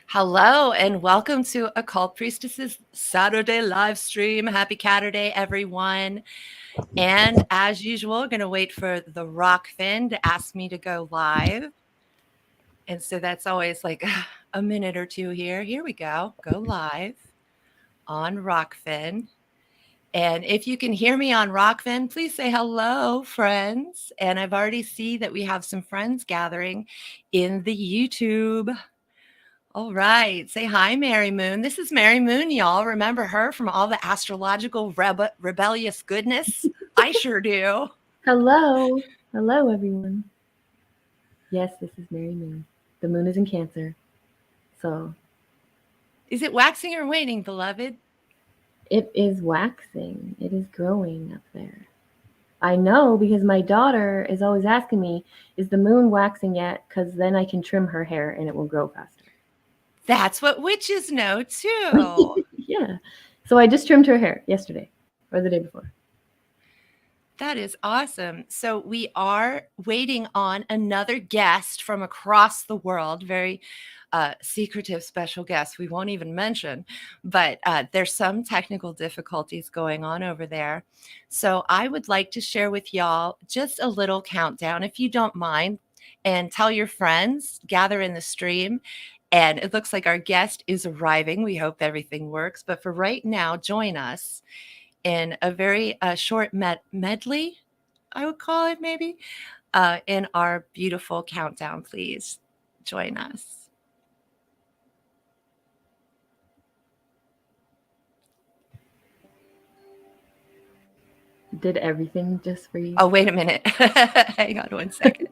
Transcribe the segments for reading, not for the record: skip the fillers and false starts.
Hello and welcome to Occult Priestess's Saturday live stream. Happy Catterday, everyone. And as usual, going to wait for the Rockfin to ask me to go live. And so that's always like a minute or two here. Here we go. Go live on Rockfin. And if you can hear me on Rockfin, please say hello, friends. And I've already see that we have some friends gathering in the YouTube. All right. Say hi, Mary Moon. This is Mary Moon, y'all. Remember her from all the astrological rebellious goodness? I sure do. Hello. Hello, everyone. Yes, this is Mary Moon. The moon is in Cancer. So Is it waxing or waning, beloved? it is waxing. It is growing up there. I know because my daughter is always asking me, is the moon waxing yet? Because then I can trim her hair and it will grow faster. That's what witches know, too. Yeah. So I just trimmed her hair yesterday or the day before. That is awesome. So we are waiting on another guest from across the world, very secretive special guest we won't even mention, but there's some technical difficulties going on over there. So I would like to share with y'all just a little countdown, if you don't mind, and tell your friends, gather in the stream. And it looks like our guest is arriving. We hope everything works. But for right now, join us in a very short medley, I would call it maybe, in our beautiful countdown. Please join us. Did everything just for you. Oh, wait a minute. Hang on one second.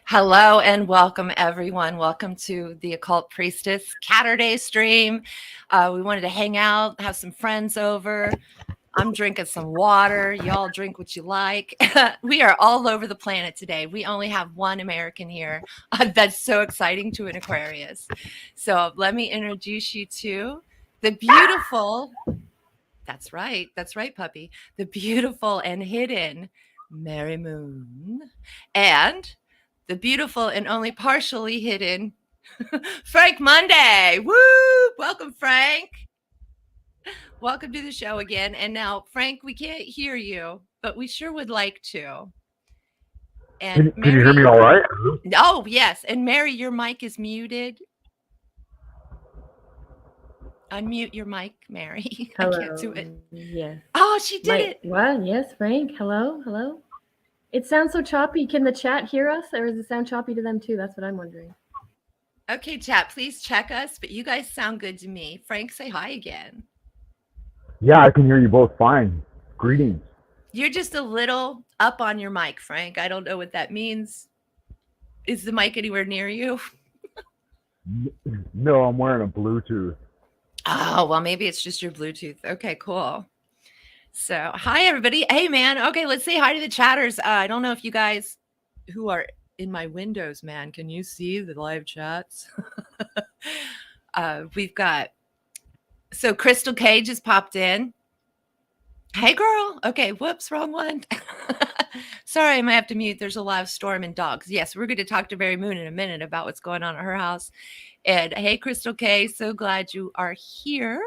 Hello and welcome, everyone. Welcome to the Occult Priestess Saturday stream. We wanted to hang out, have some friends over. I'm drinking some water. Y'all drink what you like. We are all over the planet today. We only have one American here. That's so exciting to an Aquarius. So let me introduce you to the beautiful, that's right, puppy, the beautiful and hidden Mary Moon, and the beautiful and only partially hidden Frank Monday. Woo! Welcome, Frank. Welcome to the show again. And now, Frank, we can't hear you, but we sure would like to. And can you hear me all right? Oh, yes. And Mary, your mic is muted. Unmute your mic, Mary. Hello. I can't do it. Yes. Oh, she did it. What? Yes, Frank. Hello. Hello. It sounds so choppy. Can the chat hear us, or does it sound choppy to them too? That's what I'm wondering. Okay, chat, please check us, but you guys sound good to me. Frank, say hi again. Yeah, I can hear you both fine. Greetings. You're just a little up on your mic, Frank. I don't know what that means. Is the mic anywhere near you? No, I'm wearing a Bluetooth. Oh, well, maybe it's just your Bluetooth. Okay, cool. So, hi, everybody. Hey, man. Okay, let's say hi to the chatters. I don't know if you guys who are in my windows, man, can you see the live chats? We've got, so Crystal K just popped in. Hey, girl. Okay, whoops, wrong one. Sorry, I might have to mute. There's a lot of storm and dogs. Yes, we're going to talk to Mary Moon in a minute about what's going on at her house. And hey, Crystal K, so glad you are here,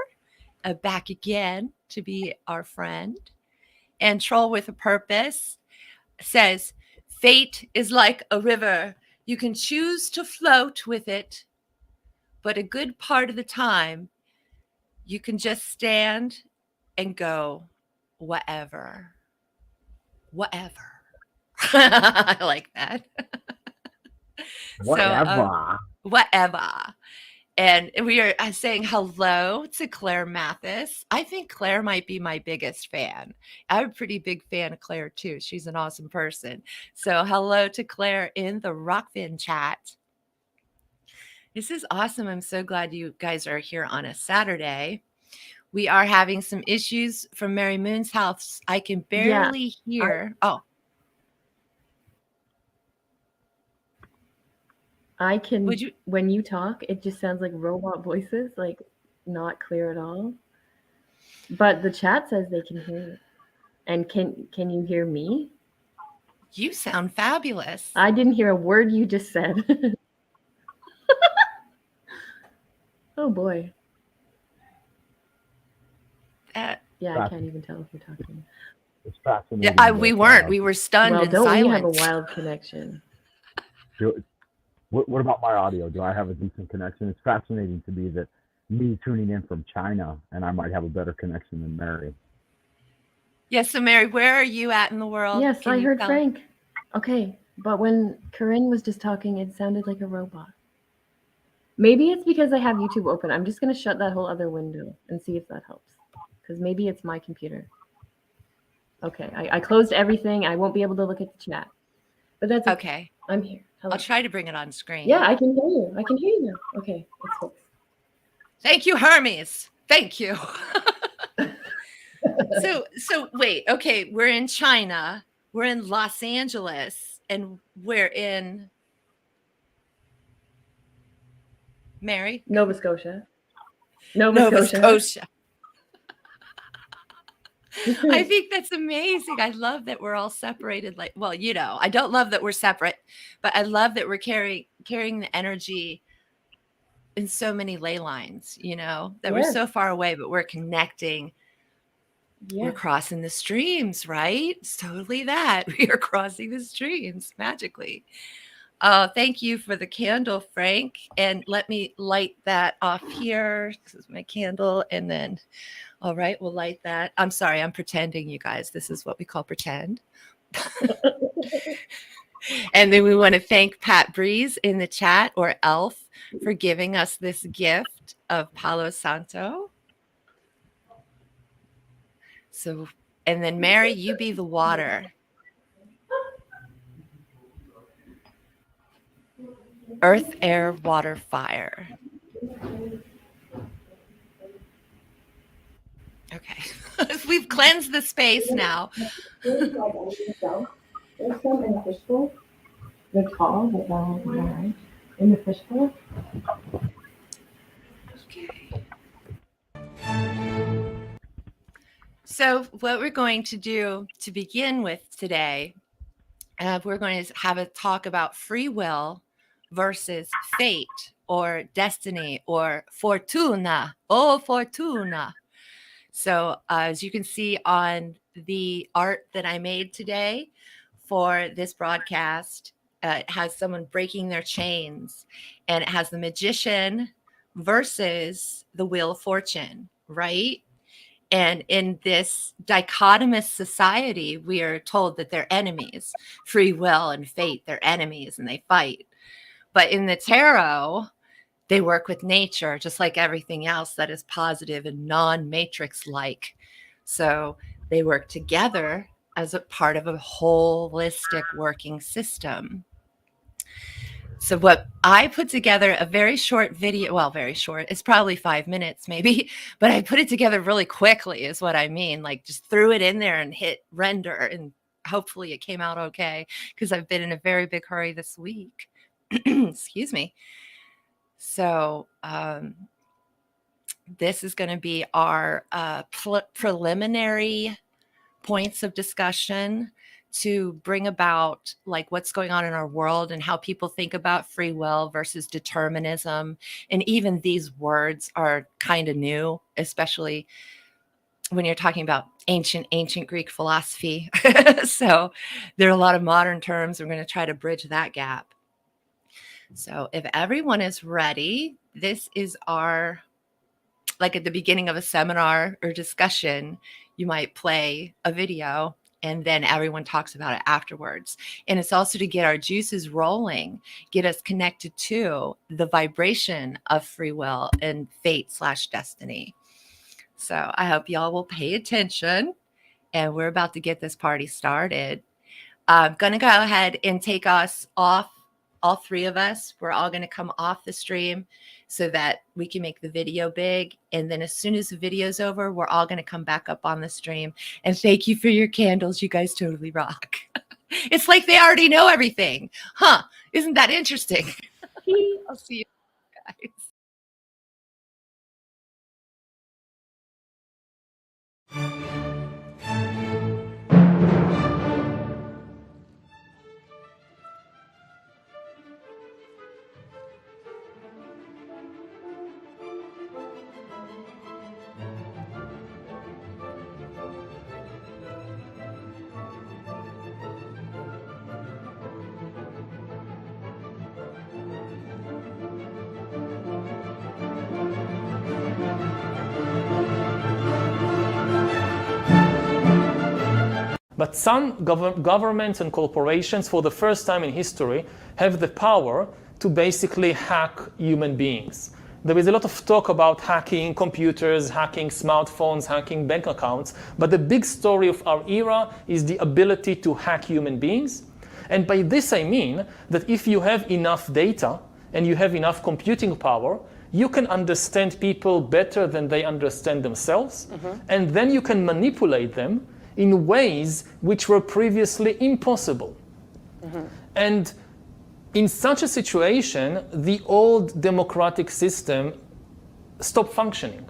back again to be our friend. And Troll with a Purpose says, fate is like a river. You can choose to float with it, but a good part of the time, you can just stand and go, whatever. I like that. Whatever. So, whatever. And we are saying hello to Claire Mathis. I think Claire might be my biggest fan. I'm a pretty big fan of Claire, too. She's an awesome person. So hello to Claire in the Rockfin chat. This is awesome. I'm so glad you guys are here on a Saturday. We are having some issues from Mary Moon's house. I can barely hear. I can, when you talk, it just sounds like robot voices, like not clear at all. But the chat says they can hear it. And can you hear me? You sound fabulous. I didn't hear a word you just said. Oh, boy. Yeah, I can't even tell if you're talking. It's fascinating. Yeah, we weren't. We were stunned and silent. We have a wild connection. What about my audio? Do I have a decent connection? It's fascinating to me that me tuning in from China and I might have a better connection than Mary. Yes, so Mary, where are you at in the world? Yes, I heard Frank. Okay, but when Corinne was just talking, it sounded like a robot. Maybe it's because I have YouTube open. I'm just going to shut that whole other window and see if that helps. Because maybe it's my computer. Okay, I closed everything. I won't be able to look at the chat. But that's okay. I'm here. Hello. I'll try to bring it on screen. Yeah, I can hear you. I can hear you now. Okay, let's focus. Thank you, Hermes. Thank you. So wait, okay, we're in China. We're in Los Angeles, and we're in Mary? Nova Scotia. Nova Scotia. I think that's amazing. I love that we're all separated. Like, well, you know, I don't love that we're separate, but I love that we're carrying the energy in so many ley lines, you know, that we're so far away, but we're connecting. We're crossing the streams, right? It's totally that. We are crossing the streams magically. Thank you for the candle, Frank. And let me light that off here. This is my candle. And then, all right, we'll light that. I'm sorry, I'm pretending, you guys. This is what we call pretend. And then we want to thank Pat Breeze in the chat, or Elf, for giving us this gift of Palo Santo. So, and then Mary, you be the water. Earth, air, water, fire. Okay. We've cleansed the space now. There's some in the fishbowl. They're tall, but they're in the fishbowl. So what we're going to do to begin with today, we're going to have a talk about free will versus fate or destiny or fortuna. Oh, fortuna. So as you can see on the art that I made today for this broadcast, it has someone breaking their chains, and it has the magician versus the wheel of fortune, right? And in this dichotomous society, we are told that they're enemies. Free will and fate, they're enemies and they fight. But in the tarot, they work with nature, just like everything else that is positive and non-matrix like. So they work together as a part of a holistic working system. So what I put together, a very short video, well, very short, it's probably 5 minutes maybe, but I put it together really quickly is what I mean. Like just threw it in there and hit render, and hopefully it came out okay, because I've been in a very big hurry this week. Excuse me. So this is going to be our preliminary points of discussion to bring about like what's going on in our world and how people think about free will versus determinism. And even these words are kind of new, especially when you're talking about ancient Greek philosophy. So there are a lot of modern terms. We're going to try to bridge that gap. So if everyone is ready, this is our, like at the beginning of a seminar or discussion, you might play a video and then everyone talks about it afterwards. And it's also to get our juices rolling, get us connected to the vibration of free will and fate/destiny. So I hope y'all will pay attention, and we're about to get this party started. I'm going to go ahead and take us off. All three of us, we're all going to come off the stream so that we can make the video big. And then as soon as the video's over, we're all going to come back up on the stream. And thank you for your candles. You guys totally rock. It's like they already know everything. Huh? Isn't that interesting? I'll see you guys. But some governments and corporations, for the first time in history, have the power to basically hack human beings. There is a lot of talk about hacking computers, hacking smartphones, hacking bank accounts, but the big story of our era is the ability to hack human beings. And by this I mean that if you have enough data and you have enough computing power, you can understand people better than they understand themselves, and then you can manipulate them in ways which were previously impossible. And in such a situation, the old democratic system stopped functioning.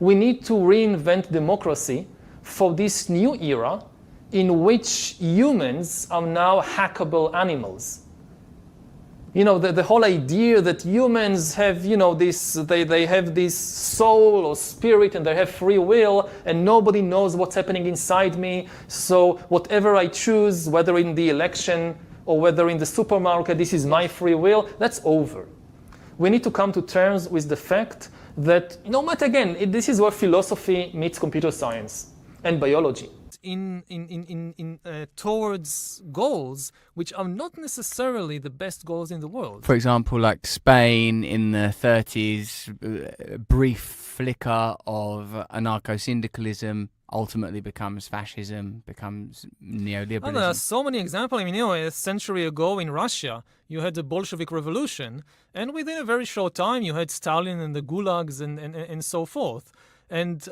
We need to reinvent democracy for this new era in which humans are now hackable animals. You know, the whole idea that humans have, you know, they have this soul or spirit and they have free will and nobody knows what's happening inside me. So whatever I choose, whether in the election or whether in the supermarket, this is my free will, that's over. We need to come to terms with the fact that, you know what, again, this is where philosophy meets computer science and biology. towards goals which are not necessarily the best goals in the world. For example, like Spain in the 30s, brief flicker of anarcho-syndicalism ultimately becomes fascism, becomes neoliberalism. And there are so many examples. I mean, a century ago in Russia, you had the Bolshevik Revolution, and within a very short time, you had Stalin and the gulags and so forth. And,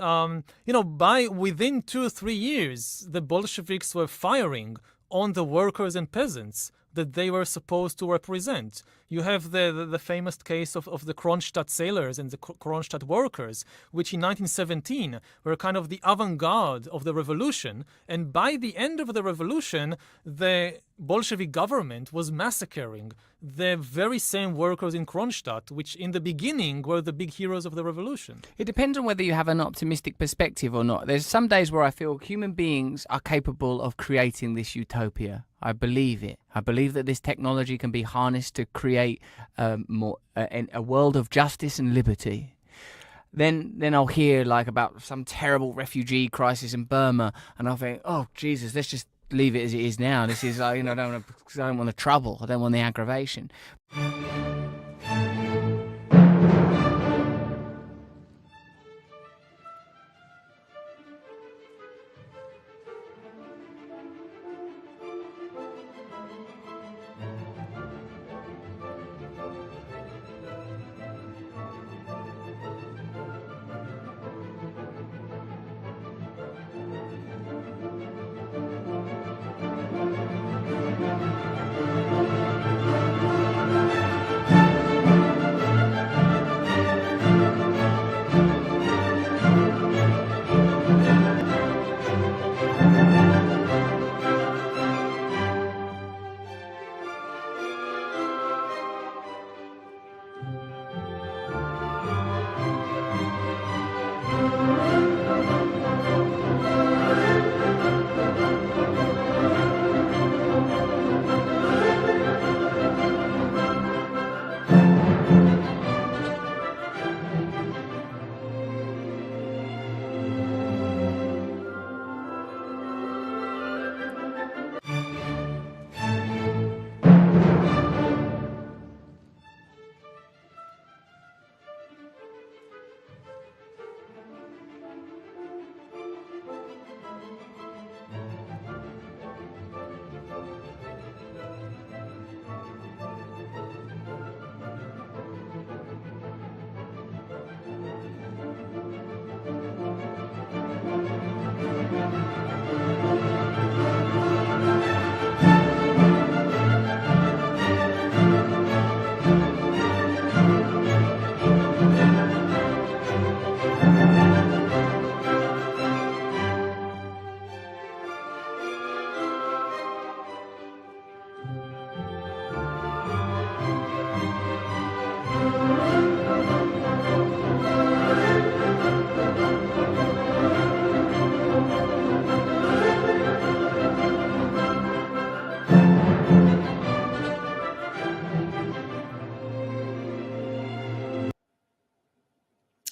within 2 or 3 years, the Bolsheviks were firing on the workers and peasants that they were supposed to represent. You have the famous case of the Kronstadt sailors and the Kronstadt workers, which in 1917 were kind of the avant-garde of the revolution. And by the end of the revolution, the Bolshevik government was massacring the very same workers in Kronstadt, which in the beginning were the big heroes of the revolution. It depends on whether you have an optimistic perspective or not. There's some days where I feel human beings are capable of creating this utopia. I believe it. I believe that this technology can be harnessed to create a world of justice and liberty. Then I'll hear like about some terrible refugee crisis in Burma, and I'll think, oh Jesus, let's just leave it as it is now. This is I don't want the trouble. I don't want the aggravation.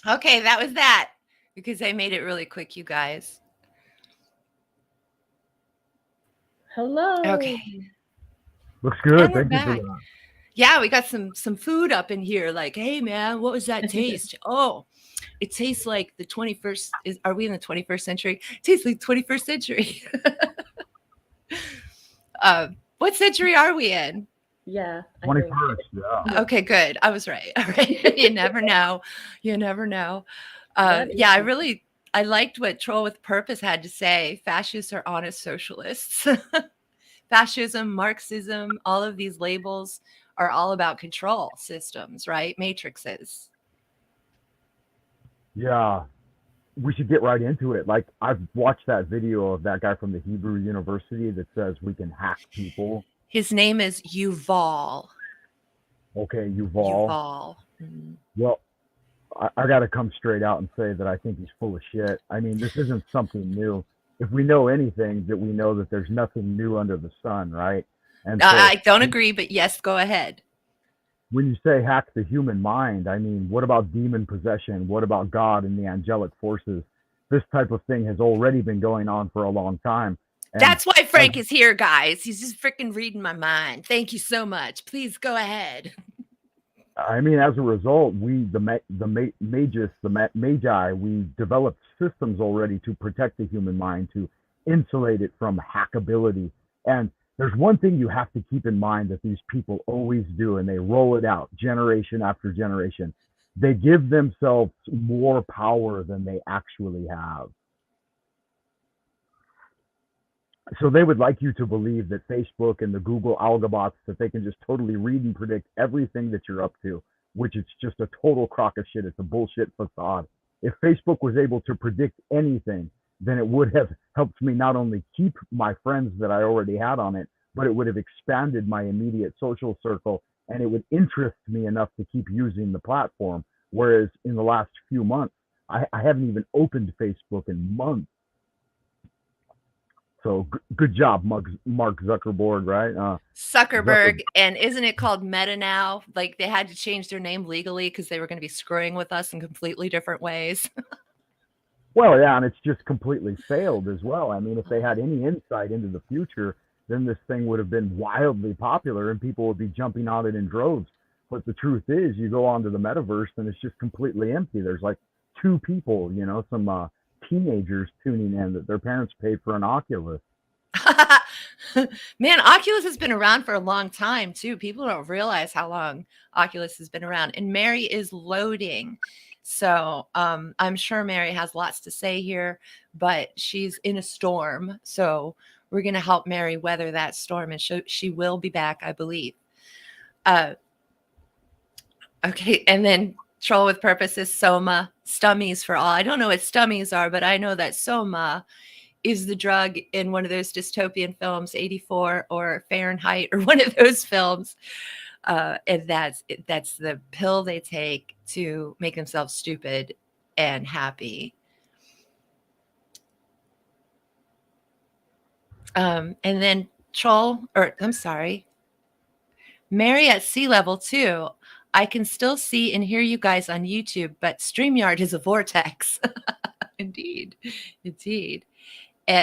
Okay, that was that, because I made it really quick, you guys. Hello. Okay. Looks good. And we're Thank you back. for that. Yeah, we got some food up in here. Like, hey man, what was that taste? Oh, it tastes like the 21st. Are we in the 21st century? It tastes like 21st century. What century are we in? Yeah. I think. 21st, yeah. Okay, good. I was right. All right. You never know. You never know. That is Yeah, true. I liked what Troll with Purpose had to say. Fascists are honest socialists. Fascism, Marxism, all of these labels are all about control systems, right? Matrices. Yeah. We should get right into it. Like, I've watched that video of that guy from the Hebrew University that says we can hack people. His name is Yuval. Okay, Yuval. Yuval. Mhm. Well, I got to come straight out and say that I think he's full of shit. I mean, this isn't something new. If we know anything, that we know that there's nothing new under the sun, right? And so, I don't agree, but yes, go ahead. when you say hack the human mind, I mean, what about demon possession? What about God and the angelic forces? this type of thing has already been going on for a long time. And That's why Frank is here, guys. He's just freaking reading my mind. Thank you so much. Please go ahead. I mean, as a result, we, the magi, we developed systems already to protect the human mind, to insulate it from hackability. And there's one thing you have to keep in mind that these people always do, and they roll it out generation after generation. They give themselves more power than they actually have. So they would like you to believe that Facebook and the Google algobots, that they can just totally read and predict everything that you're up to, which is just a total crock of shit. It's a bullshit facade. If Facebook was able to predict anything, then it would have helped me not only keep my friends that I already had on it, but it would have expanded my immediate social circle, and it would interest me enough to keep using the platform. Whereas in the last few months, I haven't even opened Facebook in months. So good job, Mark Zuckerberg, right? Zuckerberg. And isn't it called Meta now? Like they had to change their name legally because they were going to be screwing with us in completely different ways. Well, yeah, and it's just completely failed as well. I mean, if they had any insight into the future, then this thing would have been wildly popular and people would be jumping on it in droves. But the truth is, you go onto the metaverse and it's just completely empty. There's like 2 people, some teenagers tuning in that their parents paid for an Oculus. Man, Oculus has been around for a long time too. People don't realize how long Oculus has been around. And Mary is loading. So I'm sure Mary has lots to say here, but she's in a storm. So we're going to help Mary weather that storm, and she will be back, I believe. Okay, and then Troll with Purpose is Soma, Stummies for all. I don't know what Stummies are, but I know that Soma is the drug in one of those dystopian films, 84 or Fahrenheit or one of those films. And that's the pill they take to make themselves stupid and happy. And then Mary at sea level too. I can still see and hear you guys on YouTube, but StreamYard is a vortex. Indeed.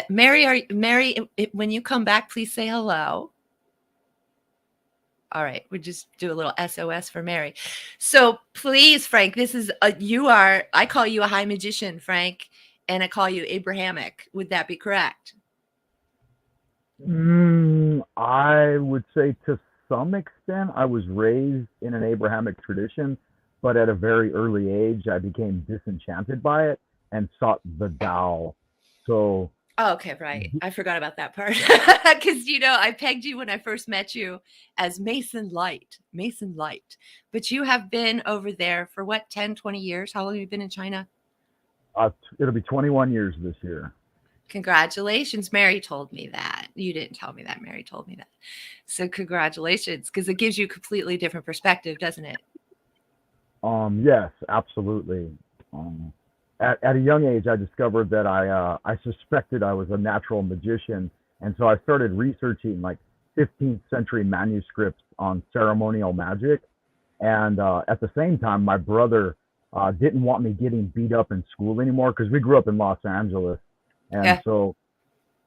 Mary, when you come back, please say hello. All right, we just do a little SOS for Mary. So please, Frank, I call you a high magician, Frank, and I call you Abrahamic. Would that be correct? I would say to some extent, I was raised in an Abrahamic tradition, but at a very early age, I became disenchanted by it and sought the Tao. So. Oh, okay, right. I forgot about that part. Because, I pegged you when I first met you as Mason Light. But you have been over there for what, 10, 20 years? How long have you been in China? It'll be 21 years this year. Congratulations. Mary told me that. You didn't tell me that. Mary told me that. So congratulations, because it gives you a completely different perspective, doesn't it? Yes, absolutely. At a young age, I discovered that I suspected I was a natural magician. And so I started researching like 15th century manuscripts on ceremonial magic. And at the same time, my brother didn't want me getting beat up in school anymore, because we grew up in Los Angeles. And so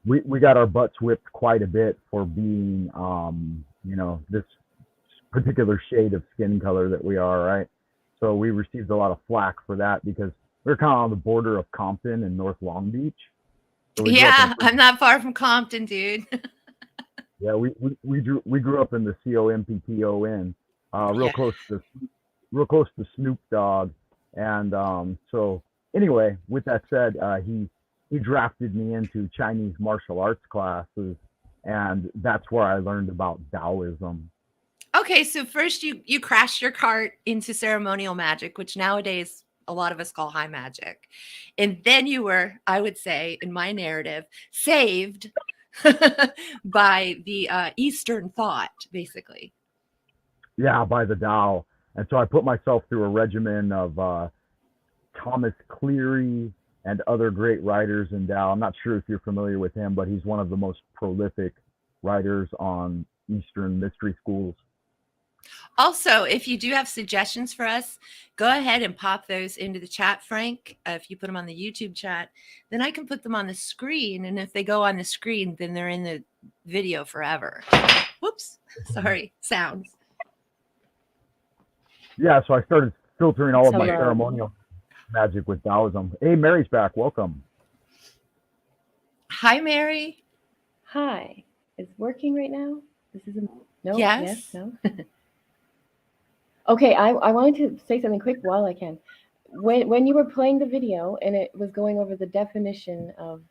we got our butts whipped quite a bit for being, this particular shade of skin color that we are, right? So we received a lot of flack for that, because we're kind of on the border of Compton and North Long Beach. So I'm not far from Compton, dude. Yeah, we grew up in the COMPTON, real close to Snoop Dogg, and so anyway, with that said, he drafted me into Chinese martial arts classes, and that's where I learned about Taoism. Okay, so first you crashed your cart into ceremonial magic, which nowadays a lot of us call high magic. And then you were, I would say, in my narrative, saved by the Eastern thought, basically. Yeah, by the Tao. And so I put myself through a regimen of Thomas Cleary and other great writers in Tao. I'm not sure if you're familiar with him, but he's one of the most prolific writers on Eastern mystery schools. Also, if you do have suggestions for us, go ahead and pop those into the chat, Frank. If you put them on the YouTube chat, then I can put them on the screen. And if they go on the screen, then they're in the video forever. Whoops. Sorry. Sounds. Yeah, so I started filtering all of my Hello. ceremonial magic with Taoism. Hey, Mary's back. Welcome. Hi, Mary. Hi. Is working right now? This is a no. Yes. Yes. No. Okay. I wanted to say something quick while I can. When you were playing the video and it was going over the definition of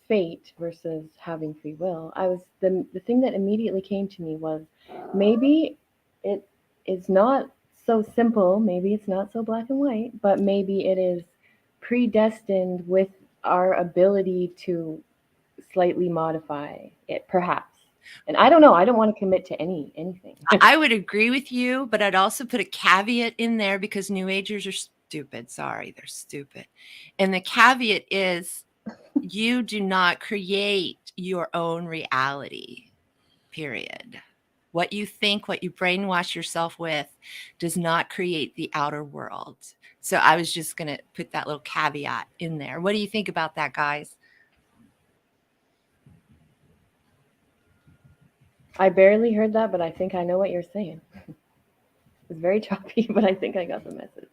fate versus having free will, the thing that immediately came to me was maybe it is not so simple, maybe it's not so black and white, but maybe it is predestined with our ability to slightly modify it, perhaps. And I don't know, I don't want to commit to anything. I would agree with you, but I'd also put a caveat in there because New Agers are stupid. Sorry, they're stupid. And the caveat is you do not create your own reality, period. What you think, what you brainwash yourself with does not create the outer world. So I was just going to put that little caveat in there. What do you think about that, guys? I barely heard that, but I think I know what you're saying. It was very choppy, but I think I got the message.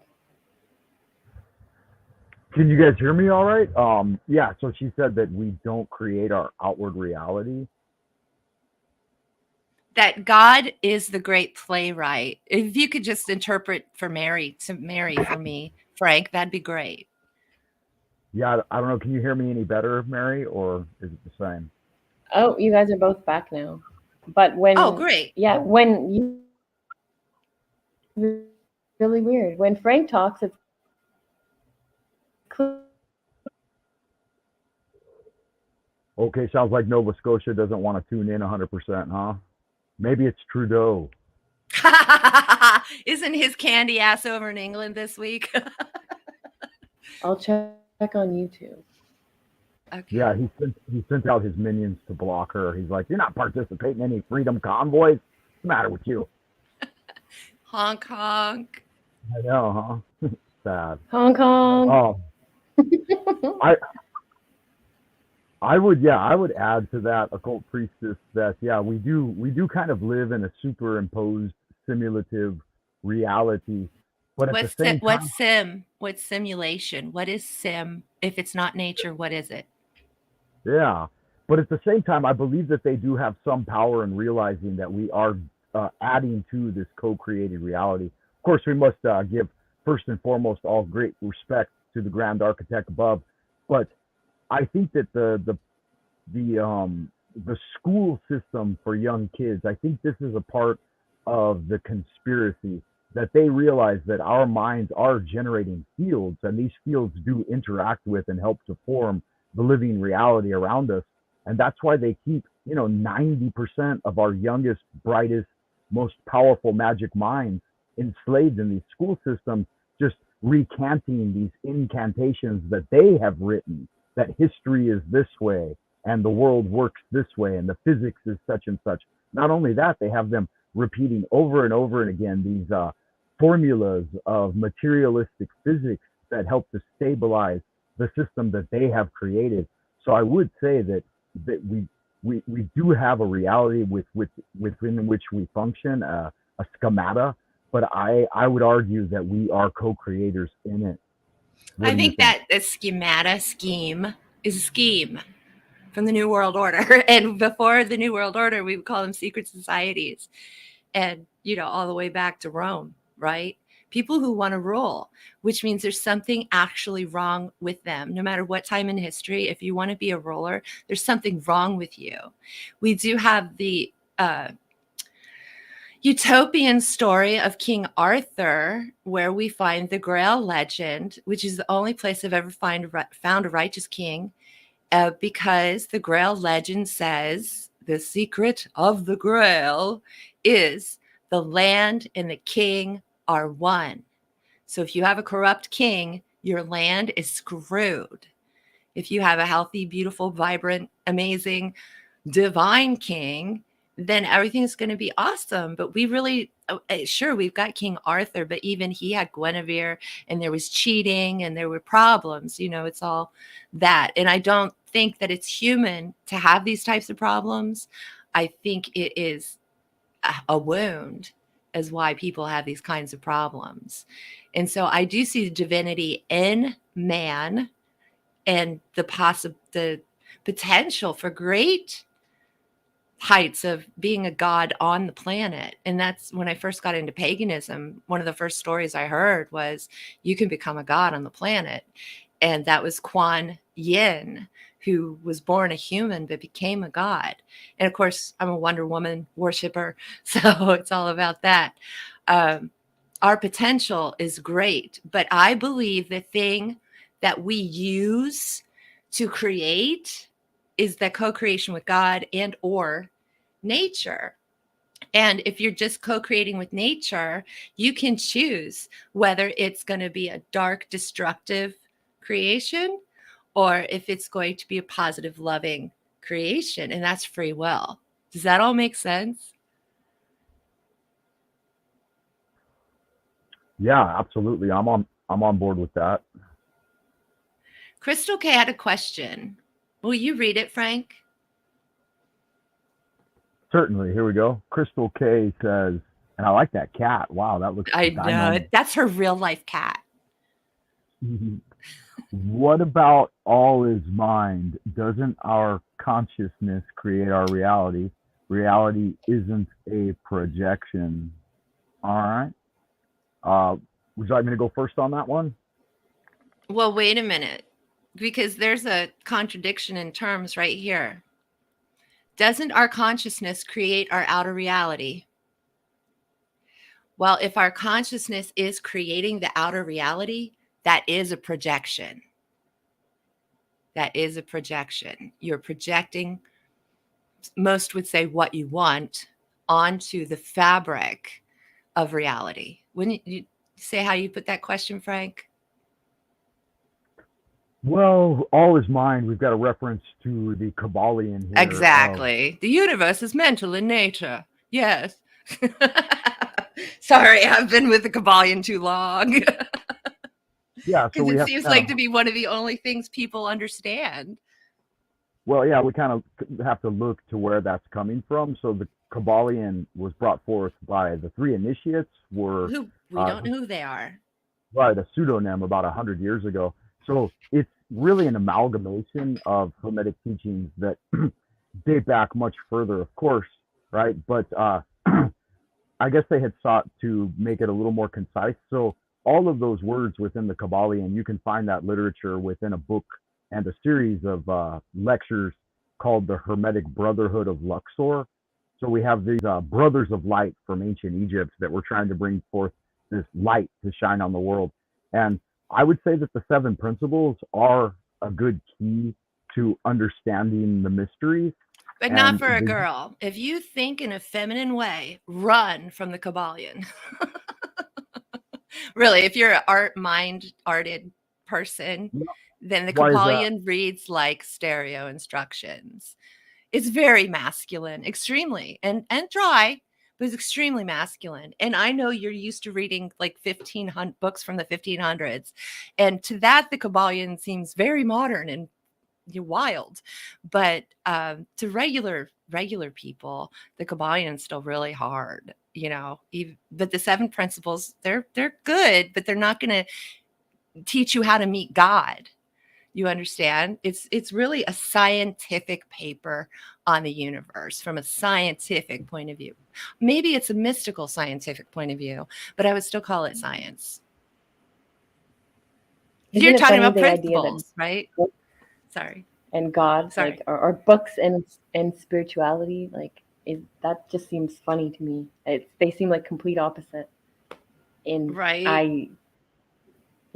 Can you guys hear me all right? Yeah, so she said that we don't create our outward reality. That God is the great playwright. If you could just interpret for Mary for me, Frank, that'd be great. Yeah, I don't know. Can you hear me any better, Mary, or is it the same? Oh, you guys are both back now. But when great. Yeah, when you really weird. When Frank talks, it's clear. Okay, sounds like Nova Scotia doesn't want to tune in 100%, huh? Maybe it's Trudeau. Isn't his candy ass over in England this week? I'll check on YouTube. Okay. Yeah, he sent out his minions to block her. He's like, "You're not participating in any freedom convoys. What's the matter with you?" Honk honk. I know, huh? Sad. Hong Kong. I would add to that, Occult Priestess, that we do kind of live in a superimposed simulative reality, but at the same time, What's sim? What's simulation? What is sim? If it's not nature, what is it? yeah, but at the same time, I believe that they do have some power in realizing that we are adding to this co-created reality. Of course, we must give first and foremost all great respect to the grand architect above, but I think that the school system for young kids, I think this is a part of the conspiracy, that they realize that our minds are generating fields, and these fields do interact with and help to form the living reality around us. And that's why they keep, 90% of our youngest, brightest, most powerful magic minds enslaved in these school systems, just recanting these incantations that they have written, that history is this way and the world works this way and the physics is such and such. Not only that, they have them repeating over and over and again these formulas of materialistic physics that help to stabilize the system that they have created. So I would say that we do have a reality within which we function, a schemata, but I would argue that we are co-creators in it. I think that the scheme is a scheme from the New World Order. And before the New World Order, we would call them secret societies. And, all the way back to Rome, right? People who want to rule, which means there's something actually wrong with them. No matter what time in history, if you want to be a ruler, there's something wrong with you. We do have the utopian story of King Arthur, where we find the Grail legend, which is the only place I've ever found a righteous king, because the Grail legend says the secret of the Grail is the land and the king are one. So if you have a corrupt king, your land is screwed. If you have a healthy, beautiful, vibrant, amazing, divine king, then everything's going to be awesome. But we really, sure, we've got King Arthur, but even he had Guinevere, and there was cheating and there were problems. It's all that. And I don't think that it's human to have these types of problems. I think it is a wound, is why people have these kinds of problems. And so I do see the divinity in man and the potential for great heights of being a god on the planet. And that's when I first got into paganism. One of the first stories I heard was you can become a god on the planet. And that was Kuan Yin, who was born a human but became a god. And of course, I'm a Wonder Woman worshiper, so it's all about that. Our potential is great, but I believe the thing that we use to create is that co-creation with God and or nature. And if you're just co-creating with nature, you can choose whether it's going to be a dark, destructive creation or if it's going to be a positive, loving creation. And that's free will. Does that all make sense? Yeah, absolutely. I'm on board with that. Crystal K had a question. Will you read it, Frank? Certainly. Here we go. Crystal K says, and I like that cat. Wow, that looks I know. That's her real life cat. What about all is mind? Doesn't our consciousness create our reality? Reality isn't a projection. All right. Would you like me to go first on that one? Well, wait a minute, because there's a contradiction in terms right here. Doesn't our consciousness create our outer reality? Well, if our consciousness is creating the outer reality, that is a projection. That is a projection. You're projecting, most would say, what you want onto the fabric of reality. Wouldn't you say how you put that question, Frank? Well, all is mind. We've got a reference to the Kabbalion here. Exactly. The universe is mental in nature. Yes. Sorry, I've been with the Kabbalion too long. Yeah, so Because we it have seems to like to be one of the only things people understand. Well, yeah, we kind of have to look to where that's coming from. So the Kabbalion was brought forth by the three initiates were Who we don't know who they are. right, a pseudonym about 100 years ago. So it's really an amalgamation of Hermetic teachings that date back much further, of course, right? But I guess they had sought to make it a little more concise. So all of those words within the Kabbalion, you can find that literature within a book and a series of lectures called the Hermetic Brotherhood of Luxor. So we have these brothers of light from ancient Egypt that were trying to bring forth this light to shine on the world. And I would say that the seven principles are a good key to understanding the mysteries. But not for a girl. If you think in a feminine way, run from the Kabbalion. Really, if you're an arted person, then the Kabbalion reads like stereo instructions. It's very masculine, extremely, and dry, but it's extremely masculine. And I know you're used to reading like 1,500 books from the 1500s. And to that, the Kabbalion seems very modern and wild. But to regular people, the Kabbalion is still really hard, but the seven principles, they're good, but they're not going to teach you how to meet God. You understand? It's really a scientific paper on the universe from a scientific point of view. Maybe it's a mystical scientific point of view, but I would still call it science. You're talking about principles, right? Sorry. And God, Sorry. like, or books and spirituality, like, that just seems funny to me. They seem like complete opposite. Right.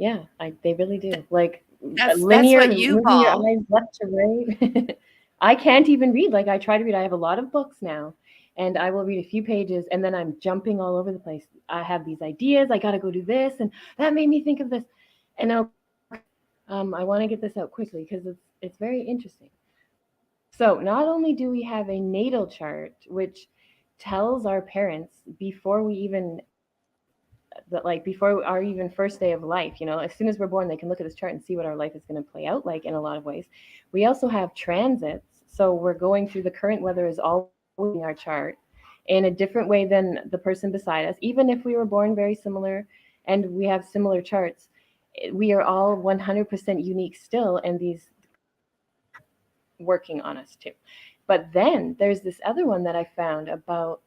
They really do. Like, that's linear, what you moving your eyes left to right. I can't even read. Like, I try to read. I have a lot of books now, and I will read a few pages, and then I'm jumping all over the place. I have these ideas. I got to go do this, and that made me think of this. And I want to get this out quickly because it's very interesting. So not only do we have a natal chart, which tells our parents before we even that like before our even first day of life, as soon as we're born, they can look at this chart and see what our life is going to play out like in a lot of ways. We also have transits. So we're going through the current weather is always in our chart in a different way than the person beside us, even if we were born very similar and we have similar charts. We are all 100% unique still, and these working on us too. But then there's this other one that I found about,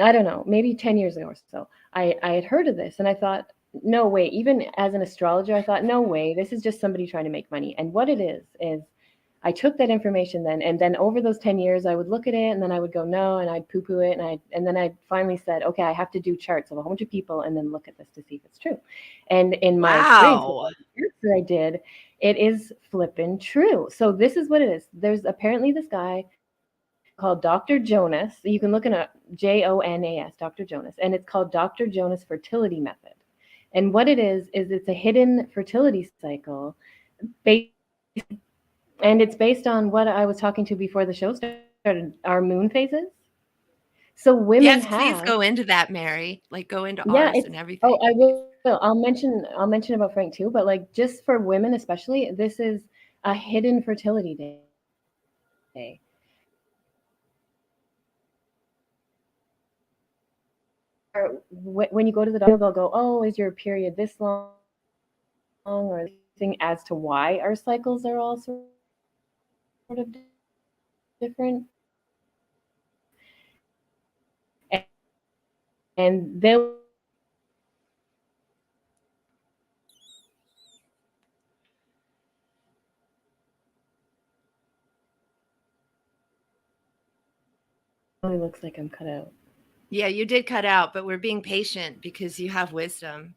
I don't know, maybe 10 years ago or so. I had heard of this and I thought, no way, even as an astrologer, I thought, no way, this is just somebody trying to make money. And what it is I took that information then, and then over those 10 years, I would look at it and then I would go, no, and I'd poo-poo it. And then I finally said, okay, I have to do charts of a whole bunch of people and then look at this to see if it's true. And in my experience with the charts that I did, it is flippin' true. So this is what it is. There's apparently this guy called Dr. Jonas. You can look it up, Jonas, Dr. Jonas, and it's called Dr. Jonas Fertility Method. And what it is it's a hidden fertility cycle and it's based on what I was talking to before the show started, our moon phases. So women yes, please go into that, Mary. Like go into ours and everything. Oh, I will. I'll mention about Frank too, but like just for women especially, this is a hidden fertility day. When you go to the doctor, they'll go, "Oh, is your period this long?" or anything as to why our cycles are all sort of different. And they'll really looks like I'm cut out. Yeah, you did cut out, but we're being patient because you have wisdom.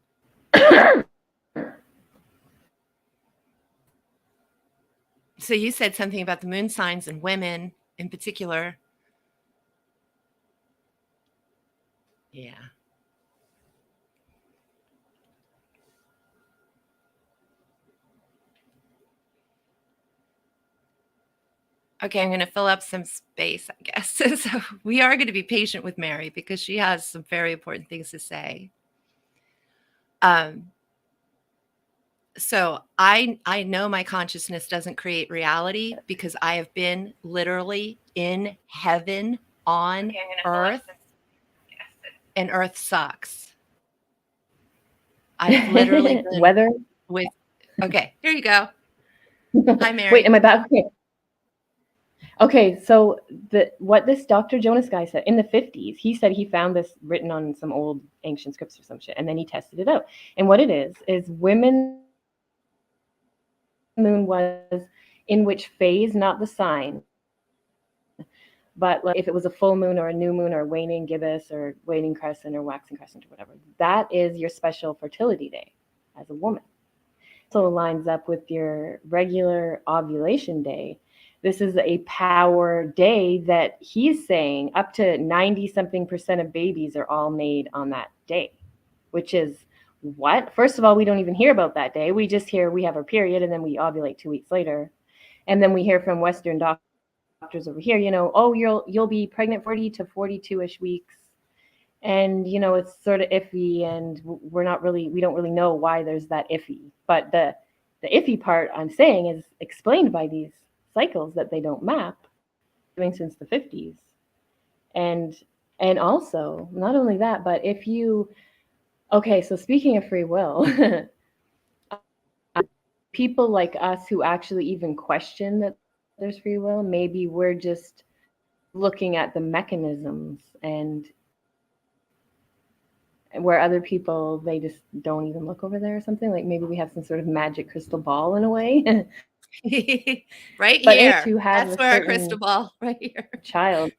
So you said something about the moon signs and women in particular. Yeah. Okay, I'm going to fill up some space, I guess. So we are going to be patient with Mary because she has some very important things to say. So I know my consciousness doesn't create reality because I have been literally in heaven on earth, and earth sucks. I've literally been weather with. Okay, here you go. Hi, Mary. Wait, am I back? Okay, so what this Dr. Jonas guy said in the 50s, he said he found this written on some old ancient scripts or some shit, and then he tested it out. And what it is women moon was in which phase, not the sign, but like if it was a full moon or a new moon or waning gibbous or waning crescent or waxing crescent or whatever, that is your special fertility day as a woman. So it lines up with your regular ovulation day. This is a power day that he's saying up to 90-something% of babies are all made on that day, which is what? First of all, we don't even hear about that day. We just hear we have our period and then we ovulate 2 weeks later. And then we hear from Western doctors over here, oh, you'll be pregnant 40 to 42-ish weeks. And, it's sort of iffy and we don't really know why there's that iffy. But the iffy part I'm saying is explained by these cycles that they don't map doing since the 50s. And also, not only that, but if you, okay, so speaking of free will, people like us who actually even question that there's free will, maybe we're just looking at the mechanisms and where other people, they just don't even look over there or something. Like maybe we have some sort of magic crystal ball in a way. Right but here. To have That's where our crystal ball, right here. Child.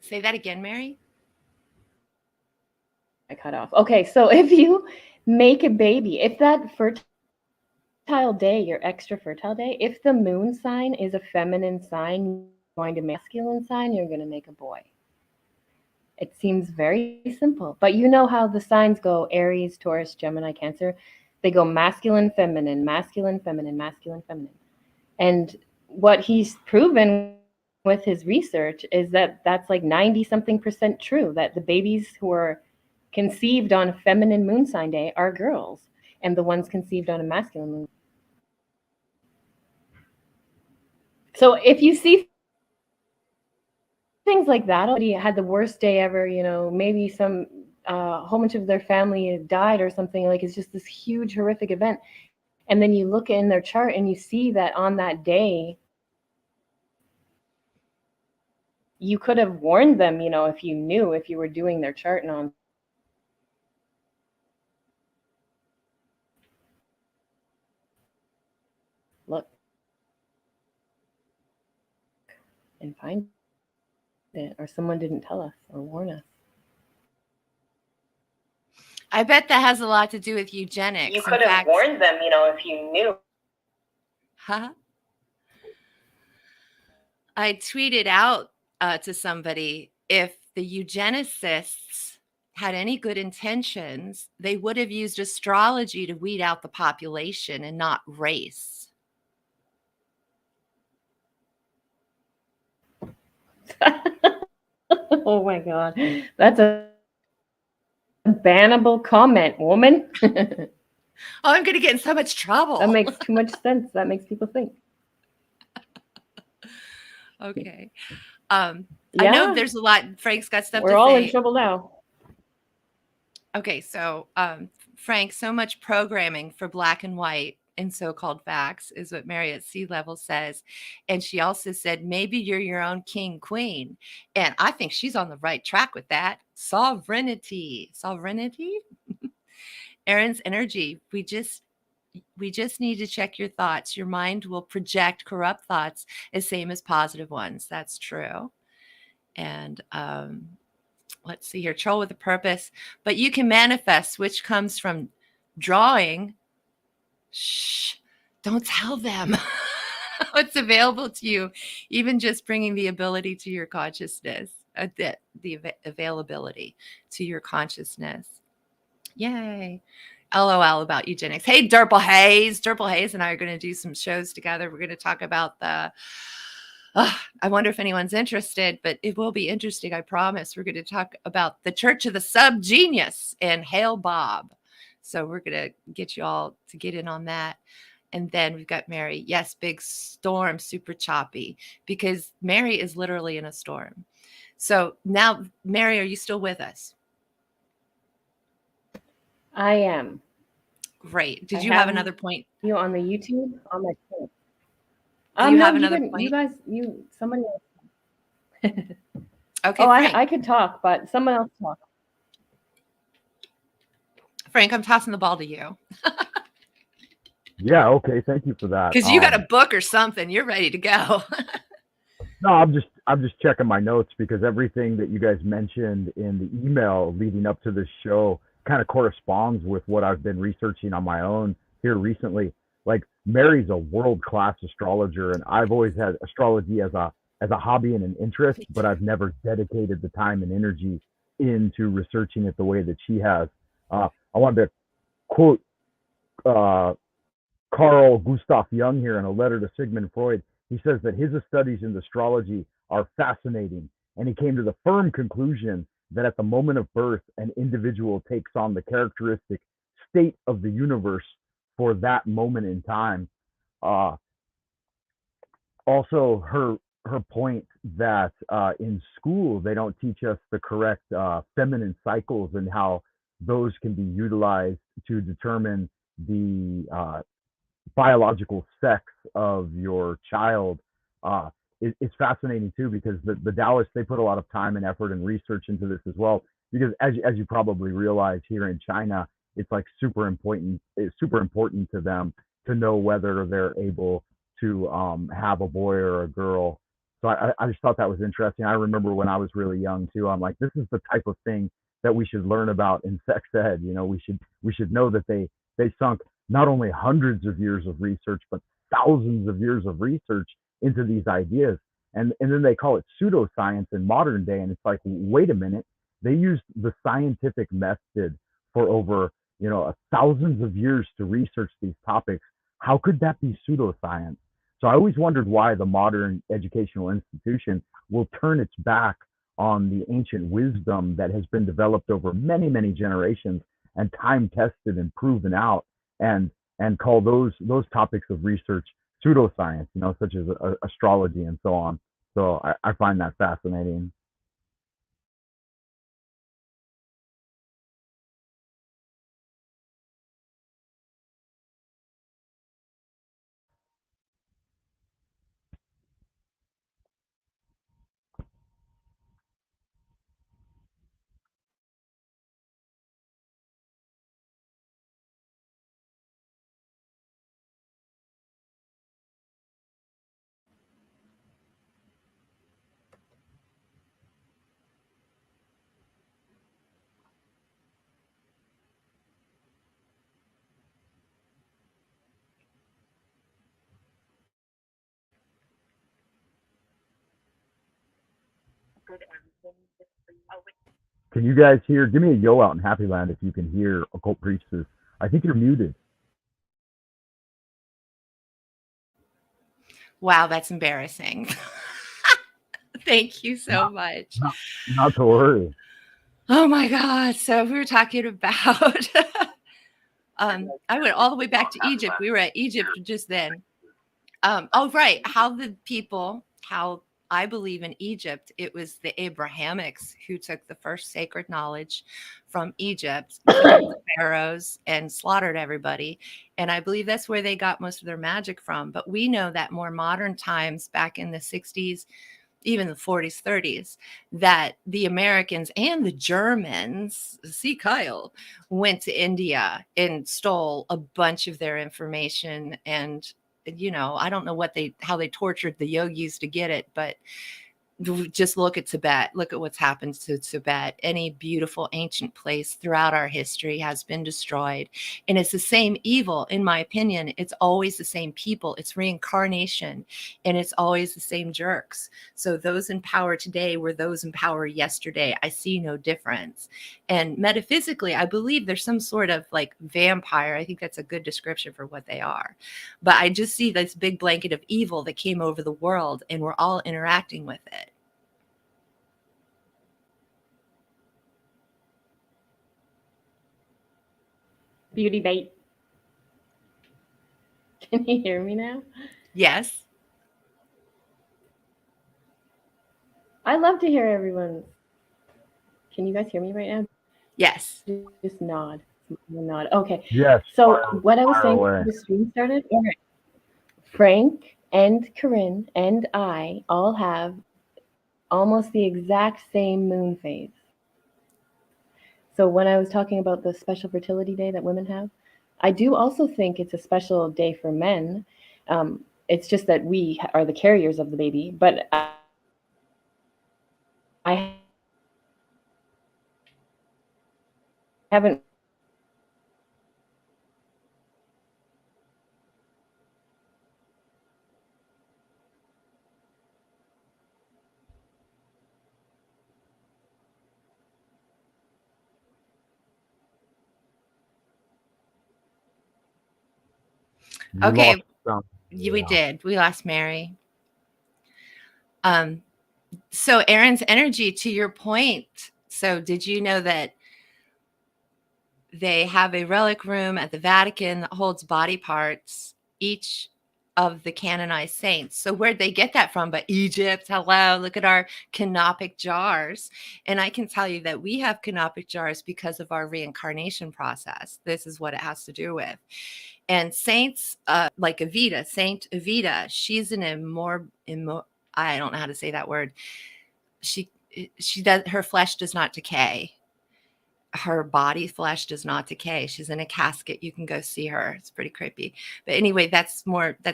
Say that again, Mary. I cut off. Okay, so if you make a baby, if that fertile day, your extra fertile day, if the moon sign is a feminine sign, you're going to masculine sign, you're going to make a boy. It seems very simple. But you know how the signs go: Aries, Taurus, Gemini, Cancer. They go masculine, feminine, masculine, feminine, masculine, feminine. And what he's proven with his research is that that's like 90 something percent true, that the babies who are conceived on a feminine moon sign day are girls, and the ones conceived on a masculine moon. So if you see things like that, somebody had the worst day ever, maybe some whole bunch of their family died or something, like it's just this huge horrific event. And then you look in their chart and you see that on that day, you could have warned them, if you knew, if you were doing their chart and look and find it, or someone didn't tell us or warn us. I bet that has a lot to do with eugenics. You could have warned them, if you knew. Huh? I tweeted out to somebody, if the eugenicists had any good intentions, they would have used astrology to weed out the population and not race. Oh my God. That's a bannable comment, woman. Oh, I'm going to get in so much trouble. That makes too much sense. That makes people think. Okay. Yeah. I know there's a lot. Frank's got stuff to say. We're all in trouble now. Okay, so Frank, so much programming for black and white and so-called facts is what Mary at Sea Level says. And she also said, maybe you're your own king, queen. And I think she's on the right track with that. Sovereignty. Aaron's energy. We just need to check your thoughts. Your mind will project corrupt thoughts as same as positive ones. That's true. And let's see here, troll with a purpose. But you can manifest, which comes from drawing. Shh, don't tell them what's available to you. Even just bringing the ability to your consciousness, the availability to your consciousness. Yay. LOL about eugenics. Hey, Durple Hayes. Durple Hayes and I are going to do some shows together. We're going to talk about I wonder if anyone's interested, but it will be interesting, I promise. We're going to talk about the Church of the Subgenius and Hail Bob. So we're going to get you all to get in on that. And then we've got Mary. Yes, big storm, super choppy, because Mary is literally in a storm. So now, Mary, are you still with us? I am. Great. Did you have another point? You on the YouTube? On my phone. Do you have another point? You guys, somebody else. Okay. Oh, I could talk, but someone else talk. Frank, I'm tossing the ball to you. Yeah, okay, thank you for that. Because you got a book or something, you're ready to go. No, I'm just checking my notes, because everything that you guys mentioned in the email leading up to this show kind of corresponds with what I've been researching on my own here recently. Like, Mary's a world-class astrologer, and I've always had astrology as a hobby and an interest, but I've never dedicated the time and energy into researching it the way that she has. I wanted to quote Carl Gustav Jung here in a letter to Sigmund Freud. He says that his studies in astrology are fascinating, and he came to the firm conclusion that at the moment of birth, an individual takes on the characteristic state of the universe for that moment in time. Also, her point that in school they don't teach us the correct feminine cycles and how those can be utilized to determine the biological sex of your child is fascinating too, because the Taoists, they put a lot of time and effort and research into this as well, because as you probably realize, here in China, it's like super important to them to know whether they're able to have a boy or a girl. So I just thought that was interesting. I remember when I was really young too, I'm like, this is the type of thing that we should learn about in sex ed. We should know that they sunk not only hundreds of years of research, but thousands of years of research into these ideas. And then they call it pseudoscience in modern day. And it's like, wait a minute, They used the scientific method for over, thousands of years to research these topics. How could that be pseudoscience? So I always wondered why the modern educational institution will turn its back on the ancient wisdom that has been developed over many, many generations and time tested and proven out, and call those topics of research pseudoscience, such as astrology and so on. So I find that fascinating. Can you guys hear? Give me a yo out in Happy Land if you can hear Occult Priestess. I think you're muted. Wow, that's embarrassing. Thank you so much. Not to worry. Oh my God. So we were talking about, I went all the way back to Egypt. We were at Egypt just then. Right. How I believe in Egypt, it was the Abrahamics who took the first sacred knowledge from Egypt, killed the pharaohs, and slaughtered everybody. And I believe that's where they got most of their magic from. But we know that more modern times, back in the 60s, even the 40s, 30s, that the Americans and the Germans, see Kyle, went to India and stole a bunch of their information. And, I don't know how they tortured the yogis to get it, but just look at Tibet. Look at what's happened to Tibet. Any beautiful ancient place throughout our history has been destroyed. And it's the same evil, in my opinion. It's always the same people. It's reincarnation. And it's always the same jerks. So those in power today were those in power yesterday. I see no difference. And metaphysically, I believe there's some sort of like vampire. I think that's a good description for what they are. But I just see this big blanket of evil that came over the world, and we're all interacting with it. Beauty bait. Can you hear me now? Yes. I love to hear everyone. Can you guys hear me right now? Yes. Just nod. Nod. Okay. Yes. So what I was saying away. before the stream started, all right. Frank and Corinne and I all have almost the exact same moon phase. So when I was talking about the special fertility day that women have, I do also think it's a special day for men. It's just that we are the carriers of the baby, but I haven't Okay. Yeah. We did. We lost Mary. So Aaron's energy, to your point. So did you know that they have a relic room at the Vatican that holds body parts, each of the canonized saints? So where'd they get that from? But Egypt, hello, look at our canopic jars. And I can tell you that we have canopic jars because of our reincarnation process. This is what it has to do with. And saints like Evita, Saint Evita, she's an I don't know how to say that word. She does, her flesh does not decay. Her body flesh does not decay. She's in a casket. You can go see her. It's pretty creepy. But anyway, that's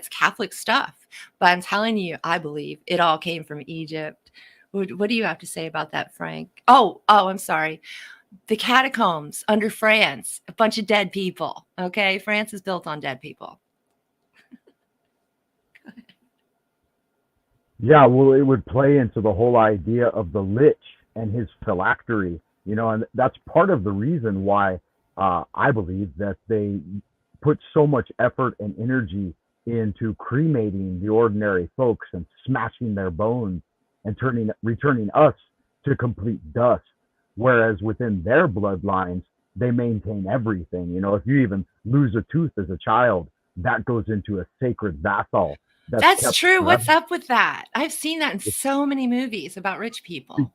Catholic stuff. But I'm telling you, I believe it all came from Egypt. What do you have to say about that, Frank? Oh, I'm sorry. The catacombs under France, a bunch of dead people. Okay. France is built on dead people. Yeah, well, it would play into the whole idea of the Lich and his phylactery. And that's part of the reason why I believe that they put so much effort and energy into cremating the ordinary folks and smashing their bones and returning us to complete dust. Whereas within their bloodlines, they maintain everything. If you even lose a tooth as a child, that goes into a sacred vassal. That's true. Forever. What's up with that? I've seen that in so many movies about rich people.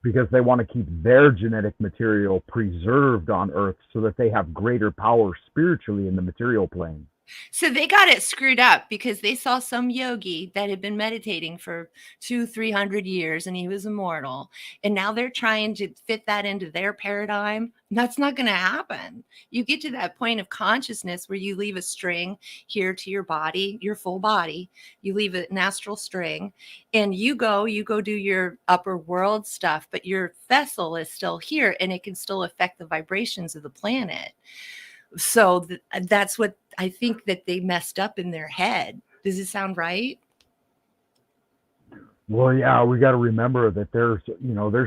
Because they want to keep their genetic material preserved on Earth so that they have greater power spiritually in the material plane. So they got it screwed up because they saw some yogi that had been meditating for 200-300 years and he was immortal. And now they're trying to fit that into their paradigm. That's not going to happen. You get to that point of consciousness where you leave a string here to your body, your full body. You leave an astral string and you go do your upper world stuff, but your vessel is still here and it can still affect the vibrations of the planet. So that's what I think that they messed up in their head. Does it sound right? Well, yeah, we got to remember that there's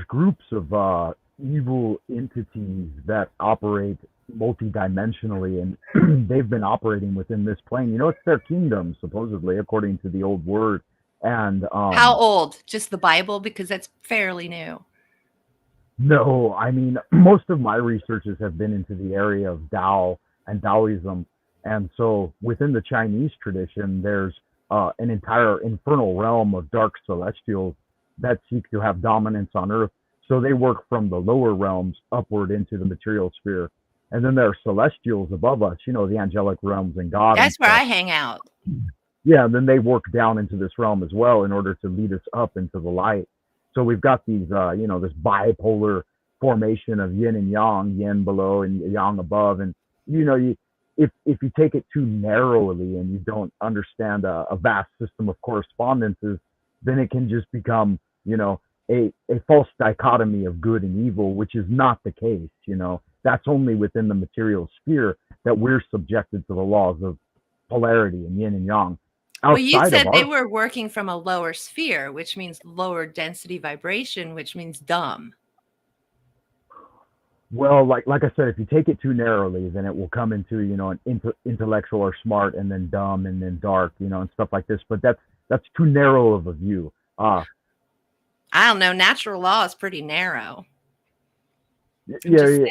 groups of evil entities that operate multidimensionally, and they've been operating within this plane. It's their kingdom, supposedly, according to the old word. And how old? Just the Bible, because that's fairly new. No, I mean, most of my researches have been into the area of Tao and Taoism. And so within the Chinese tradition, there's an entire infernal realm of dark celestials that seek to have dominance on Earth. So they work from the lower realms upward into the material sphere. And then there are celestials above us, the angelic realms and God. That's where I hang out. Yeah, and then they work down into this realm as well in order to lead us up into the light. So we've got these, this bipolar formation of yin and yang, yin below and yang above. And, if you take it too narrowly and you don't understand a vast system of correspondences, then it can just become, a false dichotomy of good and evil, which is not the case. That's only within the material sphere that we're subjected to the laws of polarity and yin and yang. Well, you said they were working from a lower sphere, which means lower density vibration, which means dumb. Well, like I said, if you take it too narrowly, then it will come into an intellectual or smart, and then dumb, and then dark, and stuff like this. But that's too narrow of a view. I don't know. Natural law is pretty narrow. Yeah.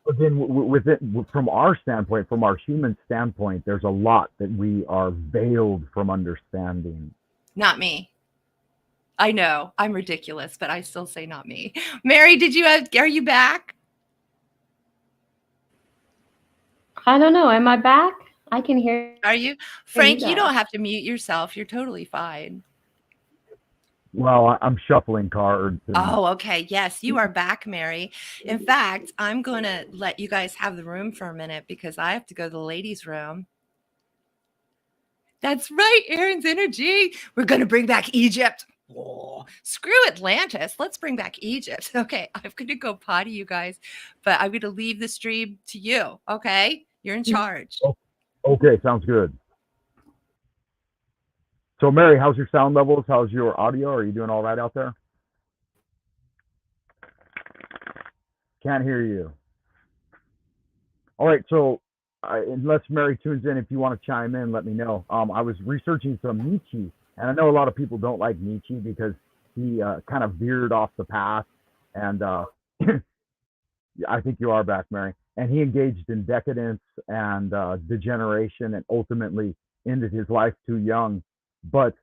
But then from our standpoint, from our human standpoint, there's a lot that we are veiled from understanding. Not me. I know I'm ridiculous, but I still say not me. Mary, are you back? I don't know. Am I back? I can hear. Are you? Frank, you don't have to mute yourself. You're totally fine. Well, I'm shuffling cards. Oh, okay. Yes, you are back, Mary. In fact, I'm going to let you guys have the room for a minute because I have to go to the ladies' room. That's right, Aaron's energy. We're going to bring back Egypt. Oh, screw Atlantis. Let's bring back Egypt. Okay, I'm going to go potty, you guys, but I'm going to leave the stream to you. Okay, you're in charge. Okay, sounds good. So, Mary, how's your sound levels? How's your audio? Are you doing all right out there? Can't hear you. All right, so unless Mary tunes in, if you want to chime in, let me know. I was researching some Nietzsche, and I know a lot of people don't like Nietzsche because he kind of veered off the path, and I think you are back, Mary. And he engaged in decadence and degeneration and ultimately ended his life too young. But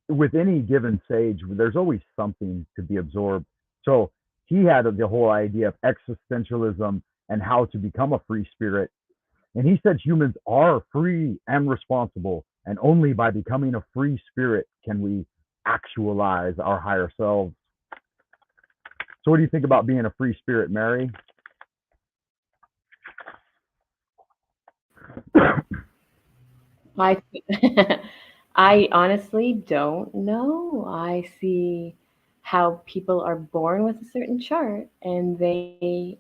with any given sage, there's always something to be absorbed. So he had the whole idea of existentialism and how to become a free spirit. And he said humans are free and responsible. And only by becoming a free spirit can we actualize our higher selves. So what do you think about being a free spirit, Mary? I honestly don't know. I see how people are born with a certain chart and they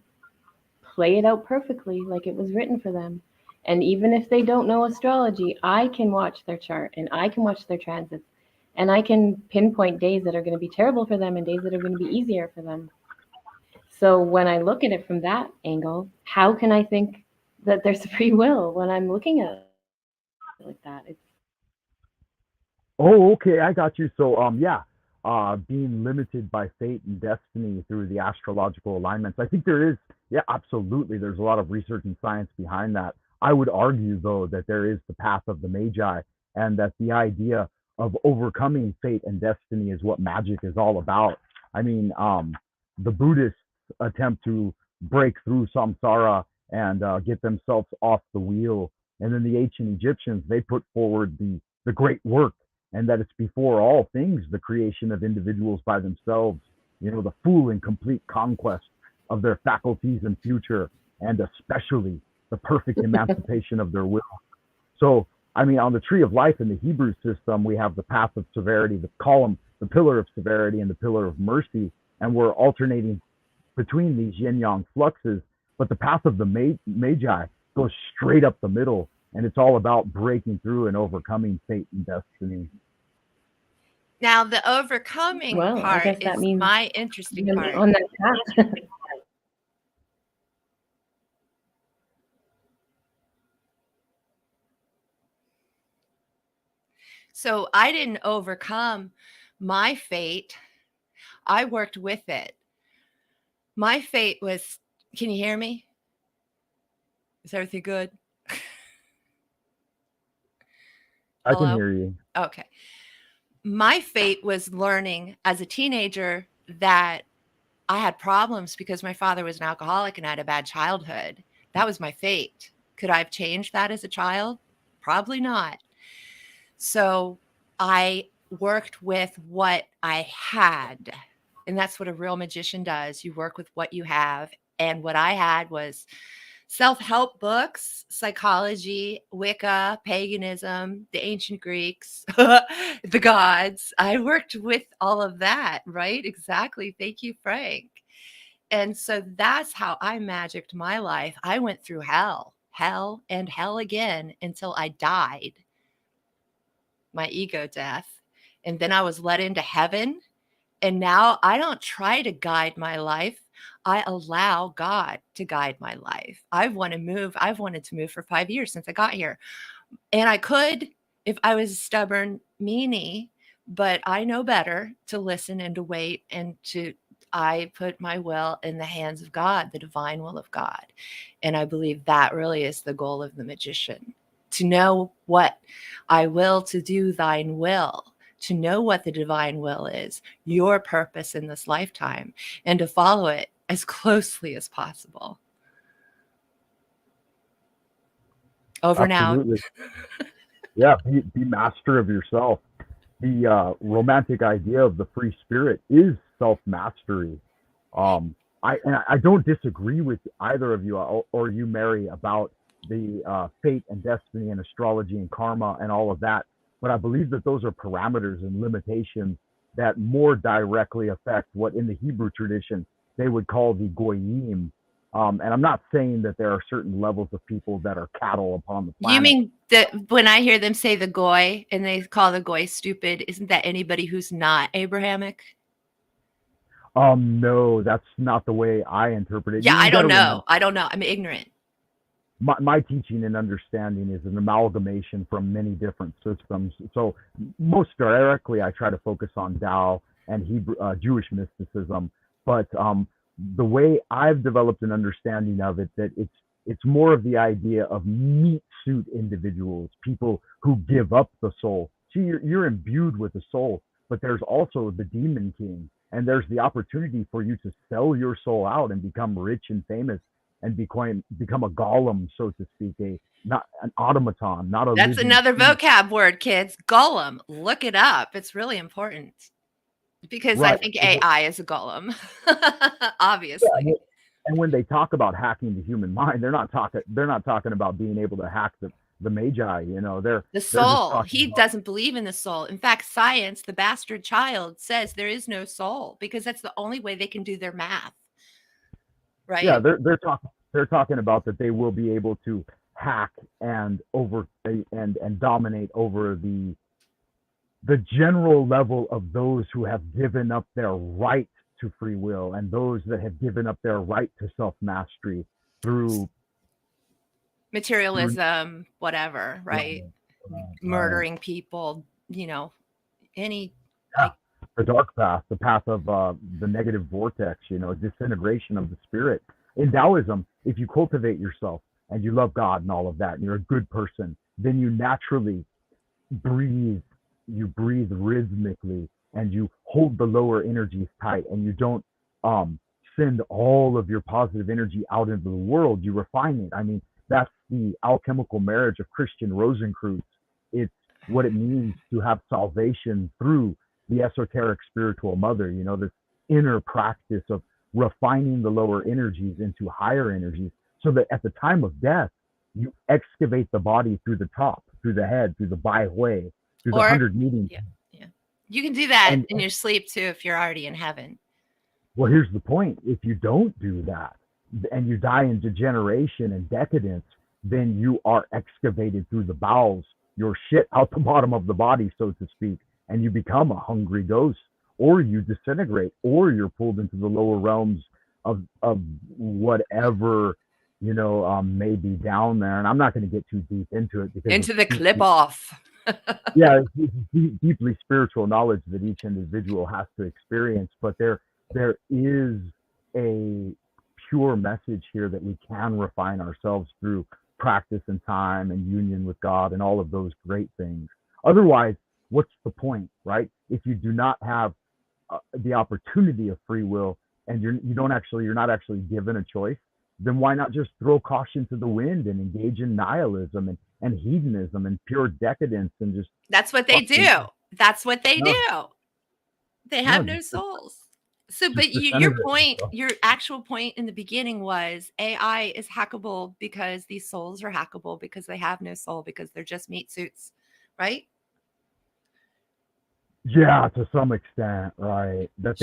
play it out perfectly like it was written for them. And even if they don't know astrology, I can watch their chart and I can watch their transits And I can pinpoint days that are going to be terrible for them and days that are going to be easier for them. So when I look at it from that angle, how can I think that there's free will when I'm looking at it like that? It's Oh, okay, I got you. So, yeah, being limited by fate and destiny through the astrological alignments. I think there is, yeah, absolutely. There's a lot of research and science behind that. I would argue, though, that there is the path of the Magi, and that the idea of overcoming fate and destiny is what magic is all about. I mean, the Buddhists attempt to break through samsara and get themselves off the wheel, and then the ancient Egyptians, they put forward the great work, and that it's before all things the creation of individuals by themselves, the full and complete conquest of their faculties and future, and especially the perfect emancipation of their will. So, I mean, on the tree of life in the Hebrew system, we have the path of severity, the column, the pillar of severity, and the pillar of mercy, and we're alternating between these yin yang fluxes. But the path of the Magi goes straight up the middle, and it's all about breaking through and overcoming fate and destiny. Now, the overcoming well, I guess part that is means my interesting part. on that path. So I didn't overcome my fate. I worked with it. My fate was, can you hear me? Is everything good? I can Hello? hear you. Okay. My fate was learning as a teenager that I had problems because my father was an alcoholic and I had a bad childhood. That was my fate. Could I have changed that as a child? Probably not. So I worked with what I had. And that's what a real magician does. You work with what you have. And what I had was self-help books, psychology, Wicca, paganism, the ancient Greeks, the gods. I worked with all of that, right? Exactly. Thank you, Frank. And so that's how I magicked my life. I went through hell, hell, and hell again until I died, my ego death. And then I was let into heaven. And now I don't try to guide my life. I allow God to guide my life. I've wanted to move for 5 years since I got here. And I could if I was a stubborn meanie, but I know better to listen and to wait I put my will in the hands of God, the divine will of God. And I believe that really is the goal of the magician, to know what I will to do thine will, to know what the divine will is, your purpose in this lifetime, and to follow it as closely as possible. Over and out. Absolutely. Yeah, be master of yourself. The romantic idea of the free spirit is self mastery. I don't disagree with either of you or you, Mary, about the fate and destiny and astrology and karma and all of that. But I believe that those are parameters and limitations that more directly affect what in the Hebrew tradition they would call the goyim. And I'm not saying that there are certain levels of people that are cattle upon the planet. You mean that when I hear them say the goy and they call the goy stupid, isn't that anybody who's not Abrahamic? No, that's not the way I interpret it. Yeah, I don't gotta remember, know. I don't know. I'm ignorant. my teaching and understanding is an amalgamation from many different systems. So most directly, I try to focus on Tao and Hebrew Jewish mysticism. But the way I've developed an understanding of it, that it's more of the idea of meat suit individuals, people who give up the soul. See, you're imbued with the soul, but there's also the demon king, and there's the opportunity for you to sell your soul out and become rich and famous and become a golem, so to speak, not an automaton, not a. That's another vocab word, kids. Golem. Look it up. It's really important because I think AI is a golem, obviously. Yeah, and when they talk about hacking the human mind, they're not talking about being able to hack the Magi. They're the soul. He doesn't believe in the soul. In fact, science, the bastard child, says there is no soul because that's the only way they can do their math. Right? Yeah, they're talking about that they will be able to hack and dominate over the the general level of those who have given up their right to free will and those that have given up their right to self-mastery through Materialism, whatever, right? right. Murdering people, any Yeah, like the dark path, the path of the negative vortex, disintegration of the spirit. In Taoism, if you cultivate yourself and you love God and all of that, and you're a good person, then you naturally breathe, you breathe rhythmically, and you hold the lower energies tight, and you don't um, send all of your positive energy out into the world. You refine it. I mean, that's the alchemical marriage of Christian Rosenkreuz. It's what it means to have salvation through the esoteric spiritual mother, this inner practice of refining the lower energies into higher energies so that at the time of death, you excavate the body through the top, through the head, through the bai hui, through the or 100 meetings. yeah, yeah. You can do that And in your sleep too if you're already in heaven. well, here's the point. If you don't do that and you die in degeneration and decadence, then you are excavated through the bowels, your shit out the bottom of the body, so to speak, and you become a hungry ghost, or you disintegrate, or you're pulled into the lower realms of whatever may be down there. And I'm not going to get too deep into it because Into the it's clip off. yeah, it's deeply spiritual knowledge that each individual has to experience. But there is a pure message here that we can refine ourselves through practice and time and union with God and all of those great things. Otherwise, what's the point, right? If you do not have the opportunity of free will and you're not actually given a choice, then why not just throw caution to the wind and engage in nihilism and hedonism and pure decadence and just That's what they fuck the do. That's what they no, do. They no, have no souls. So, just but your disintegrate point, yourself. your actual point in the beginning was AI is hackable because these souls are hackable because they have no soul because they're just meat suits, right? Yeah, to some extent, right? That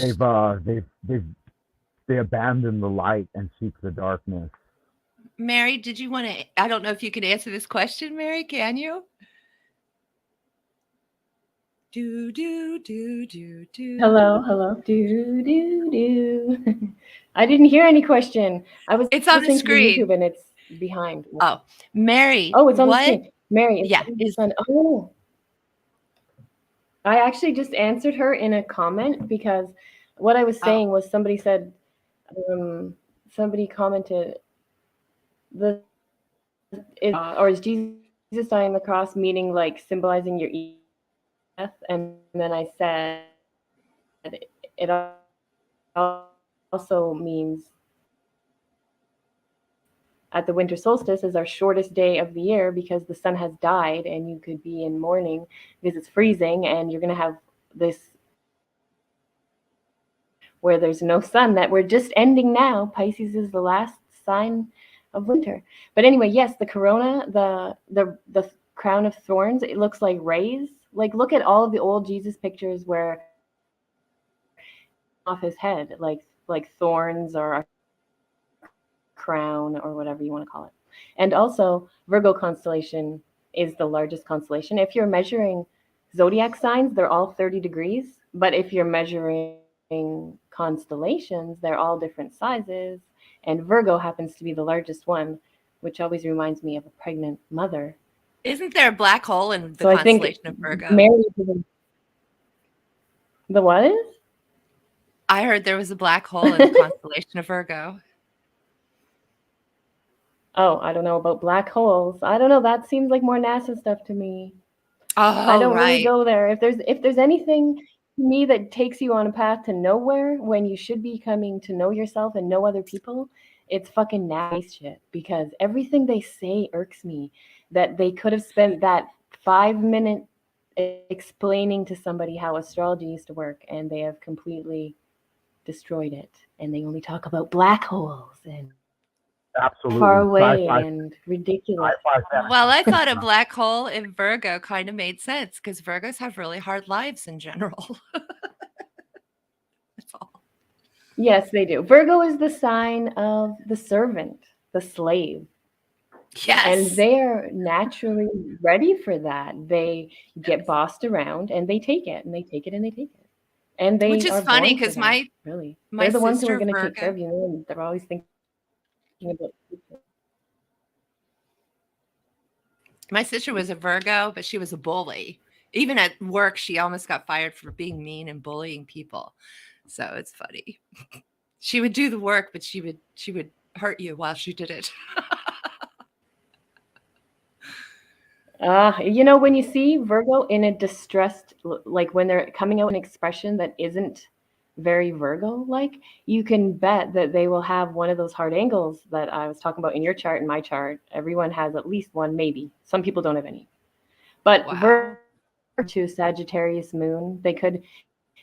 they abandon the light and seek the darkness. Mary, did you want to? I don't know if you can answer this question, Mary. Can you? Do do do do do. Hello, hello. Do do do. I didn't hear any question. I was It's on the listening to the screen. YouTube and it's behind. Oh, Mary, Oh, it's on the what? screen. Mary, is Yeah, the sun? Oh, I actually just answered her in a comment because what I was oh, saying was somebody said, somebody commented, the or is Jesus dying on the cross meaning like symbolizing your death? And then I said it also means at the winter solstice is our shortest day of the year because the sun has died and you could be in mourning because it's freezing and you're going to have this where there's no sun that we're just ending now. Pisces is the last sign of winter. But anyway, yes, the corona, the crown of thorns, it looks like rays. Like look at all of the old Jesus pictures where off his head like thorns or a crown or whatever you want to call it. And also Virgo constellation is the largest constellation. If you're measuring zodiac signs, they're all 30 degrees, but if you're measuring constellations, they're all different sizes, and Virgo happens to be the largest one, which always reminds me of a pregnant mother. isn't there a black hole in the So I think constellation of Virgo? Mary, the what is? I heard there was a black hole in the constellation of Virgo. Oh, I don't know about black holes. I don't know. That seems like more NASA stuff to me. I Oh, don't really right. go there. If there's anything to me that takes you on a path to nowhere when you should be coming to know yourself and know other people, it's fucking nice shit. Because everything they say irks me. That they could have spent that 5 minute explaining to somebody how astrology used to work, and they have completely destroyed it. And they only talk about black holes and far Absolutely, away and ridiculous. sci-fi Well, I thought a black hole in Virgo kind of made sense because Virgos have really hard lives in general. That's all. Yes, they do. Virgo is the sign of the servant, the slave. And Yes. they're naturally ready for that. They get bossed around and they take it and they take it and they take it. And Which they is are funny born for because that, my really. my They're the ones who are sister going to take care Virgo, of you, and they're always thinking about the future. my sister was a Virgo, but she was a bully. Even at work, she almost got fired for being mean and bullying people. So it's funny. She would do the work, but she would hurt you while she did it. When you see Virgo in a distressed, like when they're coming out in an expression that isn't very Virgo like, you can bet that they will have one of those hard angles that I was talking about in your chart and my chart. Everyone has at least one, maybe. Some people don't have any. But Wow. to Sagittarius moon, they could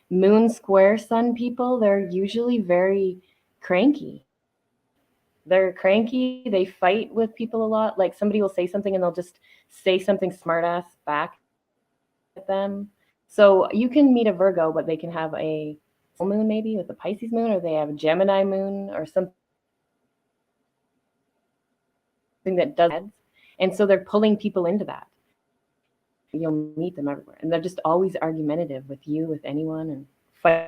moon square sun people, they're usually very cranky. They're cranky, they fight with people a lot. Like somebody will say something and they'll just say something smartass back at them. So you can meet a Virgo, but they can have a full moon maybe with a Pisces moon, or they have a Gemini moon or something that does. And so they're pulling people into that. You'll meet them everywhere. And they're just always argumentative with you, with anyone, and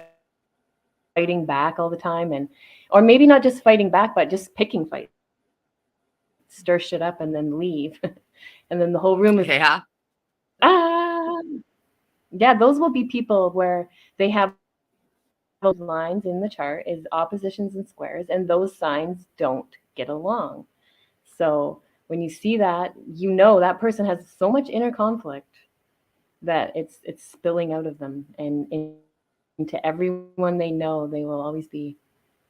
fighting back all the time. And or maybe not just fighting back, but just picking fights. Stir shit up and then leave. And then the whole room is Yeah. ah. Yeah, those will be people where they have those lines in the chart is oppositions and squares, and those signs don't get along. So when you see that, you know that person has so much inner conflict that it's spilling out of them and into everyone they know. They will always be,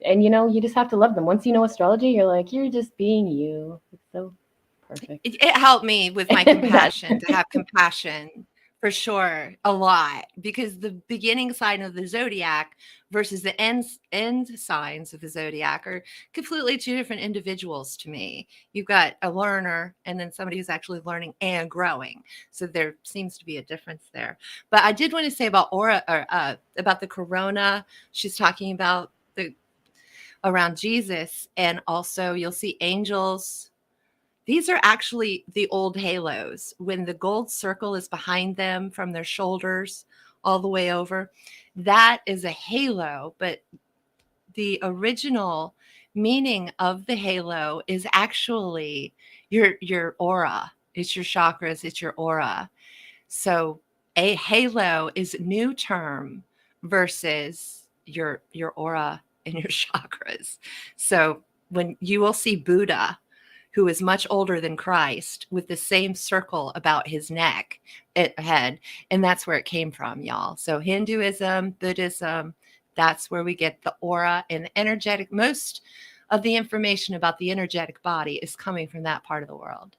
and you just have to love them. Once you know astrology, you're like, you're just being you. It's so perfect. It helped me with my That compassion to have compassion for sure a lot because the beginning sign of the zodiac versus the end signs of the zodiac are completely two different individuals to me. You've got a learner and then somebody who's actually learning and growing. So there seems to be a difference there. But I did want to say about aura or about the corona. She's talking about the around Jesus, and also you'll see angels. These are actually the old halos when the gold circle is behind them from their shoulders all the way over. That is a halo, but the original meaning of the halo is actually your aura. It's your chakras, it's your aura. So a halo is a new term versus your aura and your chakras. So when you will see Buddha, who is much older than Christ, with the same circle about his neck, head, and that's where it came from, y'all. So Hinduism, Buddhism, that's where we get the aura and the energetic. Most of the information about the energetic body is coming from that part of the world.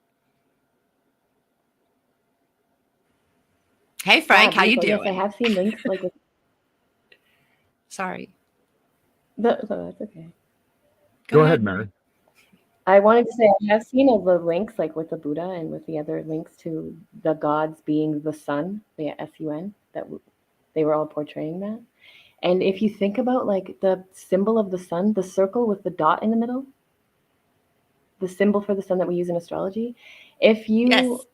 Hey, Frank, how you beautiful. Yes, I doing? have seen links like with Sorry. that's okay. Go ahead, Mary. I wanted to say I have seen all the links like with the Buddha and with the other links to the gods being the sun, the sun, that they were all portraying that. And if you think about like the symbol of the sun, the circle with the dot in the middle, the symbol for the sun that we use in astrology, if you Yes.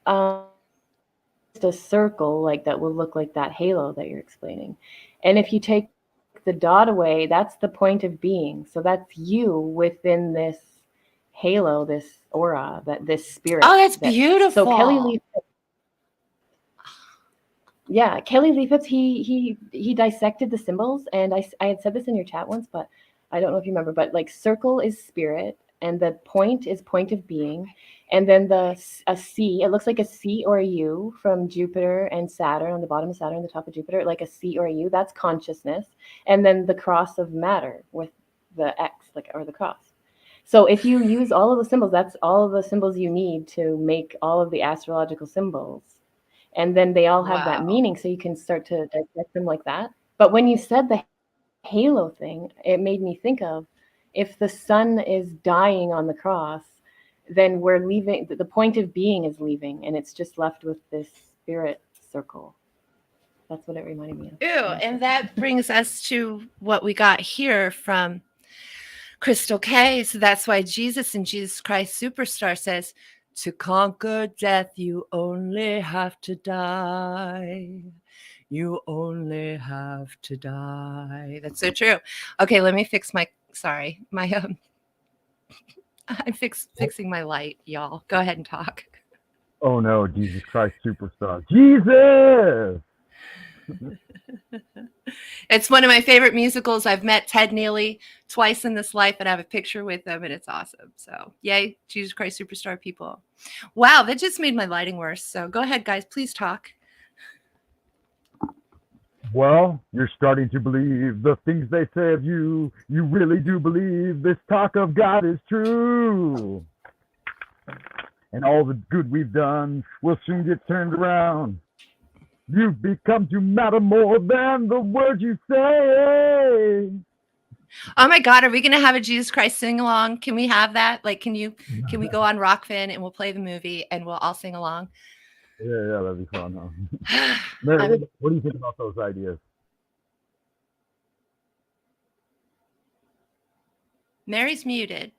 a circle like that will look like that halo that you're explaining. And if you take the dot away, that's the point of being. So that's you within this halo, this aura, that this spirit. Oh, that's So Kelly beautiful. Lee, yeah, Kelly Lee Phipps, he dissected the symbols, and I had said this in your chat once, but I don't know if you remember. But like circle is spirit, and the point is point of being, and then a C, it looks like a C or a U from Jupiter and Saturn on the bottom of Saturn, the top of Jupiter, like a C or a U. That's consciousness, and then the cross of matter with the X, like or the cross. So if you use all of the symbols, that's all of the symbols you need to make all of the astrological symbols. And then they all have that Wow. meaning, so you can start to dissect them like that. But when you said the halo thing, it made me think of if the sun is dying on the cross, then we're leaving, the point of being is leaving, and it's just left with this spirit circle. That's what it reminded me of. Ew, and that brings us to what we got here from Crystal K. So that's why Jesus in Jesus Christ Superstar says, to conquer death, you only have to die. You only have to die. That's so true. Okay, let me fix my, sorry, my, I'm fixing my light, y'all. Go ahead and talk. Oh no, Jesus Christ Superstar. Jesus! It's one of my favorite musicals. I've met Ted Neely twice in this life and I have a picture with him and it's awesome. So yay, Jesus Christ Superstar people. Wow, that just made my lighting worse. So go ahead, guys, please talk. Well, you're starting to believe the things they say of you. You really do believe this talk of God is true. And all the good we've done will soon get turned around. You've become to matter more than the words you say. Oh my God, are we gonna have a Jesus Christ sing along? Can we have that? Like, can we go on Rockfin and we'll play the movie and we'll all sing along? Yeah, that'd be fun, huh? Mary, what do you think about those ideas? Mary's muted.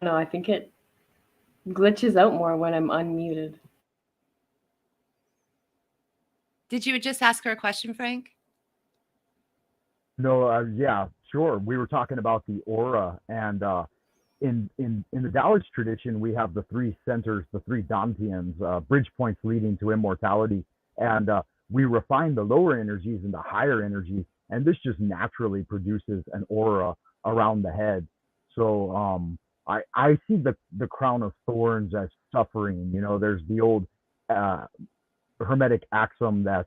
No, I think it glitches out more when I'm unmuted. Did you just ask her a question, Frank? No, yeah, sure. We were talking about the aura, and in the Taoist tradition, we have the three centers, the three dantians, bridge points leading to immortality, and we refine the lower energies into higher energies, and this just naturally produces an aura around the head. So I see the crown of thorns as suffering. You know, there's the old uh, hermetic axiom that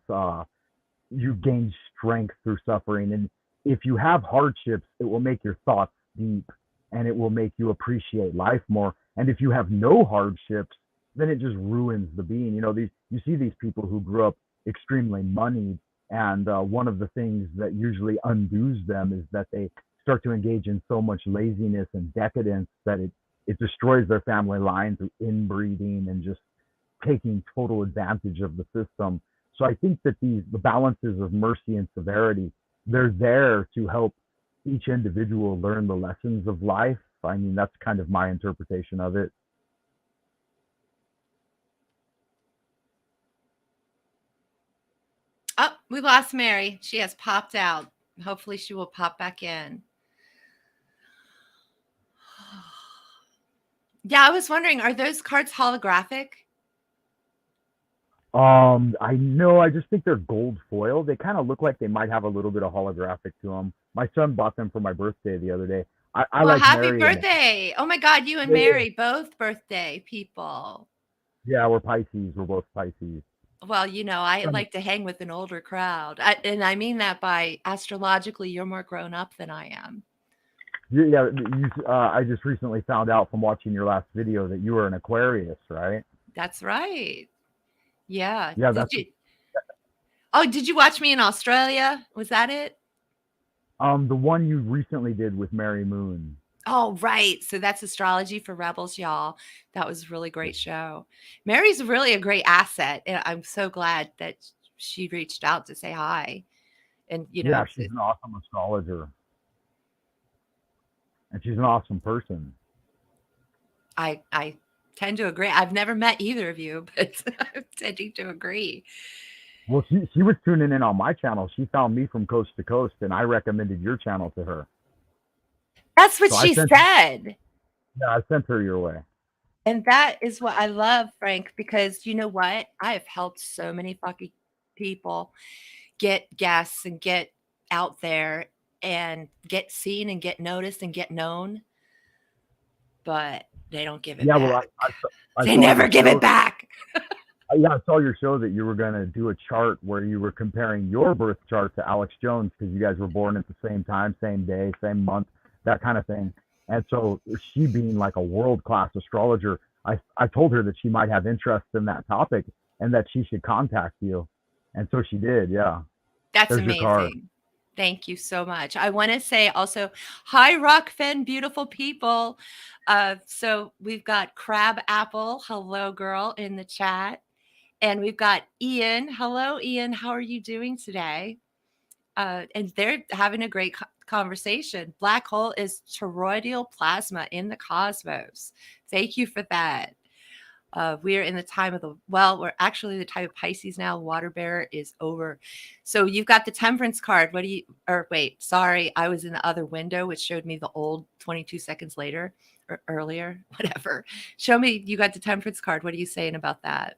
you gain strength through suffering. And if you have hardships, it will make your thoughts deep and it will make you appreciate life more. And if you have no hardships, then it just ruins the being. You know, you see these people who grew up extremely moneyed, and one of the things that usually undoes them is that they start to engage in so much laziness and decadence that it destroys their family line through inbreeding and just taking total advantage of the system. So I think that the balances of mercy and severity, they're there to help each individual learn the lessons of life. I mean, that's kind of my interpretation of it. Oh, we lost Mary. She has popped out. Hopefully she will pop back in. Yeah, I was wondering, are those cards holographic? I know. I just think they're gold foil. They kind of look like they might have a little bit of holographic to them. My son bought them for my birthday the other day. I Well, like happy Mary. birthday. Oh my God, you and Mary, both birthday people. Yeah, we're Pisces. We're both Pisces. Well, you know, I like to hang with an older crowd. And I mean that by astrologically, you're more grown up than I am. Yeah, I just recently found out from watching your last video that you were an Aquarius, right? That's right. Yeah. Yeah, Did you watch me in Australia? Was that it? the one you recently did with Mary Moon. Oh, right. So that's Astrology for Rebels, y'all. That was a really great show. Mary's really a great asset. And I'm so glad that she reached out to say hi. And, you know, Yeah, she's an awesome astrologer. And she's an awesome person. I tend to agree. I've never met either of you, but I'm tending to agree. Well, she was tuning in on my channel. She found me from coast to coast, and I recommended your channel to her. That's what she said. Yeah, I sent her your way. And that is what I love, Frank, because you know what? I have helped so many fucking people get guests and get out there and get seen and get noticed and get known, but they don't give it back. Well, they never give it back. Yeah, I saw your show that you were going to do a chart where you were comparing your birth chart to Alex Jones because you guys were born at the same time, same day, same month, that kind of thing. And so she being like a world-class astrologer, I told her that she might have interest in that topic and that she should contact you. And so she did, yeah. That's amazing. Thank you so much. I want to say also, hi, Rockfin, beautiful people. So we've got Crab Apple, hello, girl, in the chat. And we've got Ian. Hello, Ian. How are you doing today? and they're having a great conversation. Black hole is toroidal plasma in the cosmos. Thank you for that. We are in the time of we're actually the time of Pisces now. Water bearer is over. So you've got the temperance card. Wait, sorry. I was in the other window, which showed me the old 22 seconds later or earlier, whatever. Show me, you got the temperance card. What are you saying about that?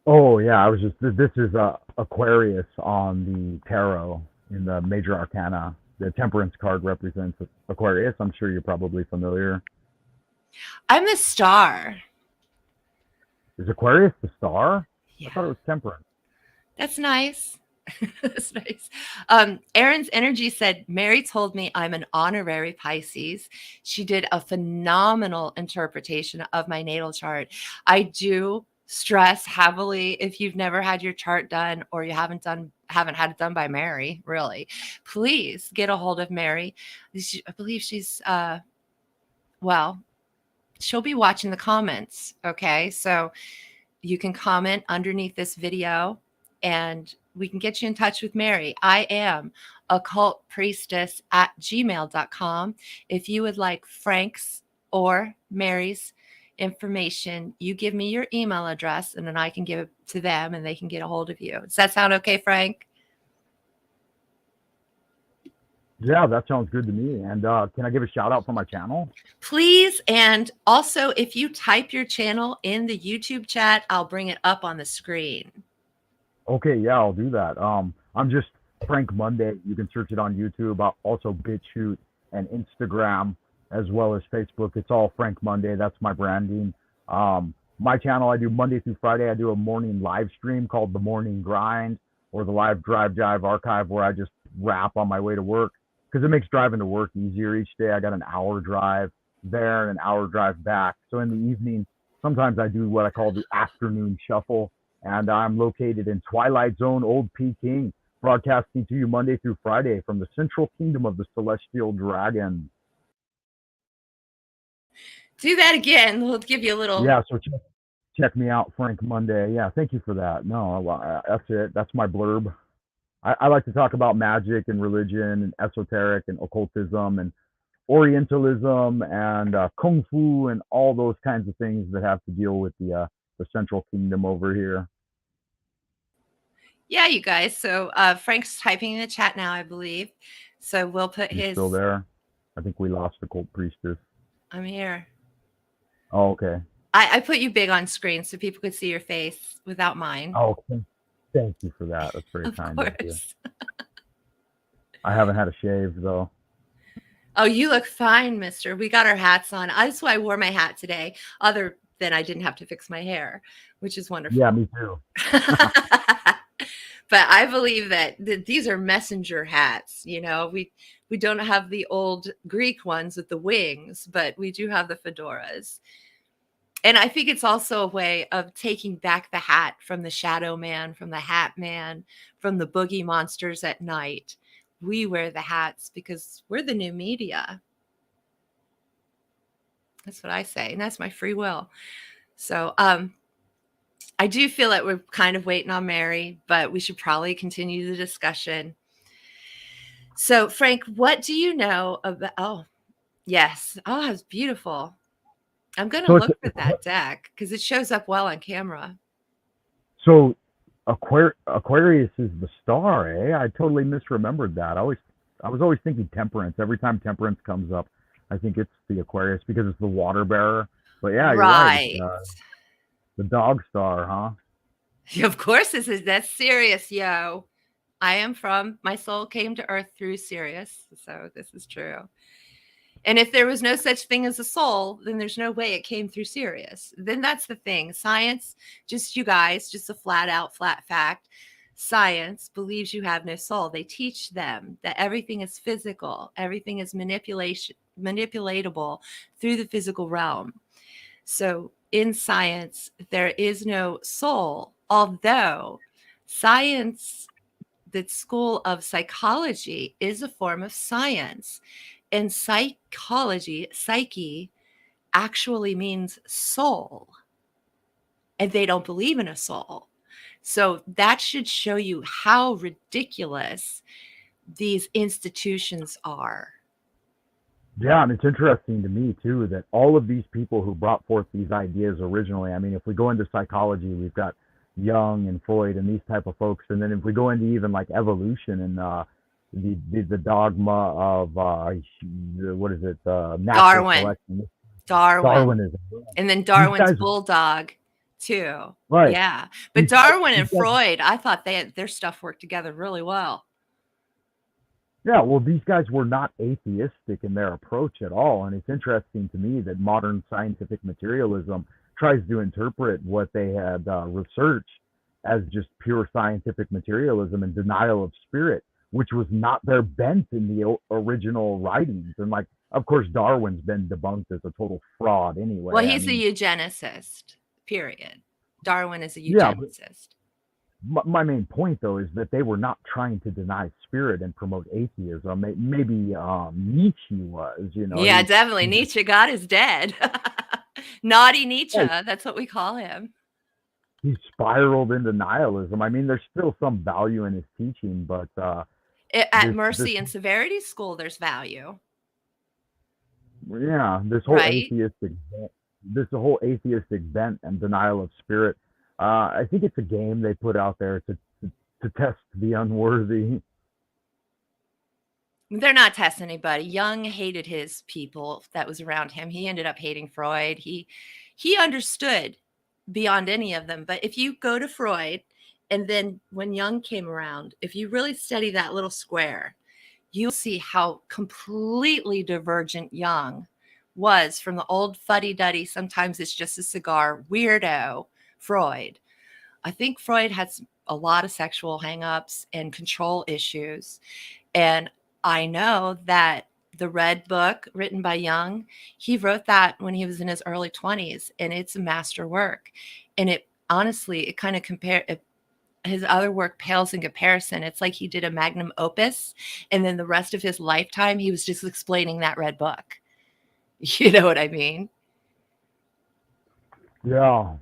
Oh yeah, this is Aquarius on the tarot in the major arcana. The temperance card represents Aquarius. I'm sure you're probably familiar. I'm the star. Is Aquarius the star? Yeah. I thought it was temperance. That's nice. That's nice. Aaron's Energy said, Mary told me I'm an honorary Pisces. She did a phenomenal interpretation of my natal chart. I do stress heavily, if you've never had your chart done or you haven't had it done by Mary, really, please get a hold of Mary. I believe she's she'll be watching the comments. Okay. So you can comment underneath this video and we can get you in touch with Mary. I am occultpriestess@gmail.com. If you would like Frank's or Mary's information, you give me your email address and then I can give it to them and they can get a hold of you. Does that sound okay, Frank? Yeah, that sounds good to me. And can I give a shout out for my channel? Please. And also, if you type your channel in the YouTube chat, I'll bring it up on the screen. Okay, yeah, I'll do that. I'm just Frank Monday. You can search it on YouTube. Also BitChute and Instagram as well as Facebook. It's all Frank Monday. That's my branding. My channel, I do Monday through Friday. I do a morning live stream called The Morning Grind or the Live Drive Jive Archive where I just rap on my way to work because it makes driving to work easier. Each day I got an hour drive there and an hour drive back. So in the evening, sometimes I do what I call the afternoon shuffle. And I'm located in Twilight Zone, Old Peking, broadcasting to you Monday through Friday from the Central Kingdom of the Celestial Dragon. Do that again. We'll give you a little. Yeah, so check me out, Frank Monday. Yeah, thank you for that. No, that's it. That's my blurb. I like to talk about magic and religion and esoteric and occultism and Orientalism and Kung Fu and all those kinds of things that have to deal with the Central Kingdom over here. Yeah, you guys. So Frank's typing in the chat now, I believe. So we'll put He's his. Still there? I think we lost the Occult Priestess. I'm here. Oh, okay. I put you big on screen so people could see your face without mine. Oh, thank you for that. That's very kind of you. I haven't had a shave though. Oh, you look fine, mister. We got our hats on. That's why I wore my hat today, other than I didn't have to fix my hair, which is wonderful. Yeah, me too. But I believe that these are messenger hats. You know, we don't have the old Greek ones with the wings, but we do have the fedoras. And I think it's also a way of taking back the hat from the shadow man, from the hat man, from the boogie monsters at night. We wear the hats because we're the new media. That's what I say. And that's my free will. So I do feel that we're kind of waiting on Mary, but we should probably continue the discussion. So, Frank, what do you know about? Oh, yes. Oh, that's beautiful. I'm going to look for that deck because it shows up well on camera. So Aquarius is the star, eh? I totally misremembered that. I was always thinking Temperance. Every time Temperance comes up, I think it's the Aquarius because it's the water bearer. But yeah, you're right. The dog star, huh? Of course, that's Sirius, yo. My soul came to Earth through Sirius, so this is true. And if there was no such thing as a soul, then there's no way it came through Sirius. Then that's the thing. Science, just a flat fact. Science believes you have no soul. They teach them that everything is physical. Everything is manipulatable through the physical realm. So in science, there is no soul, although science, the school of psychology, is a form of science. And psychology, psyche, actually means soul. And they don't believe in a soul. So that should show you how ridiculous these institutions are. Yeah, and it's interesting to me too that all of these people who brought forth these ideas originally, I mean, if we go into psychology, we've got Jung and Freud and these type of folks, and then if we go into even like evolution and the dogma of what is it, natural Darwin. selection, Darwin. Darwinism. And then These Darwin's guys, bulldog too. right? Yeah. But These, Darwin these and guys, Freud, I thought their stuff worked together really well. yeah, well, these guys were not atheistic in their approach at all, and it's interesting to me that modern scientific materialism tries to interpret what they had researched as just pure scientific materialism and denial of spirit, which was not their bent in the original writings. And like, of course, Darwin's been debunked as a total fraud anyway. Well, I he's a mean, eugenicist, period. Darwin is a yeah, but eugenicist. my main point though is that they were not trying to deny spirit and promote atheism. Maybe Nietzsche was, you know, Yeah, definitely. he Nietzsche, God is dead. Naughty Nietzsche. yeah, That's what we call him. he spiraled into nihilism. I mean, there's still some value in his teaching, but At this Mercy and Severity School, there's value, yeah, right? this whole atheistic bent and denial of spirit. I think it's a game they put out there to test the unworthy. They're not testing anybody. Jung hated his people that was around him. He ended up hating Freud. He understood beyond any of them. But if you go to Freud, and then when Jung came around, if you really study that little square, you'll see how completely divergent Jung was from the old fuddy-duddy, sometimes it's just a cigar, weirdo Freud. I think Freud had a lot of sexual hangups and control issues. And I know that the Red Book written by Jung, he wrote that when he was in his early 20s, and it's a master work. And it honestly, it kind of his other work pales in comparison. It's like he did a magnum opus, and then the rest of his lifetime, he was just explaining that Red Book. You know what I mean? Yeah,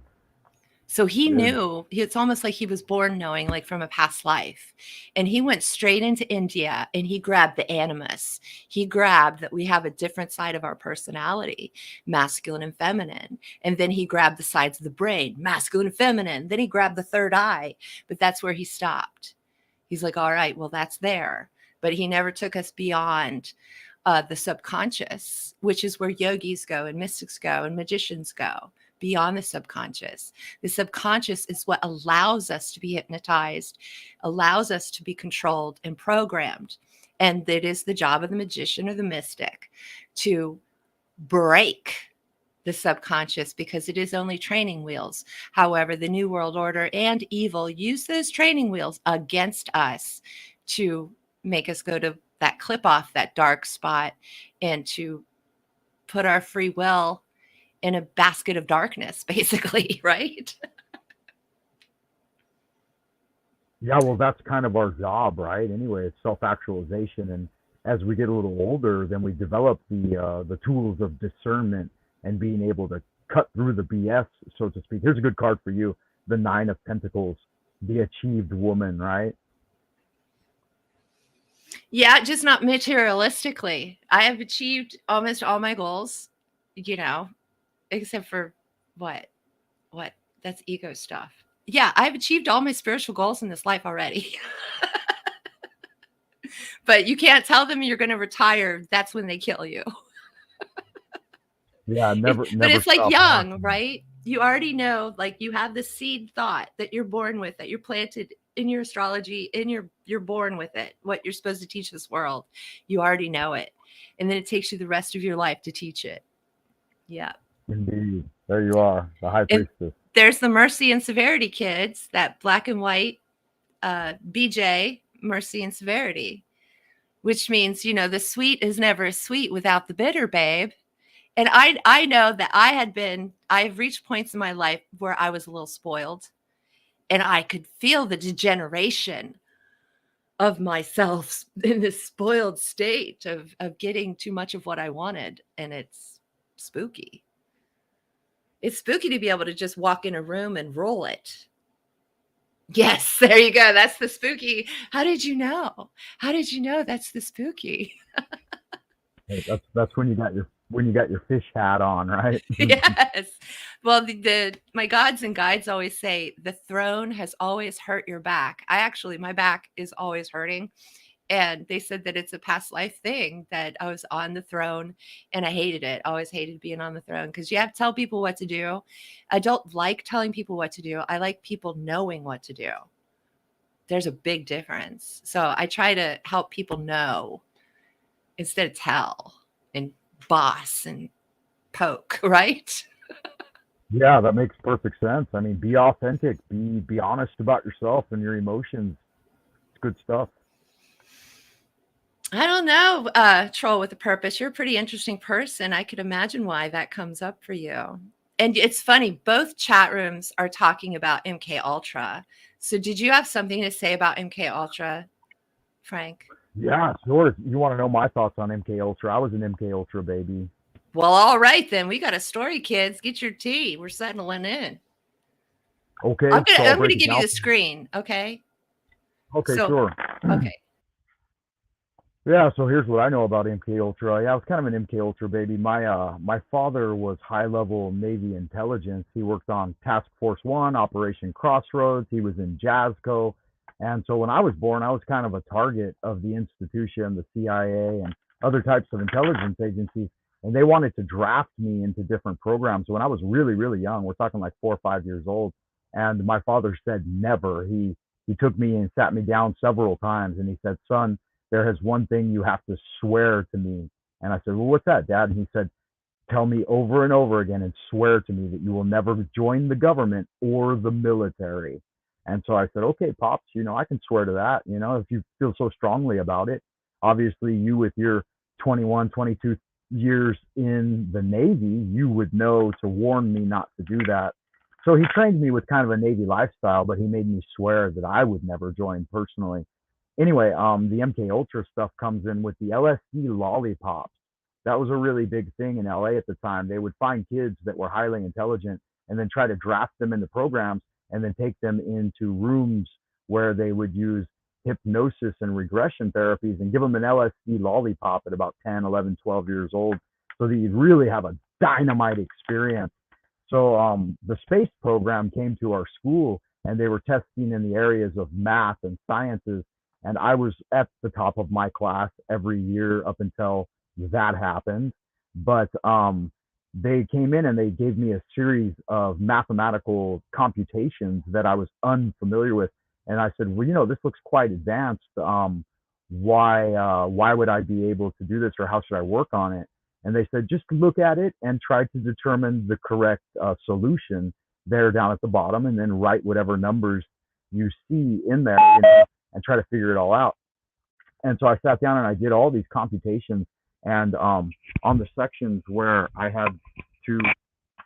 So he it, knew, it's almost like he was born knowing, like from a past life. And he went straight into India and he grabbed the animus. He grabbed that we have a different side of our personality, masculine and feminine. And then he grabbed the sides of the brain, masculine and feminine. Then he grabbed the third eye, but that's where he stopped. He's like, all right, well, that's there. But he never took us beyond the subconscious, which is where yogis go and mystics go and magicians go, beyond the subconscious. The subconscious is what allows us to be hypnotized, allows us to be controlled and programmed. And it is the job of the magician or the mystic to break the subconscious, because it is only training wheels. However, the New World Order and evil use those training wheels against us to make us go to that clip off, that dark spot, and to put our free will in a basket of darkness, basically, right? yeah. Well, that's kind of our job, right? Anyway, it's self-actualization, and as we get a little older, then we develop the tools of discernment and being able to cut through the BS, so to speak. Here's a good card for you: the Nine of Pentacles, the achieved woman, right? Yeah, just not materialistically. I have achieved almost all my goals, you know, except for what? What? That's ego stuff. Yeah, I've achieved all my spiritual goals in this life already. But you can't tell them you're going to retire. That's when they kill you. Yeah, never But never it's like stop young, working. right? You already know, like you have the seed thought that you're born with, that you're planted in your astrology, you're born with it, what you're supposed to teach this world. You already know it. And then it takes you the rest of your life to teach it. Yeah. Indeed, there you are, the High And Priestess. there's the Mercy and Severity kids, that black and white BJ, Mercy and Severity, which means, you know, the sweet is never sweet without the bitter, babe. And I know that I've reached points in my life where I was a little spoiled, and I could feel the degeneration of myself in this spoiled state of getting too much of what I wanted. And it's spooky. It's spooky to be able to just walk in a room and roll it. Yes, there you go. That's the spooky. How did you know? How did you know that's the spooky? That's when you got your fish hat on, right? Yes. Well, the my gods and guides always say the throne has always hurt your back. My back is always hurting. And they said that it's a past life thing that I was on the throne and I hated it. I always hated being on the throne because you have to tell people what to do. I don't like telling people what to do. I like people knowing what to do. There's a big difference. So I try to help people know instead of tell and boss and poke, right? Yeah, that makes perfect sense. I mean, be authentic, be honest about yourself and your emotions. It's good stuff. I don't know, Troll with a Purpose. You're a pretty interesting person. I could imagine why that comes up for you. And it's funny, both chat rooms are talking about MK Ultra. So did you have something to say about MK Ultra, Frank? Yeah, sure. You want to know my thoughts on MK Ultra? I was an MK Ultra baby. Well, all right then. We got a story, kids. Get your tea. We're settling in. Okay, I'm so I'll gonna break it give you down. the screen, okay? Okay, So sure. okay. Yeah, so here's what I know about MK Ultra. Yeah, I was kind of an MK Ultra baby. My father was high level Navy intelligence. He worked on Task Force One, Operation Crossroads. He was in JASCO, and so when I was born, I was kind of a target of the institution, the CIA, and other types of intelligence agencies. And they wanted to draft me into different programs. So when I was really, really young, we're talking like 4 or 5 years old, and my father said never. He took me and sat me down several times, and he said, "Son, there is one thing you have to swear to me." And I said, "Well, what's that, Dad?" And he said, "Tell me over and over again and swear to me that you will never join the government or the military." And so I said, "Okay, Pops, I can swear to that, if you feel so strongly about it. Obviously, you with your 21, 22 years in the Navy, you would know to warn me not to do that." So he trained me with kind of a Navy lifestyle, but he made me swear that I would never join personally. Anyway, the MK Ultra stuff comes in with the LSD lollipops. That was a really big thing in LA at the time. They would find kids that were highly intelligent and then try to draft them into programs and then take them into rooms where they would use hypnosis and regression therapies and give them an LSD lollipop at about 10, 11, 12 years old so that you'd really have a dynamite experience. So the space program came to our school and they were testing in the areas of math and sciences. And I was at the top of my class every year up until that happened. But they came in and they gave me a series of mathematical computations that I was unfamiliar with. And I said, "Well, this looks quite advanced. Why would I be able to do this, or how should I work on it?" And they said, "Just look at it and try to determine the correct solution there down at the bottom, and then write whatever numbers you see in there, and try to figure it all out." And so I sat down and I did all these computations. And on the sections where I had to,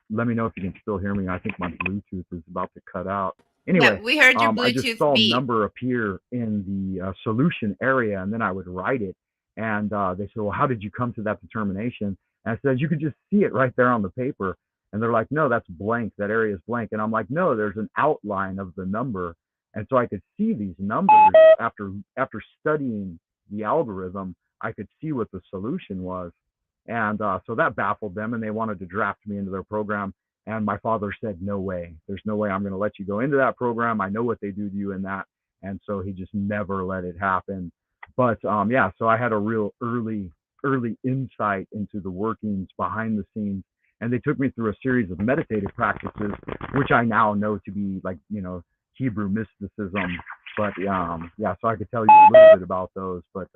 let me know if you can still hear me. I think my Bluetooth is about to cut out. Yeah, Anyway, we heard your I just Bluetooth saw a beep. number appear in the solution area, and then I would write it. And they said, "Well, how did you come to that determination?" And I said, "You could just see it right there on the paper." And they're like, "No, that's blank. That area is blank." And I'm like, "No, there's an outline of the number." And so I could see these numbers after studying the algorithm. I could see what the solution was. And so that baffled them, and they wanted to draft me into their program. And my father said, "No way. There's no way I'm going to let you go into that program. I know what they do to you in that." And so he just never let it happen. But yeah, so I had a real early insight into the workings behind the scenes. And they took me through a series of meditative practices, which I now know to be like, Hebrew mysticism. But yeah, so I could tell you a little bit about those. But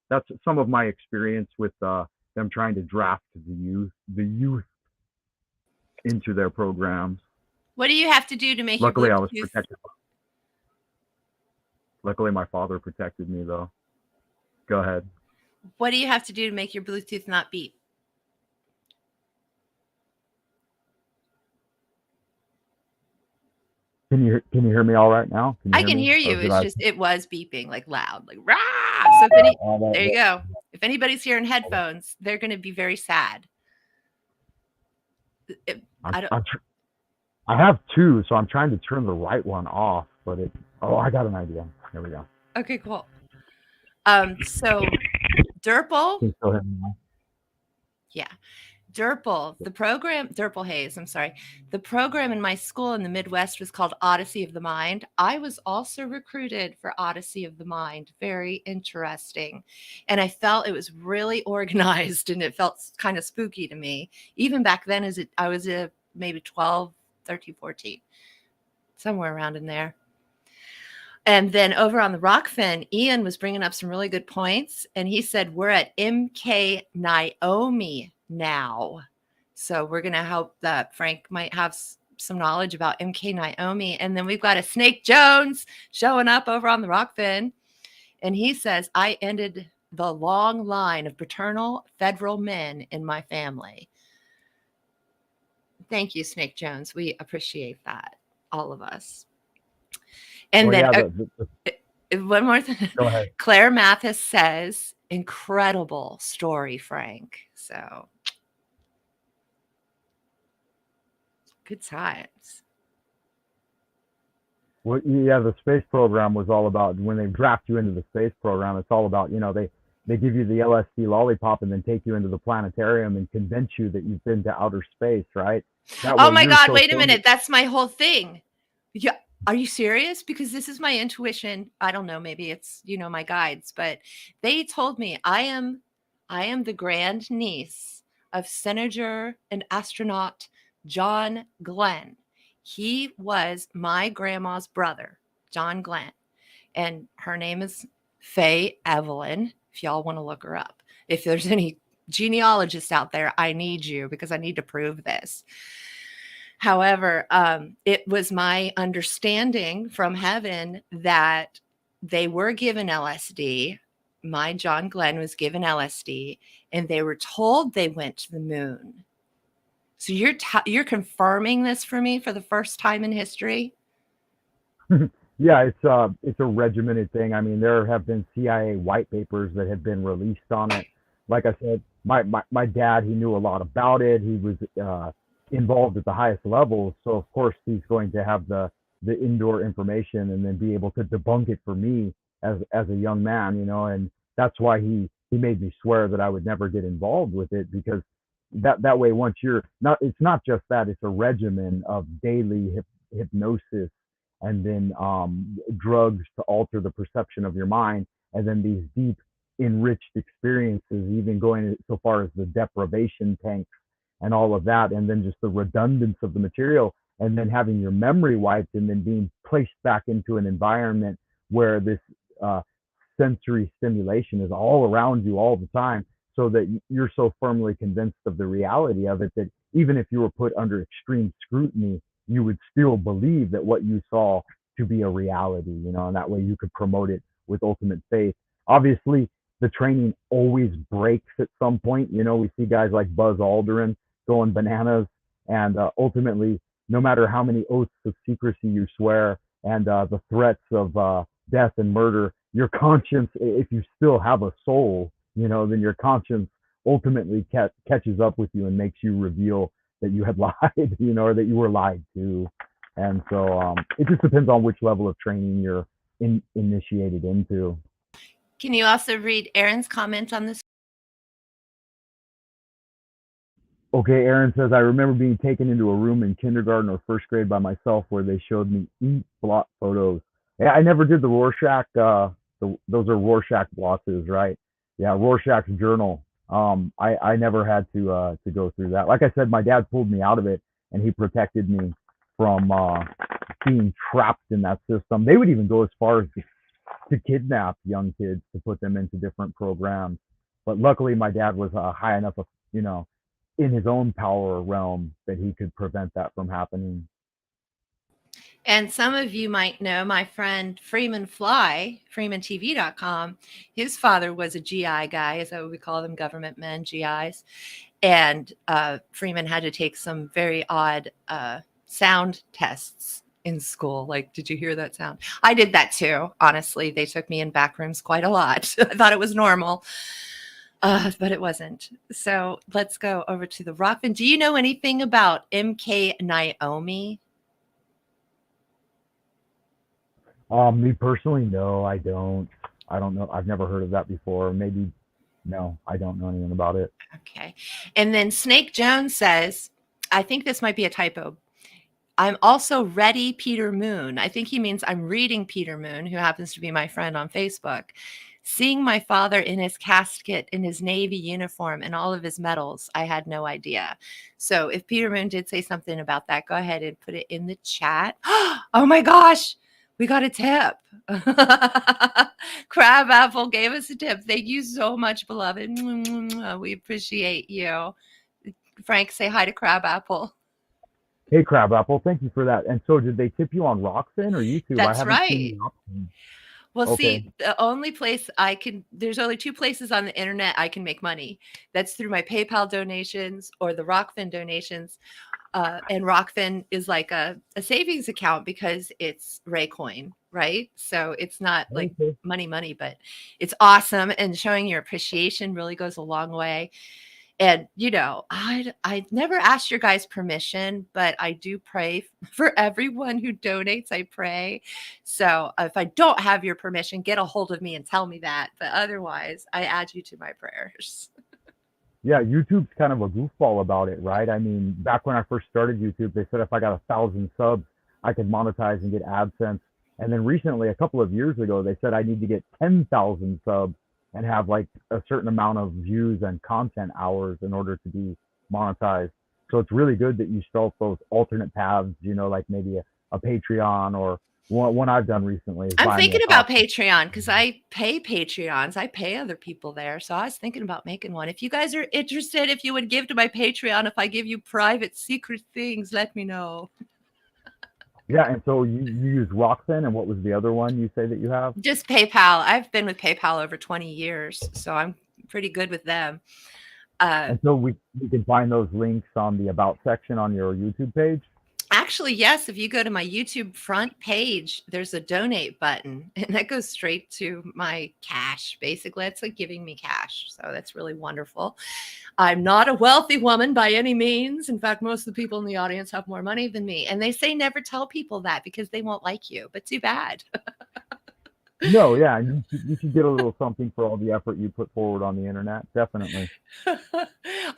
that's some of my experience with them trying to draft the youth into their programs. What do you have to do to make Luckily, your I was Bluetooth? protected. Luckily, my father protected me, though. Go ahead. What do you have to do to make your Bluetooth not beep? Can you hear me all right now? Can you I hear can me? hear Or you. did It's I? just it was beeping like loud, like rah. So there you go. If anybody's hearing headphones, they're going to be very sad. I don't. I have two, so I'm trying to turn the right one off, but Oh, I got an idea. Here we go. Okay, cool. So Derpel, Can you still hear me now? yeah. Derpel Hayes, I'm sorry. The program in my school in the Midwest was called Odyssey of the Mind. I was also recruited for Odyssey of the Mind. Very interesting. And I felt it was really organized and it felt kind of spooky to me. Even back then, I was maybe 12, 13, 14, somewhere around in there. And then over on the Rockfin, Ian was bringing up some really good points. And he said, we're at MK Naomi now. So we're going to hope that Frank might have some knowledge about MK Naomi. And then we've got a Snake Jones showing up over on the Rockfin. And he says, I ended the long line of paternal federal men in my family. Thank you, Snake Jones. We appreciate that, all of us. And Well, then one more thing. Go ahead. Claire Mathis says, incredible story, Frank. So good times. Well, yeah, the space program was all about when they draft you into the space program. It's all about, they give you the LSD lollipop and then take you into the planetarium and convince you that you've been to outer space, right? Oh my God! Wait a minute. That's my whole thing. Yeah. Are you serious? Because this is my intuition. I don't know. Maybe it's, my guides, but they told me I am the grand niece of Senator and astronaut John Glenn. He was my grandma's brother, John Glenn. And her name is Faye Evelyn, if y'all want to look her up. If there's any genealogists out there, I need you because I need to prove this. However, it was my understanding from heaven that they were given LSD. My John Glenn was given LSD, and they were told they went to the moon. So you're confirming this for me for the first time in history? Yeah, it's a regimented thing. I mean, there have been CIA white papers that have been released on it. Like I said, my dad, he knew a lot about it. He was involved at the highest levels, so of course he's going to have the indoor information and then be able to debunk it for me as a young man, and that's why he made me swear that I would never get involved with it, because that way, once you're not, it's not just that, it's a regimen of daily hypnosis, and then drugs to alter the perception of your mind, and then these deep enriched experiences, even going so far as the deprivation tanks and all of that, and then just the redundance of the material, and then having your memory wiped, and then being placed back into an environment where this uh, sensory stimulation is all around you all the time, so that you're so firmly convinced of the reality of it that even if you were put under extreme scrutiny, you would still believe that what you saw to be a reality, and that way you could promote it with ultimate faith. Obviously, the training always breaks at some point. We see guys like Buzz Aldrin going bananas, and ultimately, no matter how many oaths of secrecy you swear and the threats of death and murder, your conscience, if you still have a soul, then your conscience ultimately catches up with you and makes you reveal that you had lied, or that you were lied to. And so it just depends on which level of training you're initiated into. Can you also read Aaron's comment on this? Okay, Aaron says, I remember being taken into a room in kindergarten or first grade by myself where they showed me ink blot photos. Yeah, I never did the Rorschach. Those are Rorschach blotches, right? Yeah, Rorschach's journal. I never had to go through that. Like I said, my dad pulled me out of it, and he protected me from being trapped in that system. They would even go as far as to kidnap young kids to put them into different programs. But luckily, my dad was high enough, in his own power realm, that he could prevent that from happening. And some of you might know my friend Freeman Fly, freemantv.com. His father was a GI guy, is that what we call them, government men, GIs. And Freeman had to take some very odd sound tests in school. Like, did you hear that sound? I did that too. Honestly, they took me in back rooms quite a lot. I thought it was normal. But it wasn't. So let's go over to the Rockfin. Do you know anything about MK Naomi? Me personally, no, I don't. I don't know. I've never heard of that before. Maybe, no, I don't know anything about it. Okay. And then Snake Jones says, I think this might be a typo. I'm also ready, Peter Moon. I think he means I'm reading Peter Moon, who happens to be my friend on Facebook. Seeing my father in his casket, in his Navy uniform, and all of his medals, I had no idea. So if Peter Moon did say something about that, go ahead and put it in the chat. Oh my gosh, we got a tip. Crab Apple gave us a tip. Thank you so much, beloved. We appreciate you. Frank, say hi to Crab Apple. Hey, Crabapple, thank you for that. And so, did they tip you on Roxanne or YouTube? I That's haven't seen right. the option. Well, Okay. see, the only place there's only two places on the internet I can make money. That's through my PayPal donations or the Rockfin donations. And Rockfin is like a savings account because it's Raycoin, right? So it's not like Okay. money, but it's awesome. And showing your appreciation really goes a long way. And I never asked your guys' permission, but I do pray for everyone who donates. I pray. So if I don't have your permission, get a hold of me and tell me that. But otherwise, I add you to my prayers. Yeah, YouTube's kind of a goofball about it, right? I mean, back when I first started YouTube, they said if I got 1,000 subs, I could monetize and get AdSense. And then recently, a couple of years ago, they said I need to get 10,000 subs and have like a certain amount of views and content hours in order to be monetized. So it's really good that you start those alternate paths, like maybe a Patreon, or one I've done recently is I'm buy me a thinking about coffee. Patreon because I pay Patreons. I pay other people there. So I was thinking about making one. If you guys are interested, if you would give to my Patreon, if I give you private secret things, let me know. Yeah, and so you use Roxanne, and what was the other one you say that you have? Just PayPal. I've been with PayPal over 20 years, so I'm pretty good with them. And so we can find those links on the About section on your YouTube page. Actually, yes, if you go to my YouTube front page, there's a donate button, and that goes straight to my cash. Basically, it's like giving me cash. So that's really wonderful. I'm not a wealthy woman by any means. In fact, most of the people in the audience have more money than me. And they say never tell people that because they won't like you, but too bad. No, yeah, and you should get a little something for all the effort you put forward on the internet, definitely.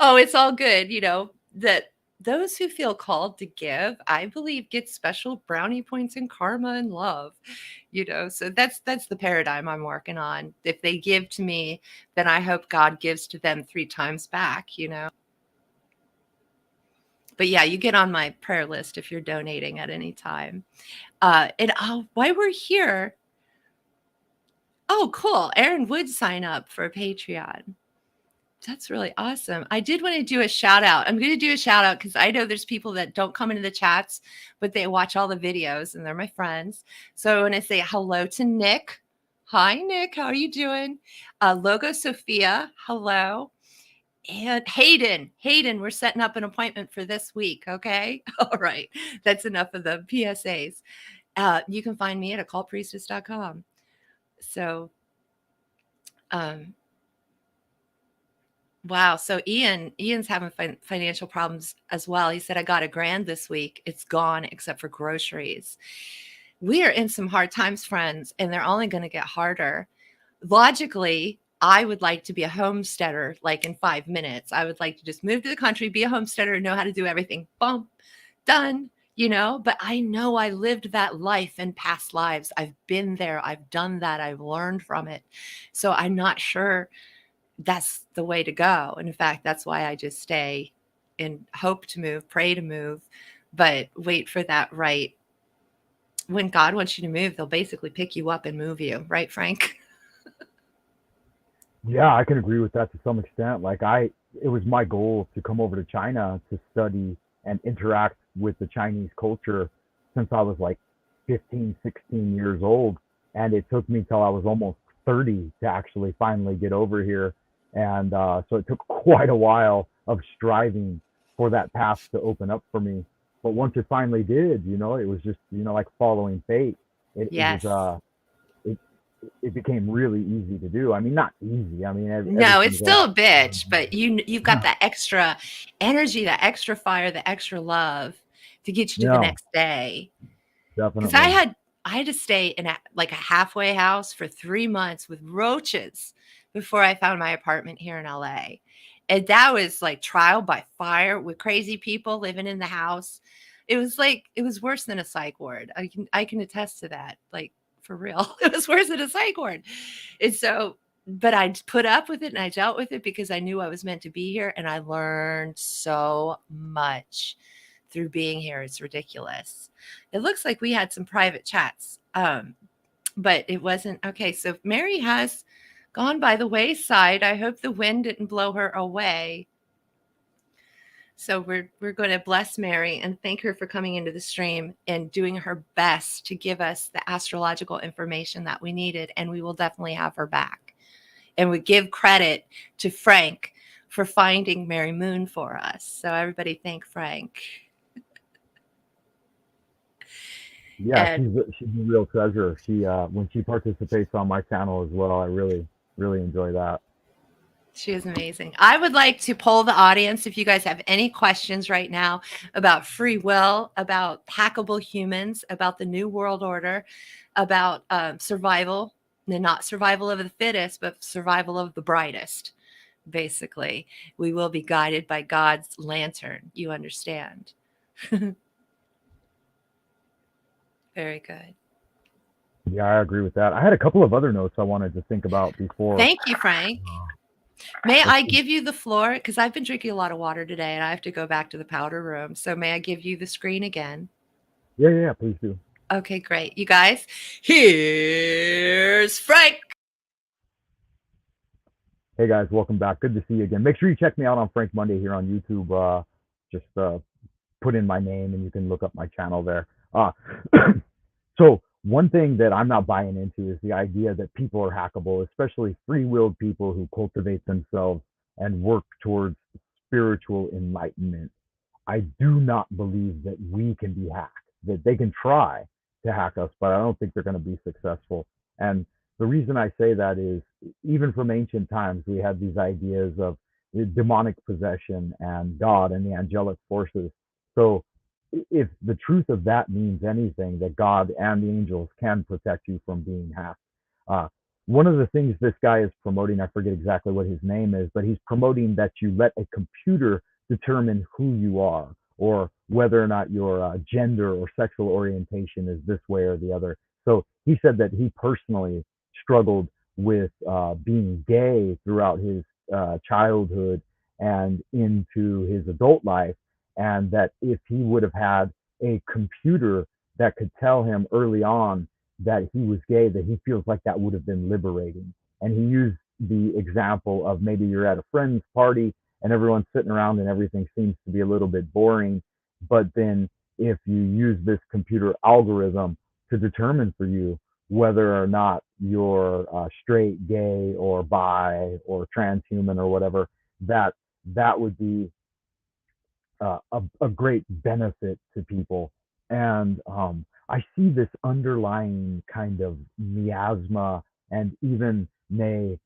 Oh, it's all good. That those who feel called to give, I believe, get special brownie points in karma and love. So that's the paradigm I'm working on. If they give to me, then I hope God gives to them 3 times back. But yeah, you get on my prayer list if you're donating at any time. And while we're here, oh, cool. Aaron would sign up for Patreon. That's really awesome. I did want to do a shout out. I'm going to do a shout out because I know there's people that don't come into the chats, but they watch all the videos and they're my friends. So I want to say hello to Nick. Hi, Nick. How are you doing? Logo Sophia. Hello. And Hayden, we're setting up an appointment for this week. Okay. All right. That's enough of the PSAs. You can find me at occultpriestess.com. So, wow. So Ian's having financial problems as well. He said, I got $1,000 this week. It's gone except for groceries. We are in some hard times, friends, and they're only going to get harder. Logically, I would like to be a homesteader like in 5 minutes. I would like to just move to the country, be a homesteader, know how to do everything. Boom, done. But I know I lived that life in past lives. I've been there. I've done that. I've learned from it. So I'm not sure that's the way to go. And in fact, that's why I just stay and hope to move, pray to move, but wait for that right. When God wants you to move, they'll basically pick you up and move you. Right, Frank? Yeah, I can agree with that to some extent. Like it was my goal to come over to China to study and interact with the Chinese culture since I was like 15, 16 years old. And it took me till I was almost 30 to actually finally get over here. And so it took quite a while of striving for that path to open up for me. But once it finally did, it was just, like following fate. Yes. It became really easy to do. I mean, not easy. I mean, no, it's still a bitch, but you've got that extra energy, that extra fire, the extra love to get you to the next day. Definitely. Because I had to stay in like a halfway house for 3 months with roaches before I found my apartment here in LA. And that was like trial by fire with crazy people living in the house. It was worse than a psych ward. I can attest to that. Like for real. It was worse than a psych ward. And so but I put up with it and I dealt with it because I knew I was meant to be here and I learned so much through being here. It's ridiculous. It looks like we had some private chats, but it wasn't okay. So Mary has gone by the wayside. I hope the wind didn't blow her away. So we're going to bless Mary and thank her for coming into the stream and doing her best to give us the astrological information that we needed. And we will definitely have her back. And we give credit to Frank for finding Mary Moon for us. So everybody thank Frank. Yeah, she's a real treasure. She when she participates on my channel as well, I really enjoy that. She is amazing. I would like to poll the audience if you guys have any questions right now about free will, about hackable humans, about the New World Order, about survival, and not survival of the fittest, but survival of the brightest. Basically, we will be guided by God's lantern. You understand? Very good. Yeah, I agree with that. I had a couple of other notes I wanted to think about before. Thank you, Frank. May I give you the floor? Because I've been drinking a lot of water today and I have to go back to the powder room. So may I give you the screen again? Yeah, please do. Okay, great. You guys, here's Frank. Hey guys, welcome back. Good to see you again. Make sure you check me out on Frank Monday here on YouTube. Just put in my name and you can look up my channel there. So one thing that I'm not buying into is the idea that people are hackable, especially free-willed people who cultivate themselves and work towards spiritual enlightenment. I do not believe that we can be hacked, that they can try to hack us, but I don't think they're going to be successful. And the reason I say that is even from ancient times, we had these ideas of demonic possession and God and the angelic forces. So if the truth of that means anything, that God and the angels can protect you from being hacked. One of the things this guy is promoting, I forget exactly what his name is, but he's promoting that you let a computer determine who you are or whether or not your gender or sexual orientation is this way or the other. So he said that he personally struggled with being gay throughout his childhood and into his adult life, and that if he would have had a computer that could tell him early on that he was gay, that he feels like that would have been liberating. And he used the example of maybe you're at a friend's party and everyone's sitting around and everything seems to be a little bit boring. But then if you use this computer algorithm to determine for you whether or not you're straight, gay, or bi, or transhuman, or whatever, that would be a great benefit to people. And I see this underlying kind of miasma and even may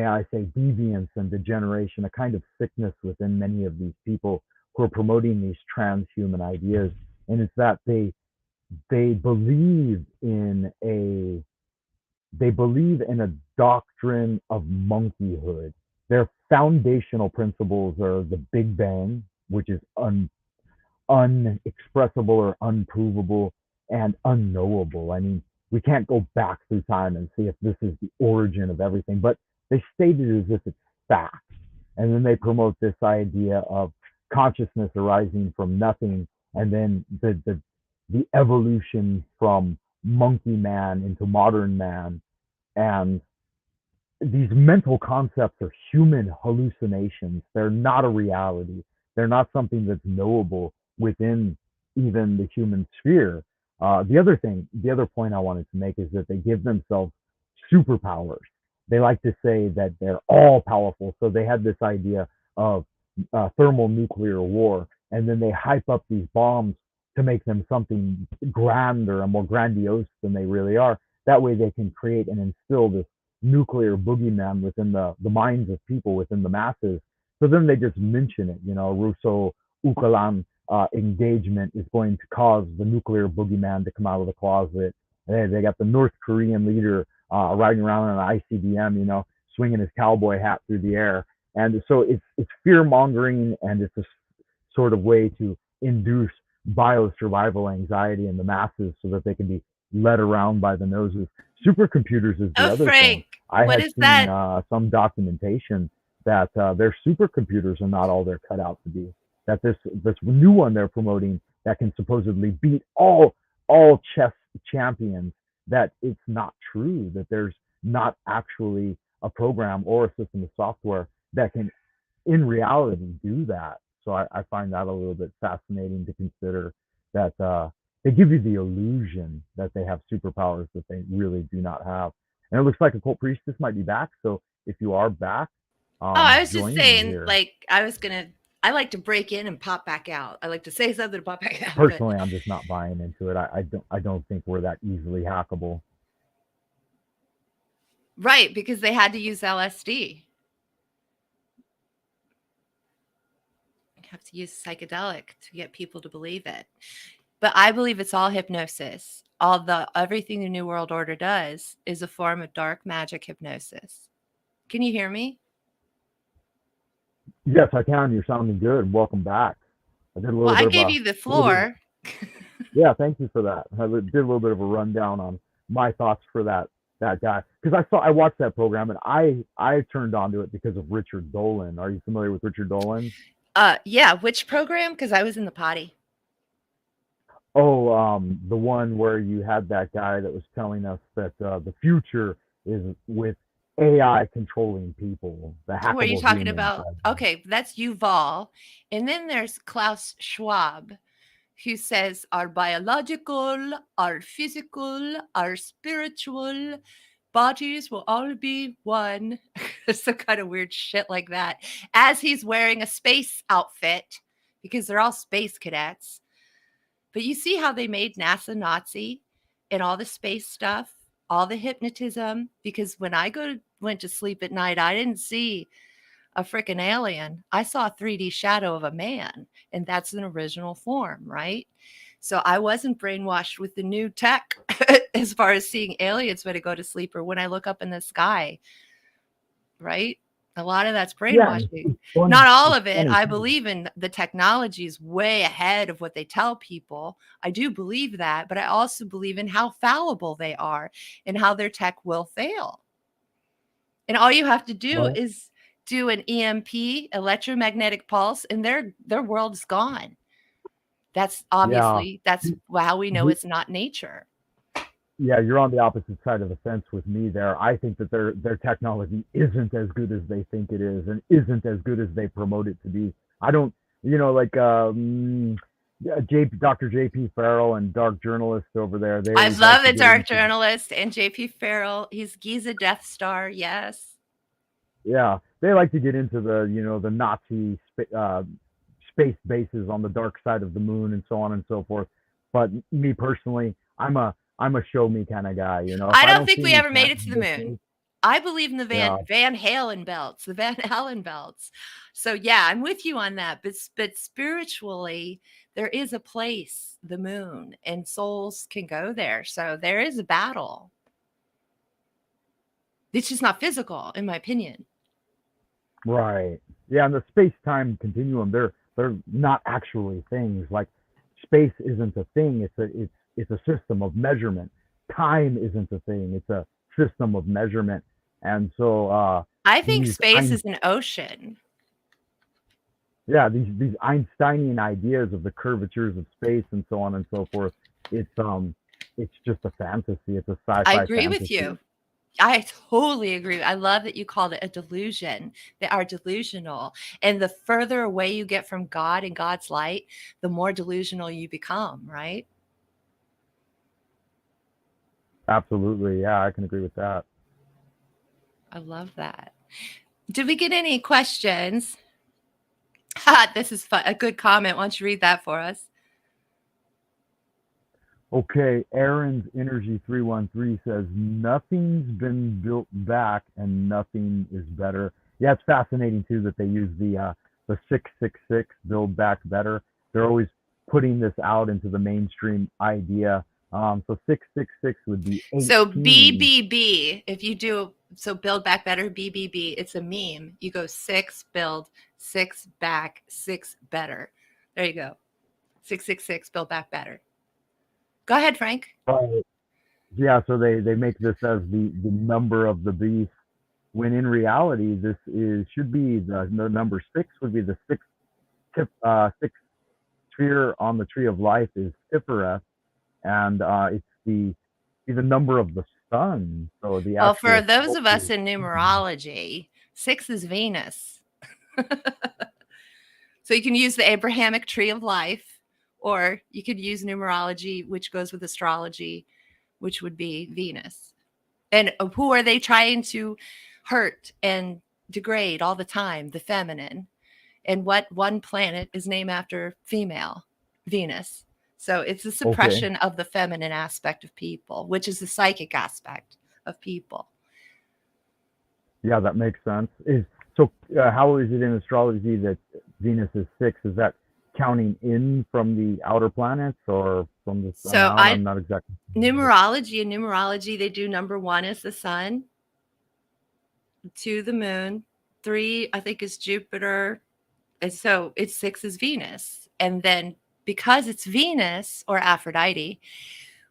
I say deviance and degeneration, a kind of sickness within many of these people who are promoting these transhuman ideas. And it's that they believe in a doctrine of monkeyhood. Their foundational principles are the Big Bang, which is unexpressible or unprovable and unknowable. I mean, we can't go back through time and see if this is the origin of everything, but they state it as if it's fact. And then they promote this idea of consciousness arising from nothing, and then the evolution from monkey man into modern man. And these mental concepts are human hallucinations. They're not a reality. They're not something that's knowable within even the human sphere. The other point I wanted to make is that they give themselves superpowers. They like to say that they're all powerful. So they had this idea of thermonuclear war, and then they hype up these bombs to make them something grander and more grandiose than they really are. That way they can create and instill this nuclear boogeyman within the minds of people, within the masses. So then they just mention it, Russo Ukalan engagement is going to cause the nuclear boogeyman to come out of the closet, They got the North Korean leader riding around on an ICBM, swinging his cowboy hat through the air. And so it's fear mongering, and it's a sort of way to induce bio-survival anxiety in the masses so that they can be led around by the noses. Supercomputers is the Oh, other thing. Frank, I what had is seen that? some documentation that their supercomputers are not all they're cut out to be. That this new one they're promoting that can supposedly beat all chess champions, that it's not true, that there's not actually a program or a system of software that can in reality do that. So I find that a little bit fascinating to consider, that they give you the illusion that they have superpowers that they really do not have. And it looks like Occult Priestess might be back. So if you are back, Oh, I was just join me saying, here. like, I like to break in and pop back out. I like to say something to pop back out. Personally, I'm just not buying into it. I don't think we're that easily hackable. Right, because they had to use LSD. You have to use psychedelic to get people to believe it. But I believe it's all hypnosis. Everything the New World Order does is a form of dark magic hypnosis. Can you hear me? Yes, I can. You're sounding good. Welcome back. I did a Well, little I bit of gave a you the little bit. floor. Yeah, thank you for that. I did a little bit of a rundown on my thoughts for that guy, because I watched that program, and I turned onto it because of Richard Dolan. Are you familiar with Richard Dolan? Yeah, which program? Because I was in the potty. Oh, the one where you had that guy that was telling us that the future is with AI controlling people, the Who are you hackable talking humans. about? Okay, that's Yuval. And then there's Klaus Schwab, who says our biological, our physical, our spiritual bodies will all be one. Some kind of weird shit like that. As he's wearing a space outfit, because they're all space cadets. But you see how they made NASA Nazi and all the space stuff, all the hypnotism. Because when I went to sleep at night, I didn't see a freaking alien. I saw a 3D shadow of a man, and that's an original form, right? So I wasn't brainwashed with the new tech as far as seeing aliens when I go to sleep or when I look up in the sky, right? A lot of that's Yeah, brainwashing. funny. Not all It's of it. funny. I believe in the technology is way ahead of what they tell people. I do believe that, but I also believe in how fallible they are and how their tech will fail. And all you have to do Well, is do an EMP, electromagnetic pulse, and their world's gone. That's yeah. how we know The, it's not nature. yeah, you're on the opposite side of the fence with me there. I think that their technology isn't as good as they think it is, and isn't as good as they promote it to be. I don't, like Dr. JP Farrell and dark journalists over there. They I always like love to the get dark into, journalist and JP Farrell. He's a Death Star, yes. yeah, they like to get into the Nazi space bases on the dark side of the moon and so on and so forth. But me personally, I'm a show me kind of guy. If I I don't don't think see we any ever made it to the tangible moon. things, I believe in the yeah, Van Halen belts, the Van Halen belts. So yeah, I'm with you on that. But spiritually, there is a place, the moon, and souls can go there. So there is a battle. It's just not physical, in my opinion. right, yeah, and the space time continuum, they're not actually things. Like space isn't a thing. It's a system of measurement. Time isn't a thing. It's a system of measurement. And so I think these space is an ocean. yeah, these Einsteinian ideas of the curvatures of space and so on and so forth. It's just a fantasy. It's a I sci-fi agree with fantasy. you. I totally agree. I love that you called it a delusion. They are delusional. And the further away you get from God and God's light, the more delusional you become, right? Absolutely, yeah, I can agree with that. I love that. Did we get any questions? This is fun. A good comment. Why don't you read that for us? Okay, Aaron's Energy 313 says nothing's been built back and nothing is better. Yeah, it's fascinating too that they use the 666 build back better. They're always putting this out into the mainstream idea So 666 would be 18. So BBB, if you do, so Build Back Better, BBB, it's a meme. You go 6 build, 6 back, 6 better. There you go. 666, Build Back Better. Go ahead, Frank. Yeah, so they make this as the number of the beast, when in reality this should be the number 6 would be the sixth sixth sphere on the tree of life is Tiferet, and it's the number of the sun. So the Well, for actual those of us is, in numerology, 6 is Venus. So you can use the Abrahamic tree of life, or you could use numerology, which goes with astrology, which would be Venus. And who are they trying to hurt and degrade all the time? The feminine. And what one planet is named after female? Venus. So it's the suppression of the feminine aspect of people, which is the psychic aspect of people. Yeah, that makes sense. How is it in astrology that Venus is 6? Is that counting in from the outer planets or from the sun out? I'm not exactly sure. Numerology, they do number 1 is the sun, 2 the moon, 3 I think is Jupiter, and so it's 6 is Venus. And then because it's Venus or Aphrodite,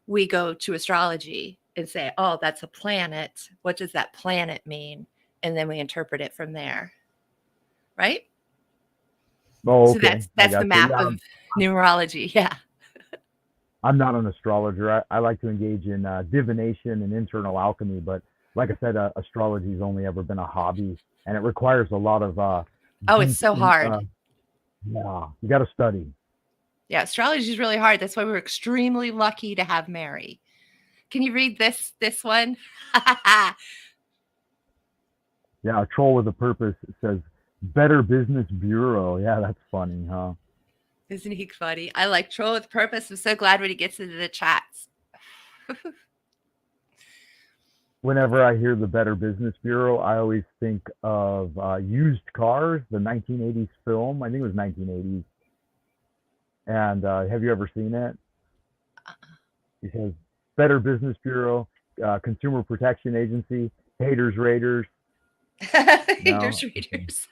we go to astrology and say, oh, that's a planet. What does that planet mean? And then we interpret it from there. Right? Oh, okay. So that's the map of numerology. Yeah. I'm not an astrologer. I like to engage in divination and internal alchemy, but like I said, astrology has only ever been a hobby, and it requires a lot of it's so hard. Yeah, you got to study. Yeah, astrology is really hard. That's why we're extremely lucky to have Mary. Can you read this one? Yeah, a troll with a purpose says Better Business Bureau. Yeah, that's funny, huh? Isn't he funny? I like troll with purpose. I'm so glad when he gets into the chats. Whenever I hear the Better Business Bureau, I always think of Used Cars, the 1980s film. I think it was 1980s. And have you ever seen it? It says Better Business Bureau, Consumer Protection Agency, Haters Raiders. Haters Raiders.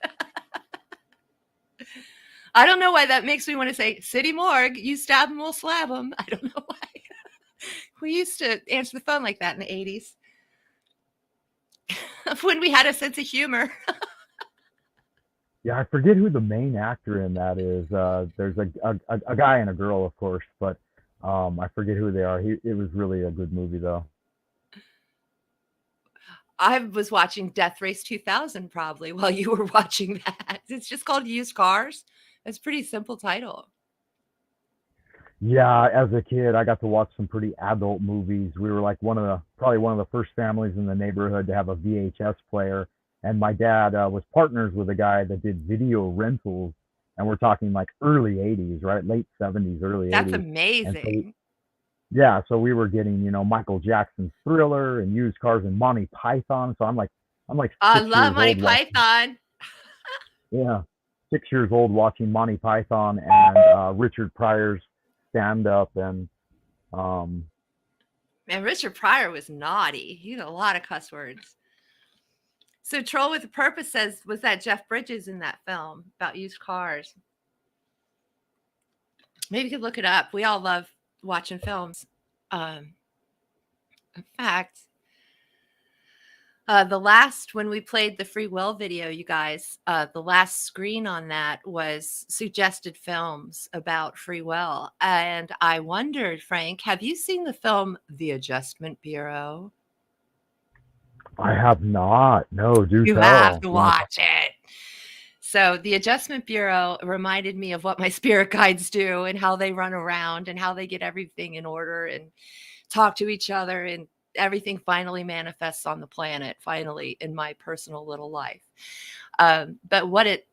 I don't know why that makes me want to say City Morgue. You stab them, we'll slab them. I don't know why. We used to answer the phone like that in the 80s. When we had a sense of humor. Yeah, I forget who the main actor in that is. There's a guy and a girl, of course, but I forget who they are. It was really a good movie, though. I was watching Death Race 2000 probably while you were watching that. It's just called Used Cars. It's a pretty simple title. Yeah, as a kid, I got to watch some pretty adult movies. We were like probably one of the first families in the neighborhood to have a VHS player. And my dad was partners with a guy that did video rentals. And we're talking like early 80s, right? Late 70s, early 80s. That's amazing. So we were getting, Michael Jackson's Thriller and Used Cars and Monty Python. So I'm like, I love Monty Python. Yeah, 6 years old watching Monty Python and Richard Pryor's stand up, and man, Richard Pryor was naughty. He had a lot of cuss words. So Troll with a Purpose says, was that Jeff Bridges in that film about used cars? Maybe you could look it up. We all love watching films. In fact, when we played the free will video, you guys, the last screen on that was suggested films about free will. And I wondered, Frank, have you seen the film The Adjustment Bureau? I have not. No, do you tell. Have to watch it. So The Adjustment Bureau reminded me of what my spirit guides do and how they run around and how they get everything in order and talk to each other, and everything finally manifests on the planet, finally, in my personal little life. But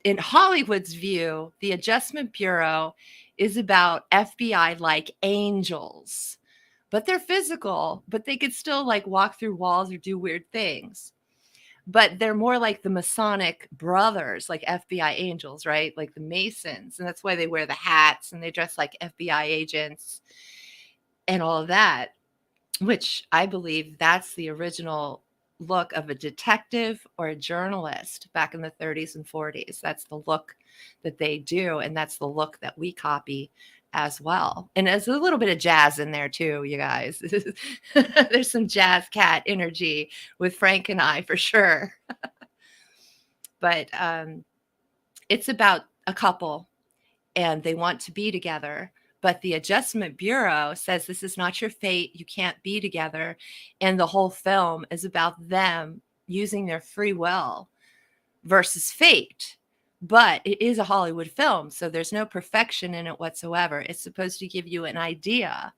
in Hollywood's view, the Adjustment Bureau is about FBI-like angels, but they're physical, but they could still like walk through walls or do weird things. But they're more like the Masonic brothers, like FBI angels, right? Like the Masons. And that's why they wear the hats and they dress like FBI agents. and all of that, which I believe that's the original look of a detective or a journalist back in the 30s and 40s. That's the look that they do, and that's the look that we copy as well. And there's a little bit of jazz in there too, you guys. There's some jazz cat energy with Frank and I for sure. But it's about a couple and they want to be together. But the Adjustment Bureau says this is not your fate. You can't be together. And the whole film is about them using their free will versus fate. But it is a Hollywood film, so there's no perfection in it whatsoever. It's supposed to give you an idea,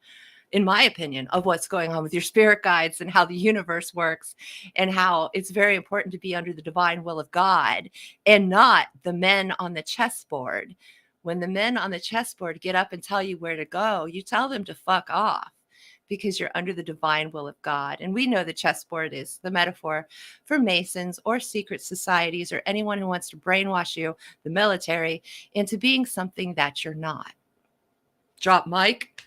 in my opinion, of what's going on with your spirit guides and how the universe works and how it's very important to be under the divine will of God and not the men on the chessboard. When the men on the chessboard get up and tell you where to go, you tell them to fuck off because you're under the divine will of God. And we know the chessboard is the metaphor for Masons or secret societies or anyone who wants to brainwash you, the military, into being something that you're not. Drop mic.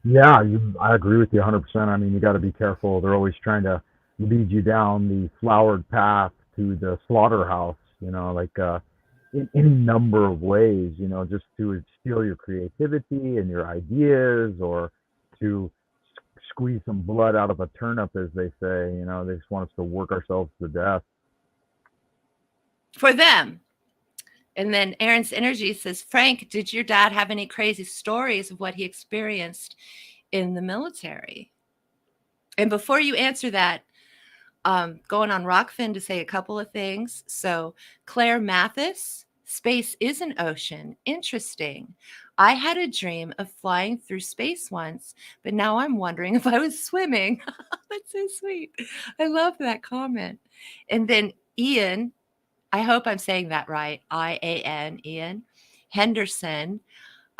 Yeah, I agree with you 100%. I mean, you got to be careful. They're always trying to lead you down the flowered path to the slaughterhouse, like in any number of ways, just to steal your creativity and your ideas, or to squeeze some blood out of a turnip, as they say. They just want us to work ourselves to death. For them. And then Aaron's Energy says, Frank, did your dad have any crazy stories of what he experienced in the military? And before you answer that, going on Rockfin to say a couple of things. So Claire Mathis, space is an ocean. Interesting. I had a dream of flying through space once, but now I'm wondering if I was swimming. That's so sweet. I love that comment. And then Ian, I hope I'm saying that right. IAN, Ian Henderson.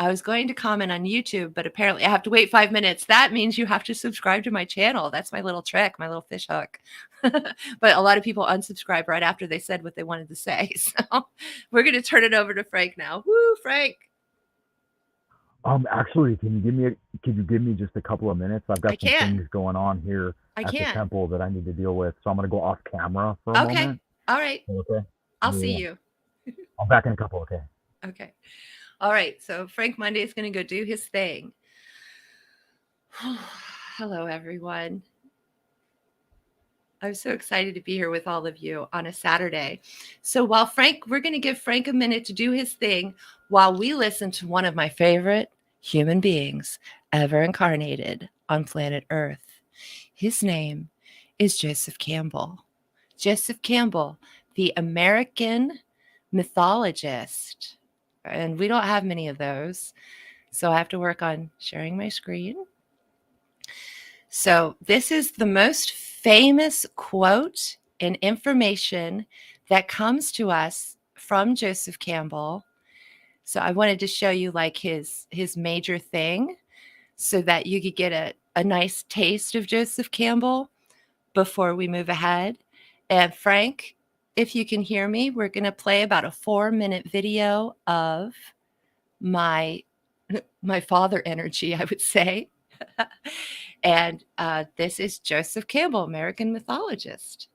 I was going to comment on YouTube, but apparently I have to wait 5 minutes. That means you have to subscribe to my channel. That's my little trick, my little fish hook. But a lot of people unsubscribe right after they said what they wanted to say. So we're going to turn it over to Frank now. Woo, Frank. Actually, could you give me just a couple of minutes? I've got some things going on here at the temple that I need to deal with. So I'm going to go off camera for a moment. All right. Okay. I'll see you. I'll back in a couple. Okay. Okay. All right. So Frank Monday is going to go do his thing. Hello, everyone. I'm so excited to be here with all of you on a Saturday. So while we're going to give Frank a minute to do his thing while we listen to one of my favorite human beings ever incarnated on planet Earth. His name is Joseph Campbell. Joseph Campbell, the American mythologist. And we don't have many of those. So I have to work on sharing my screen. So this is the most famous quote and information that comes to us from Joseph Campbell. So I wanted to show you like his major thing so that you could get a nice taste of Joseph Campbell before we move ahead. And Frank, if you can hear me, we're going to play about a 4-minute video of my father energy, I would say. And this is Joseph Campbell, American mythologist.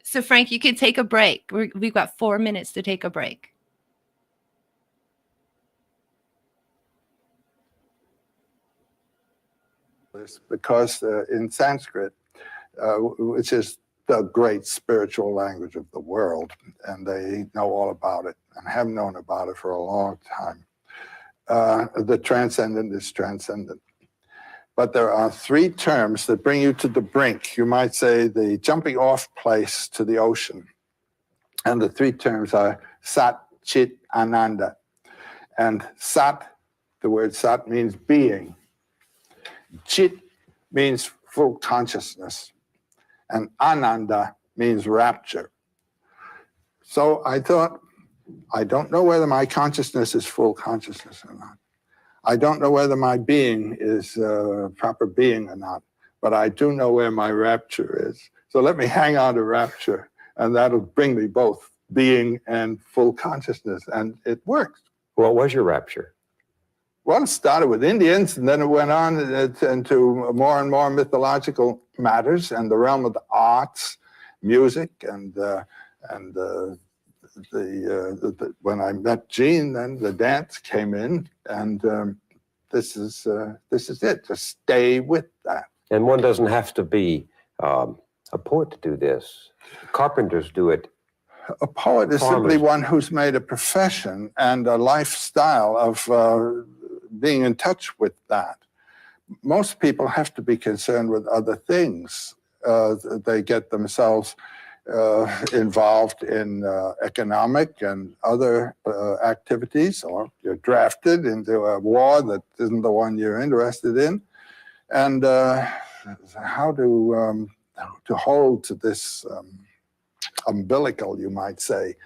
So Frank, you can take a break. We've got 4 minutes to take a break. Because in Sanskrit, which is the great spiritual language of the world, and they know all about it and have known about it for a long time. The transcendent is transcendent. But there are 3 terms that bring you to the brink. You might say the jumping off place to the ocean. And the 3 terms are Sat, Chit, Ananda. And Sat, the word Sat means being. Chit means full consciousness. And Ananda means rapture. So I thought, I don't know whether my consciousness is full consciousness or not. I don't know whether my being is proper being or not, but I do know where my rapture is. So let me hang on to rapture, and that'll bring me both being and full consciousness, and it works. What was your rapture? Well, it started with Indians, and then it went on into more and more mythological matters and the realm of the arts, music, and when I met Jean, then the dance came in, and this is it. Just stay with that. And one doesn't have to be a poet to do this. Carpenters do it. A poet is simply one who's made a profession and a lifestyle of being in touch with that. Most people have to be concerned with other things. They get themselves involved in economic and other activities, or you're drafted into a war that isn't the one you're interested in. And how to hold to this umbilical, you might say,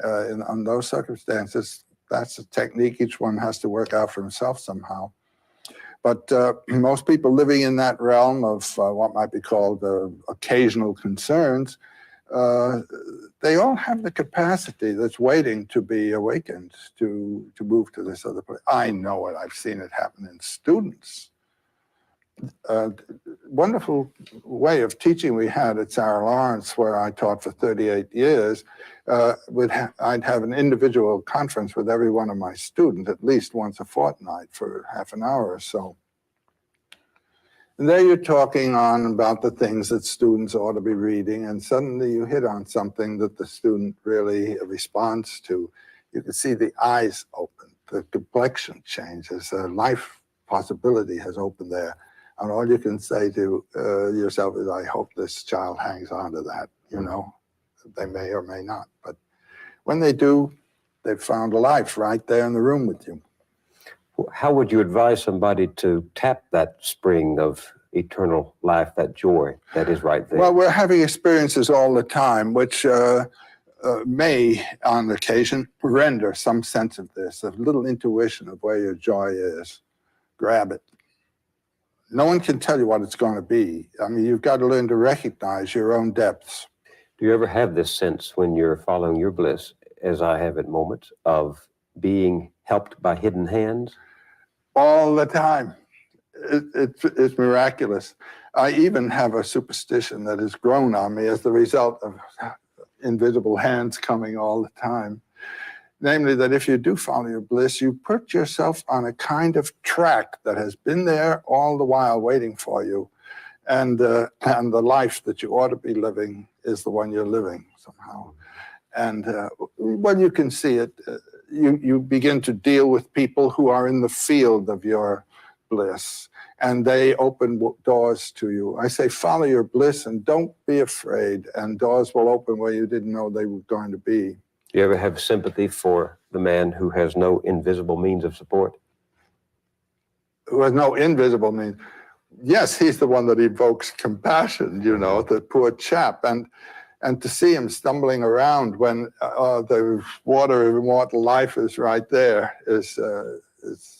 in those circumstances, that's a technique each one has to work out for himself somehow. But most people living in that realm of what might be called occasional concerns, they all have the capacity that's waiting to be awakened to move to this other place. I know it. I've seen it happen in students. Wonderful way of teaching we had at Sarah Lawrence, where I taught for 38 years. I'd have an individual conference with every one of my students at least once a fortnight for half an hour or so. And there you're talking on about the things that students ought to be reading, and suddenly you hit on something that the student really responds to. You can see the eyes open, the complexion changes, a life possibility has opened there. And all you can say to yourself is, I hope this child hangs on to that, you know. They may or may not. But when they do, they've found a life right there in the room with you. How would you advise somebody to tap that spring of eternal life, that joy that is right there? Well, we're having experiences all the time, which may, on occasion, render some sense of this, a little intuition of where your joy is. Grab it. No one can tell you what it's going to be. I mean, you've got to learn to recognize your own depths. Do you ever have this sense when you're following your bliss, as I have at moments, of being helped by hidden hands? All the time. It's miraculous. I even have a superstition that has grown on me as the result of invisible hands coming all the time. Namely, that if you do follow your bliss, you put yourself on a kind of track that has been there all the while waiting for you. And the life that you ought to be living is the one you're living somehow. And when you can see it, you begin to deal with people who are in the field of your bliss, and they open doors to you. I say, follow your bliss and don't be afraid, and doors will open where you didn't know they were going to be. Do you ever have sympathy for the man who has no invisible means of support? Who has no invisible means? Yes, he's the one that evokes compassion, you know, the poor chap. And to see him stumbling around when the water of immortal life is right there is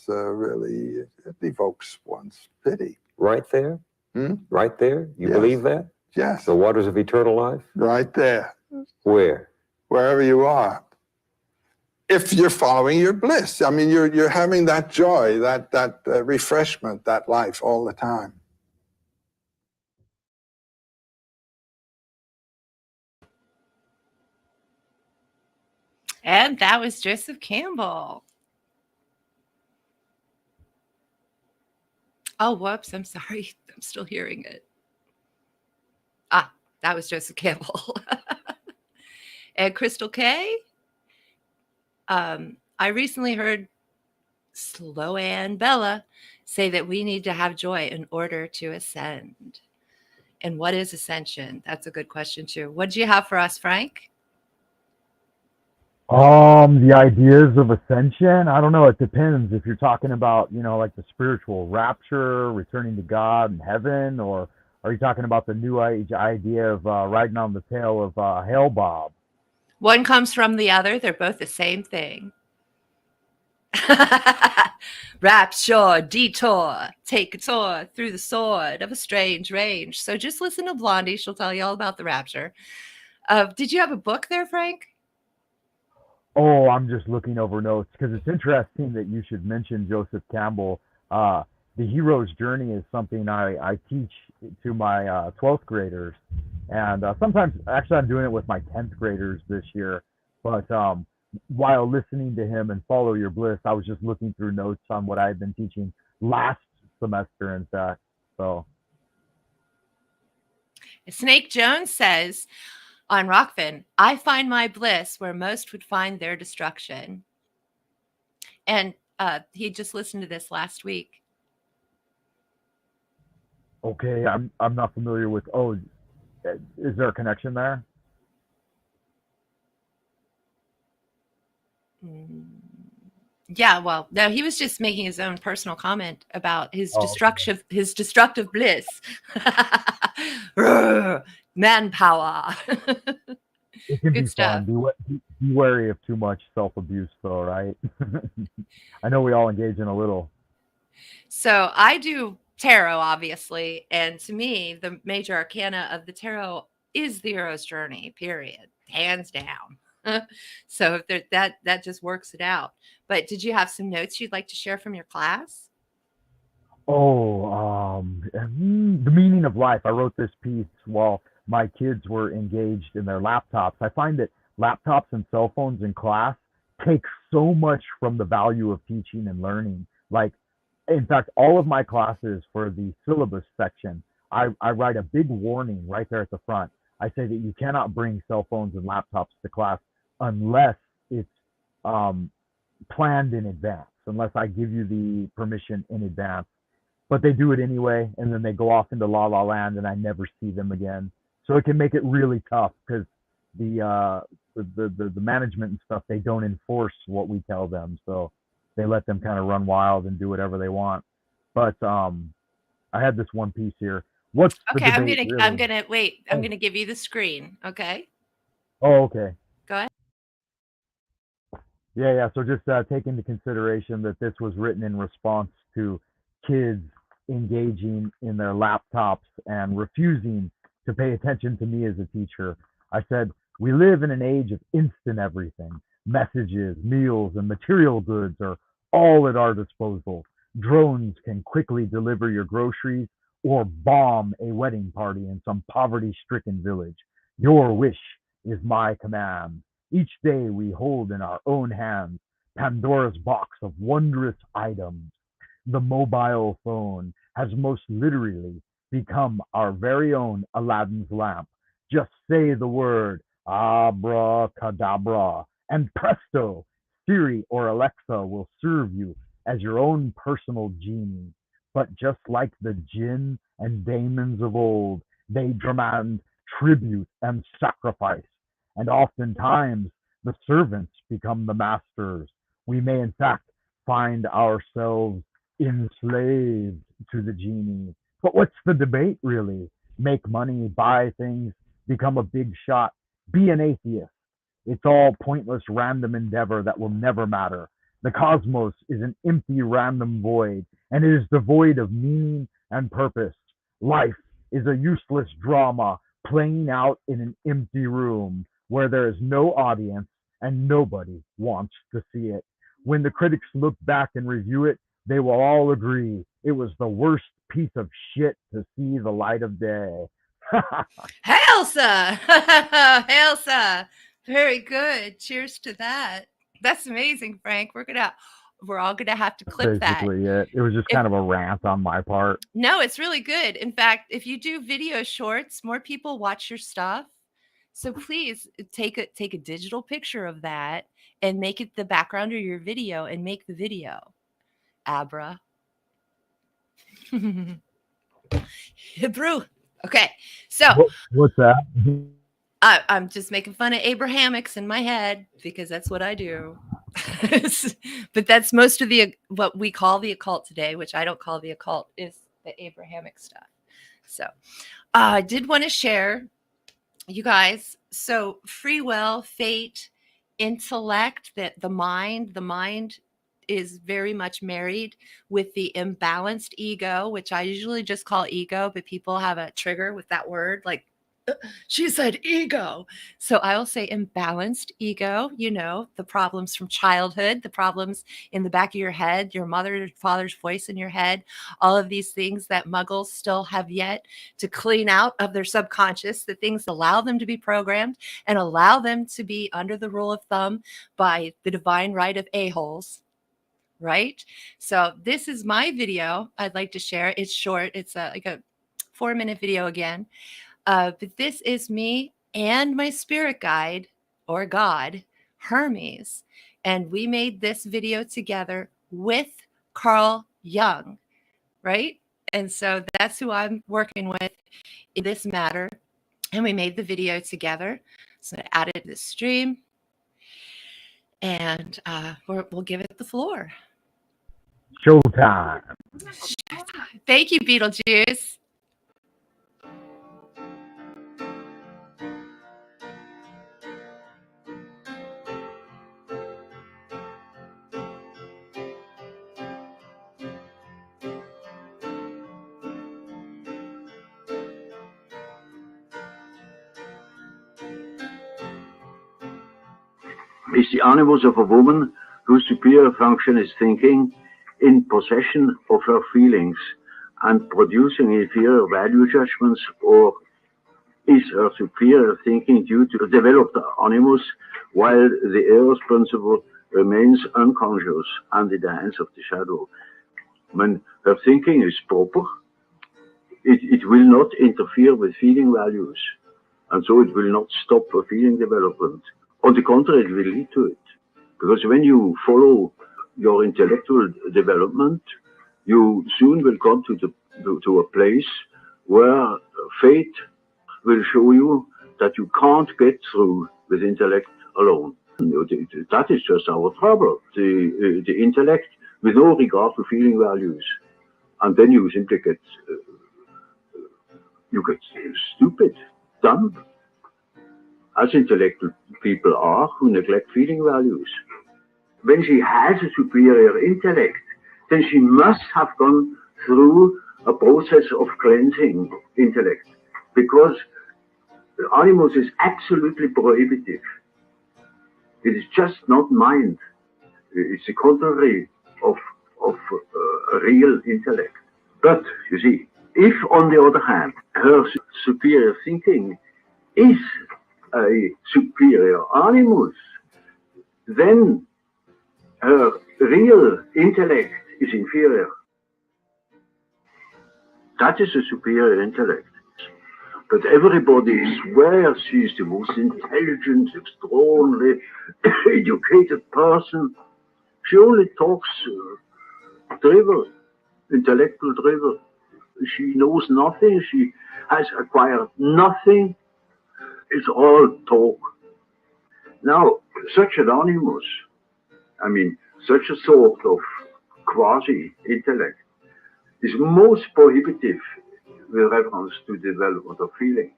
really, it evokes one's pity. Right there? Right there? You Yes. believe that? Yes. The waters of eternal life? Right there. Where? Wherever you are. If you're following your bliss. I mean, you're having that joy, that refreshment, that life all the time. And that was Joseph Campbell. Oh, whoops. I'm sorry. I'm still hearing it. Ah, that was Joseph Campbell. And Crystal K. I recently heard Sloan Bella say that we need to have joy in order to ascend. And what is ascension? That's a good question too. What do you have for us, Frank? The ideas of ascension, I don't know. It depends if you're talking about, you know, like the spiritual rapture, returning to God and heaven, or are you talking about the new age idea of riding on the tail of Hell Bob? One comes from the other. They're both the same thing. Rapture, detour, take a tour through the sword of a strange range. So just listen to Blondie. She'll tell you all about the rapture. Did you have a book there, Frank? Oh, I'm just looking over notes because it's interesting that you should mention Joseph Campbell. Uh, the hero's journey is something I teach to my 12th graders, and sometimes actually I'm doing it with my 10th graders this year. But while listening to him and Follow Your Bliss, I was just looking through notes on what I had been teaching last semester, in fact. So Snake Jones says on Rockfin, I find my bliss where most would find their destruction. And he just listened to this last week. okay, I'm not familiar with. Oh, is there a connection there? Yeah, well, no, he was just making his own personal comment about his Oh, okay. destructive bliss. Manpower. It can Good be stuff. fun. Be wary of too much self abuse, though, right? I know we all engage in a little. So I do tarot, obviously, and to me, the major arcana of the tarot is the hero's journey. Period, hands down. So if there, that just works it out. But did you have some notes you'd like to share from your class? Oh, the meaning of life. I wrote this piece while my kids were engaged in their laptops. I find that laptops and cell phones in class take so much from the value of teaching and learning. Like, in fact, all of my classes for the syllabus section, I write a big warning right there at the front. I say that you cannot bring cell phones and laptops to class unless it's um, planned in advance, unless I give you the permission in advance, but they do it anyway, and then they go off into la la land, and I never see them again. So it can make it really tough because the management and stuff, they don't enforce what we tell them, so they let them kind of run wild and do whatever they want. But I had this one piece here. What's the Okay, debate I'm really? gonna wait. I'm Oh, gonna give you the screen. Okay, oh, okay. go ahead. Yeah, yeah. So just take into consideration that this was written in response to kids engaging in their laptops and refusing to pay attention to me as a teacher. I said, we live in an age of instant everything. Messages, meals, and material goods are all at our disposal. Drones can quickly deliver your groceries or bomb a wedding party in some poverty stricken village. Your wish is my command. Each day we hold in our own hands Pandora's box of wondrous items. The mobile phone has most literally become our very own Aladdin's lamp. Just say the word abracadabra, and presto, Siri or Alexa will serve you as your own personal genie. But just like the jinn and daemons of old, they demand tribute and sacrifice, and oftentimes the servants become the masters. We may, in fact, find ourselves enslaved to the genie. But what's the debate, really? Make money, buy things, become a big shot, be an atheist. It's all pointless, random endeavor that will never matter. The cosmos is an empty, random void, and it is devoid of meaning and purpose. Life is a useless drama playing out in an empty room where there is no audience and nobody wants to see it. When the critics look back and review it, they will all agree it was the worst piece of shit to see the light of day. Hailsa, Hailsa, very good. Cheers to that. That's amazing, Frank. We're all gonna have to That's clip that. basically it. It was just If kind of a rant on my part. No, it's really good. In fact, if you do video shorts, more people watch your stuff. So please take a digital picture of that and make it the background of your video and make the video. Abra. Hebrew. Okay. So What's that? I'm just making fun of Abrahamics in my head because that's what I do. But that's most of the what we call the occult today, which I don't call the occult, is the Abrahamic stuff. So I did want to share, you guys. So free will, fate, intellect, that the mind is very much married with the imbalanced ego, which I usually just call ego, but people have a trigger with that word, like She said ego. So I will say imbalanced ego, the problems from childhood, the problems in the back of your head, your mother, father's voice in your head, all of these things that muggles still have yet to clean out of their subconscious, the things that allow them to be programmed and allow them to be under the rule of thumb by the divine right of a-holes. Right? So this is my video I'd like to share. It's short. It's like a 4-minute video again. But this is me and my spirit guide or God, Hermes. And we made this video together with Carl Jung, right? And so that's who I'm working with in this matter. And we made the video together. So I added to the stream. And we'll give it the floor. Showtime. Thank you, Beetlejuice. Is the animus of a woman whose superior function is thinking, in possession of her feelings and producing inferior value judgments, or is her superior thinking due to a developed animus while the eros principle remains unconscious and in the hands of the shadow? When her thinking is proper, it will not interfere with feeling values, and so it will not stop her feeling development. On the contrary, it will lead to it. Because when you follow your intellectual development, you soon will come to a place where fate will show you that you can't get through with intellect alone. That is just our trouble. The intellect with no regard to feeling values. And then you simply get stupid, dumb, as intellectual people are who neglect feeling values. When she has a superior intellect, then she must have gone through a process of cleansing intellect, because the animus is absolutely prohibitive. It is just not mind. It's the contrary of a real intellect. But you see, if on the other hand her superior thinking is a superior animus, then her real intellect is inferior. That is a superior intellect. But everybody swears she's the most intelligent, extraordinarily educated person. She only talks drivel, intellectual drivel. She knows nothing. She has acquired nothing. It's all talk. Now, such an animus, such a sort of quasi-intellect, is most prohibitive with reference to the development of feeling.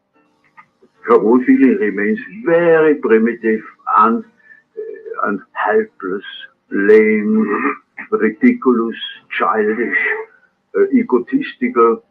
Her own feeling remains very primitive and helpless, lame, ridiculous, childish, egotistical.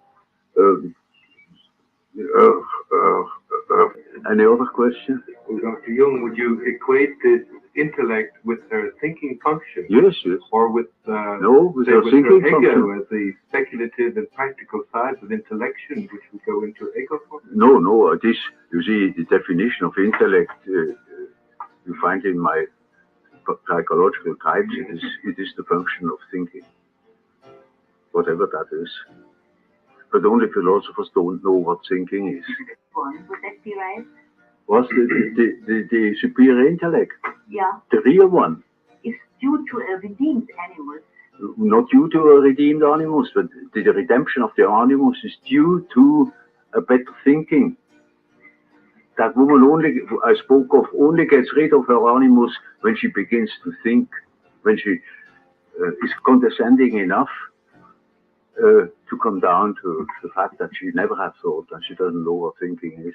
Any other question? Dr. Jung, would you equate the intellect with her thinking function? Yes, yes. Or with with her thinking function, as the speculative and practical sides of intellection, which would go into ego function? No. This, you see, the definition of intellect you find in my psychological types. It is the function of thinking, whatever that is. But only philosophers don't know what thinking is. Would that be right? What's the superior intellect? Yeah. The real one. Is due to a redeemed animus. Not due to a redeemed animus, but the redemption of the animus is due to a better thinking. That woman I spoke of, only gets rid of her animus when she begins to think, when she is condescending enough to come down to the fact that she never had thought and she doesn't know what thinking is.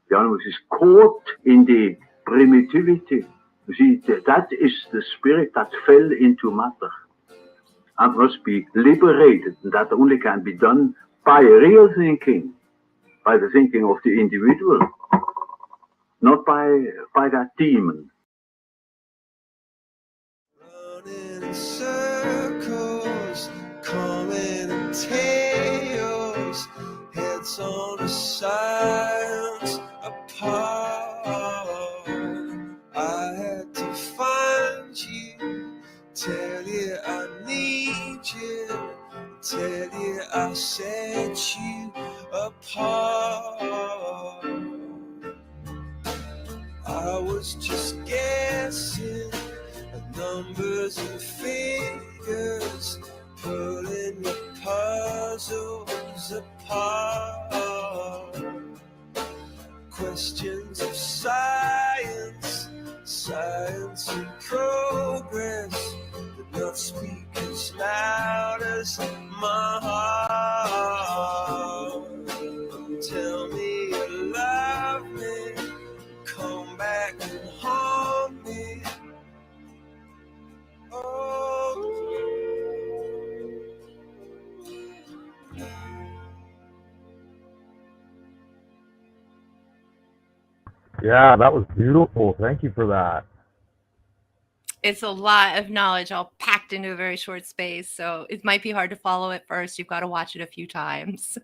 The animus is caught in the primitivity. You see, that is the spirit that fell into matter and must be liberated. And that only can be done by real thinking, by the thinking of the individual, not by that demon. Running in circles, coming in tails, heads on the sides apart. I had to find you, tell you I need you, tell you I set you apart. I was just guessing at numbers and figures, pulling the puzzles apart. Questions of science, science in progress, but not speak as loud as my heart. Tell me you love me, come back and haunt me. Oh. Yeah, that was beautiful. Thank you for that. It's a lot of knowledge all packed into a very short space, so it might be hard to follow at first. You've got to watch it a few times.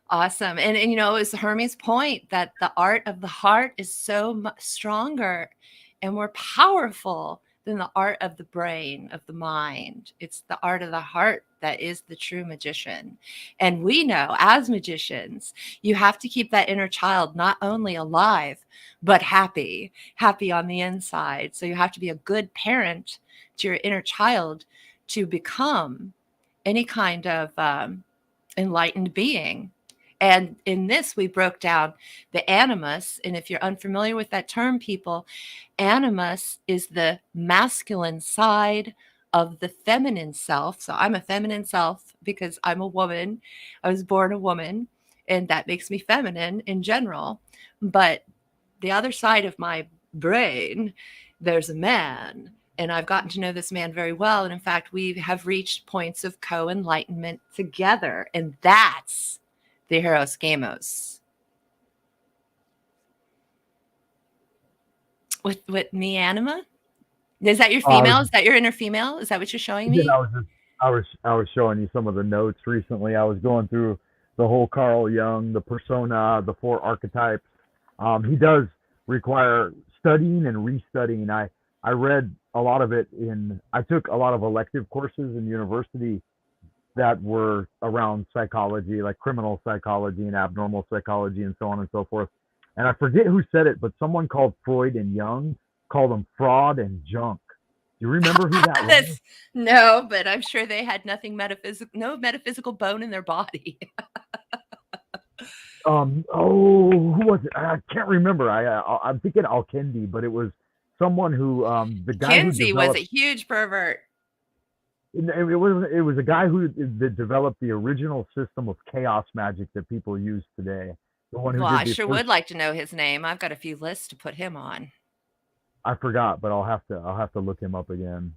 Awesome. And you know, it's Hermes' point that the art of the heart is so much stronger and more powerful than the art of the brain, of the mind. It's the art of the heart that is the true magician. And we know as magicians, you have to keep that inner child not only alive, but happy on the inside. So you have to be a good parent to your inner child to become any kind of enlightened being. And in this, we broke down the animus. And if you're unfamiliar with that term, people, animus is the masculine side of the feminine self. So I'm a feminine self because I'm a woman. I was born a woman, and that makes me feminine in general. But the other side of my brain, there's a man. And I've gotten to know this man very well. And in fact, we have reached points of co-enlightenment together. And that's the Hieros Gamos. With me, Anima? Is that your female? Is that your inner female? Is that what you're showing me? I was showing you some of the notes recently. I was going through the whole Carl Jung, the persona, the 4 archetypes. He does require studying and restudying. I read a lot of it I took a lot of elective courses in university that were around psychology, like criminal psychology and abnormal psychology and so on and so forth. And I forget who said it, but someone called Freud and Jung, called them fraud and junk. Do you remember who that was? No, but I'm sure they had no metaphysical bone in their body. Who was it? I can't remember. I'm thinking Al-Kindi, but it was someone who the guy Kinsey was a huge pervert. It was a guy that developed the original system of chaos magic that people use today. The one who I sure would like to know his name. I've got a few lists to put him on. I forgot, but I'll have to look him up again.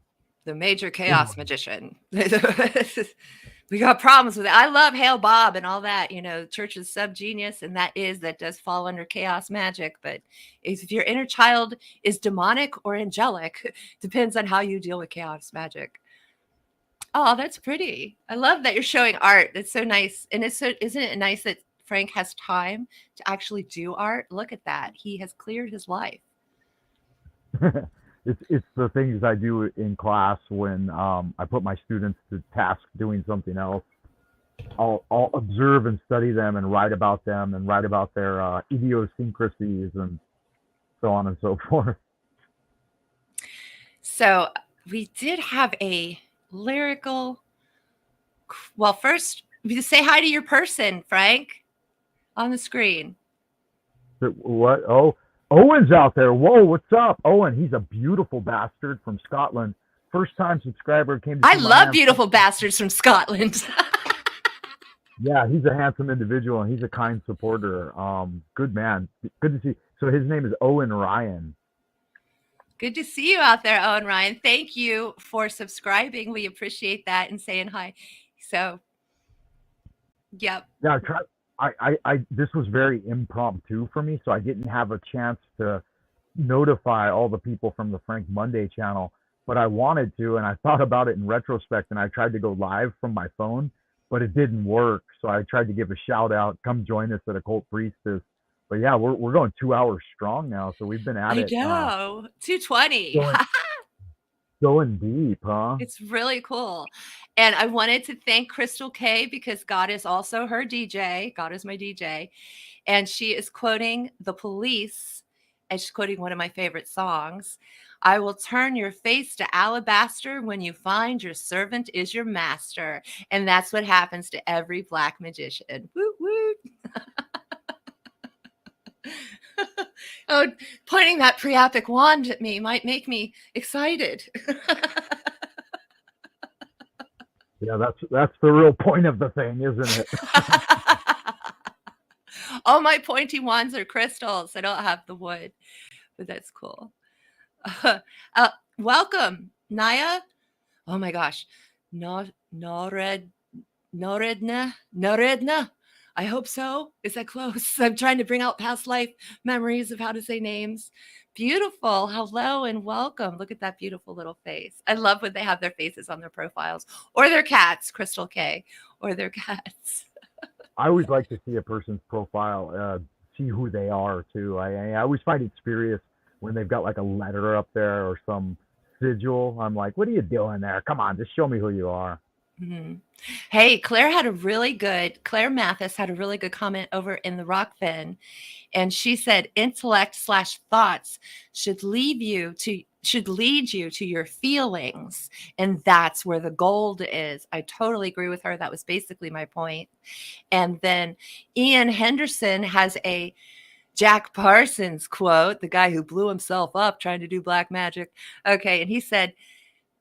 The major chaos magician. We got problems with it. I love Hail Bob and all that. You know, church is subgenius, and that does fall under chaos magic. But if your inner child is demonic or angelic, depends on how you deal with chaos magic. Oh, that's pretty. I love that you're showing art. That's so nice. And isn't it nice that Frank has time to actually do art? Look at that. He has cleared his life. It's the things I do in class when I put my students to task doing something else. I'll observe and study them and write about them and write about their idiosyncrasies and so on and so forth. So we did have a lyrical. Well, first, say hi to your person, Frank, on the screen. What? Oh, Owen's out there. Whoa, what's up? Owen, he's a beautiful bastard from Scotland. First time subscriber came to I love beautiful bastards from Scotland. Yeah, he's a handsome individual and he's a kind supporter. Good man. Good to see. So his name is Owen Ryan. Good to see you out there, Owen Ryan. Thank you for subscribing. We appreciate that and saying hi. So, yep. Yeah, this was very impromptu for me, so I didn't have a chance to notify all the people from the Frank Monday channel, but I wanted to, and I thought about it in retrospect, and I tried to go live from my phone, but it didn't work. So I tried to give a shout out, come join us at Occult Priestess. But yeah, we're going 2 hours strong now, so we've been at I it, know. 220. going going deep, huh? It's really cool. And I wanted to thank Crystal K because God is also her DJ. God is my DJ. And she is quoting The Police, and she's quoting one of my favorite songs. I will turn your face to alabaster when you find your servant is your master. And that's what happens to every black magician. Woot woot. Oh, pointing that priapic wand at me might make me excited. Yeah, that's the real point of the thing, isn't it? All my pointy wands are crystals. I don't have the wood, but that's cool. Welcome, Naya. Oh my gosh. Noredna. I hope so. Is that close? I'm trying to bring out past life memories of how to say names. Beautiful. Hello and welcome. Look at that beautiful little face. I love when they have their faces on their profiles or their cats, Crystal K, or their cats. I always like to see a person's profile, see who they are too. I always find it spurious when they've got like a letter up there or some sigil. I'm like, what are you doing there? Come on, just show me who you are. Mm-hmm. Hey, Claire Mathis had a really good comment over in the Rockfin, and she said intellect/thoughts should lead you to your feelings, and that's where the gold is. I totally agree with her. That was basically my point. And then Ian Henderson has a Jack Parsons quote, the guy who blew himself up trying to do black magic. Okay, and he said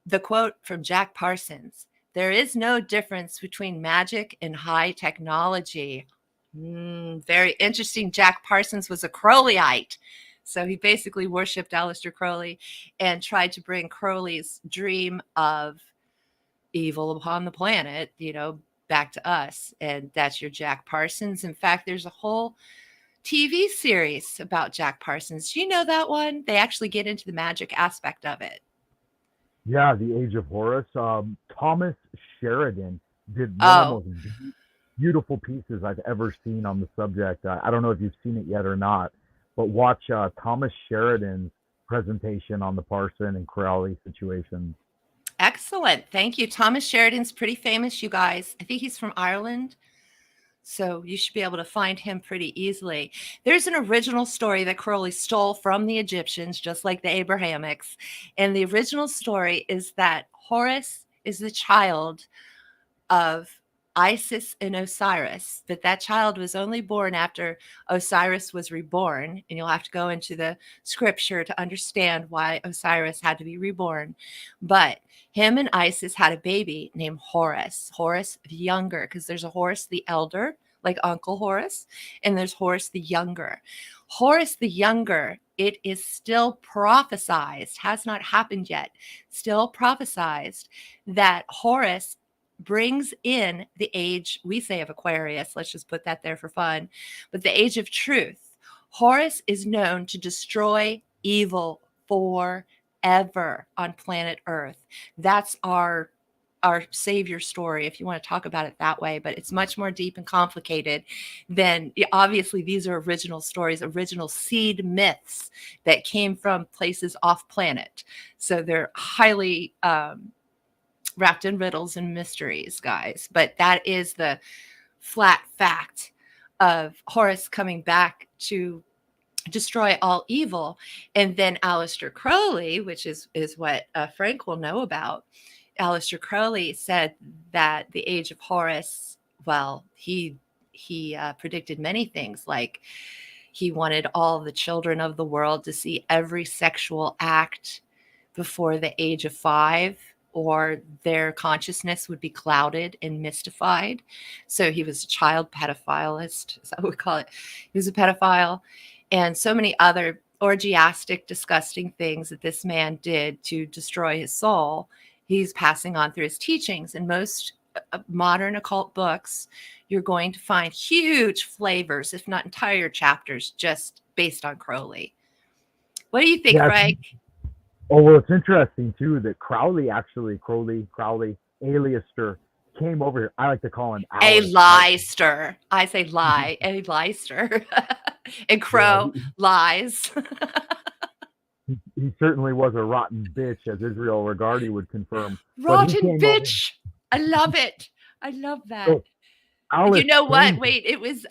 the quote from Jack Parsons: there is no difference between magic and high technology. Very interesting. Jack Parsons was a Crowleyite. So he basically worshipped Aleister Crowley and tried to bring Crowley's dream of evil upon the planet, back to us. And that's your Jack Parsons. In fact, there's a whole TV series about Jack Parsons. Do you know that one? They actually get into the magic aspect of it. Yeah, the Age of Horus. Thomas Sheridan did one of the most beautiful pieces I've ever seen on the subject. I don't know if you've seen it yet or not, but watch Thomas Sheridan's presentation on the Parson and Crowley situation. Excellent. Thank you. Thomas Sheridan's pretty famous, you guys. I think he's from Ireland. So you should be able to find him pretty easily. There's an original story that Crowley stole from the Egyptians, just like the Abrahamics. And the original story is that Horus is the child of Isis and Osiris, but that child was only born after Osiris was reborn. And you'll have to go into the scripture to understand why Osiris had to be reborn. But him and Isis had a baby named Horus the Younger, because there's a Horus the Elder, like Uncle Horus, and there's Horus the Younger. Horus the Younger, it is still prophesized, has not happened yet, still prophesized that Horus brings in the age, we say, of Aquarius. Let's just put that there for fun. But the age of truth. Horus is known to destroy evil forever on planet Earth. That's our savior story, if you want to talk about it that way, but it's much more deep and complicated than, obviously, these are original stories, original seed myths that came from places off planet. So they're highly wrapped in riddles and mysteries, guys. But that is the flat fact of Horus coming back to destroy all evil. And then Aleister Crowley, which is what Frank will know about. Aleister Crowley said that the age of Horus, well, he predicted many things, like he wanted all the children of the world to see every sexual act before the age of 5, or their consciousness would be clouded and mystified. So he was a child pedophilist, is that what we call it? He was a pedophile, and so many other orgiastic, disgusting things that this man did to destroy his soul. He's passing on through his teachings. In most modern occult books, you're going to find huge flavors, if not entire chapters, just based on Crowley. What do you think, Yeah. Frank? Oh, well, it's interesting too that Crowley, Aliaster, came over here. I like to call him A Alice. Leister. I say lie, a Leister. And Crow lies. He certainly was a rotten bitch, as Israel Regardi would confirm. Rotten bitch. I love it. I love that. So Alice You know what? came- Wait, it was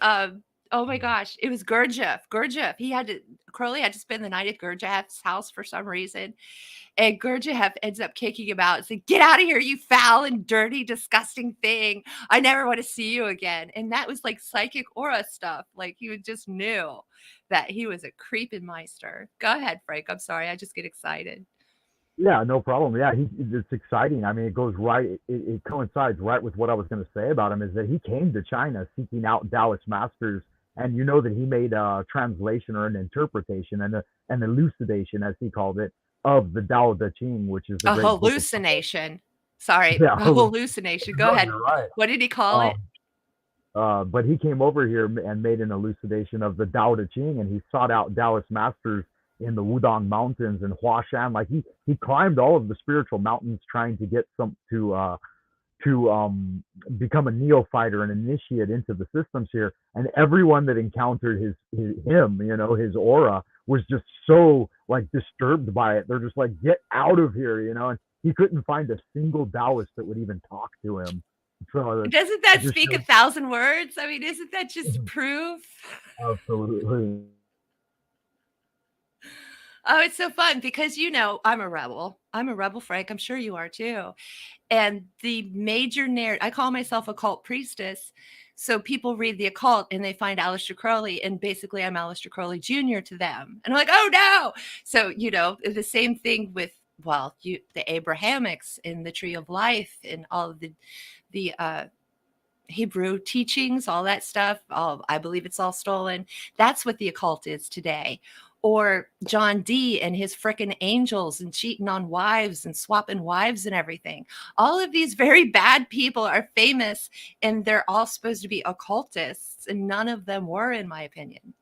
oh my gosh, it was Gurdjieff. Crowley had to spend the night at Gurdjieff's house for some reason. And Gurdjieff ends up kicking him out and saying, "Get out of here, you foul and dirty, disgusting thing. I never want to see you again." And that was like psychic aura stuff. Like you just knew that he was a creeping meister. Go ahead, Frank. I'm sorry. I just get excited. Yeah, no problem. Yeah, it's exciting. I mean, it goes right. It coincides right with what I was going to say about him. Is that he came to China seeking out Taoist masters, and you know that he made a translation or an interpretation and an elucidation, as he called it, of the Tao Te Ching, which is the A great book of- hallucination. Sorry, Yeah, a hallucination. Go No, ahead. you're right. What did he call it? But he came over here and made an elucidation of the Tao Te Ching, and he sought out Taoist masters in the Wudang Mountains and Huashan. Like he climbed all of the spiritual mountains trying to get to become a neophyte or an initiate into the systems here. And everyone that encountered him, his aura was just so like disturbed by it. They're just like, get out of here, and he couldn't find a single Taoist that would even talk to him. So Doesn't that speak 1,000 words? I mean, isn't that just proof? Absolutely. Oh, it's so fun because, I'm a rebel. I'm a rebel, Frank. I'm sure you are too. And the major narrative, I call myself Occult Priestess. So people read the occult and they find Aleister Crowley, and basically I'm Aleister Crowley Jr. to them. And I'm like, oh no. So, the same thing with, the Abrahamics and the Tree of Life and all of the Hebrew teachings, all that stuff. I believe it's all stolen. That's what the occult is today. Or John D and his frickin' angels and cheating on wives and swapping wives and everything. All of these very bad people are famous, and they're all supposed to be occultists, and none of them were, in my opinion.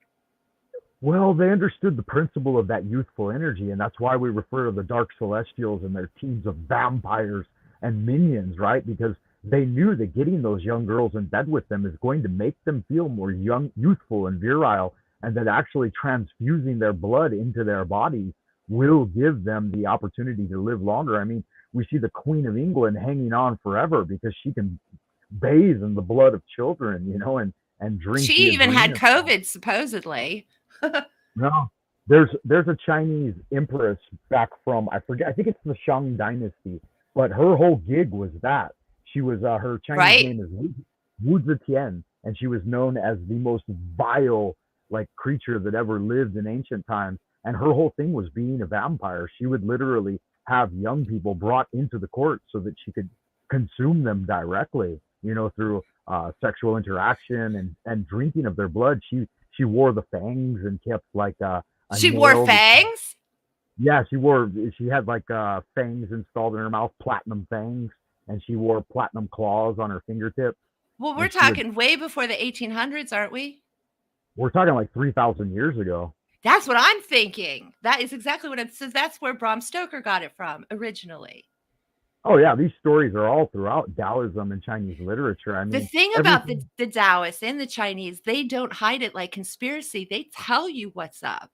Well, they understood the principle of that youthful energy, and that's why we refer to the dark celestials and their teams of vampires and minions, right? Because they knew that getting those young girls in bed with them is going to make them feel more young, youthful, and virile, and that actually transfusing their blood into their bodies will give them the opportunity to live longer. I mean, we see the Queen of England hanging on forever because she can bathe in the blood of children, and drink. She even had COVID, supposedly. No, there's a Chinese empress back from, I forget, I think it's the Shang Dynasty, but her whole gig was that. She was her Chinese name is Wu Zetian, and she was known as the most vile creature that ever lived in ancient times. And her whole thing was being a vampire. She would literally have young people brought into the court so that she could consume them directly, through sexual interaction and drinking of their blood. She wore the fangs and kept she wore fangs? Yeah, she had fangs installed in her mouth, platinum fangs, and she wore platinum claws on her fingertips. Well, we're talking way before the 1800s, aren't we? We're talking 3,000 years ago. That's what I'm thinking. That is exactly what it says. That's where Bram Stoker got it from originally. Oh yeah, these stories are all throughout Taoism and Chinese literature. I mean, the thing about the Taoists and the Chinese, they don't hide it like conspiracy. They tell you what's up.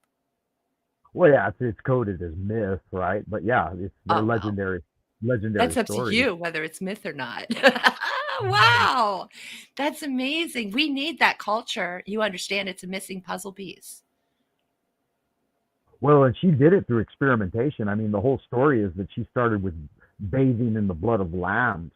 Well, yeah, it's coded as myth, right? But yeah, they're legendary. That's up stories. to you whether it's myth or not. Wow, that's amazing. We need that culture. You understand, it's a missing puzzle piece. Well, and she did it through experimentation. I mean, the whole story is that she started with bathing in the blood of lambs,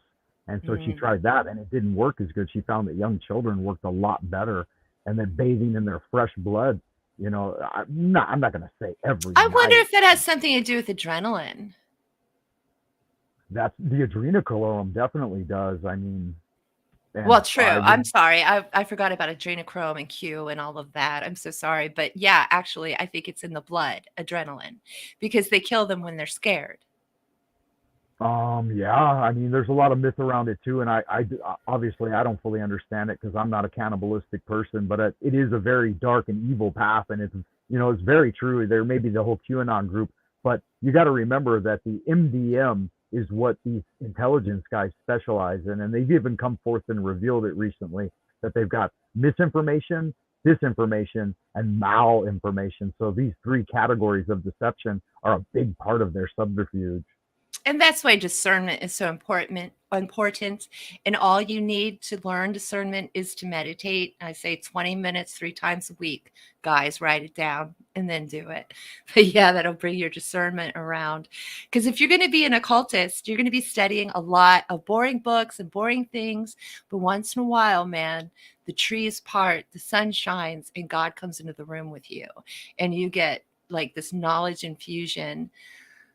and so she tried that, and it didn't work as good. She found that young children worked a lot better, and then bathing in their fresh blood. I'm not going to say every. I wonder if that has something to do with adrenaline. That's the adrenochrome definitely does. I mean, well, true. I'm sorry. I forgot about adrenochrome and Q and all of that. I'm so sorry. But yeah, actually, I think it's in the blood, adrenaline, because they kill them when they're scared. Yeah, I mean, there's a lot of myth around it too, and obviously I don't fully understand it because I'm not a cannibalistic person, but it is a very dark and evil path, and it's very true. There may be the whole QAnon group, but you got to remember that the MDM is what these intelligence guys specialize in, and they've even come forth and revealed it recently that they've got misinformation, disinformation, and malinformation. So these three categories of deception are a big part of their subterfuge. And that's why discernment is so important. And all you need to learn discernment is to meditate. I say 20 minutes 3 times a week. Guys, write it down and then do it. But yeah, that'll bring your discernment around. Because if you're going to be an occultist, you're going to be studying a lot of boring books and boring things. But once in a while, man, the trees part, the sun shines, and God comes into the room with you. And you get like this knowledge infusion,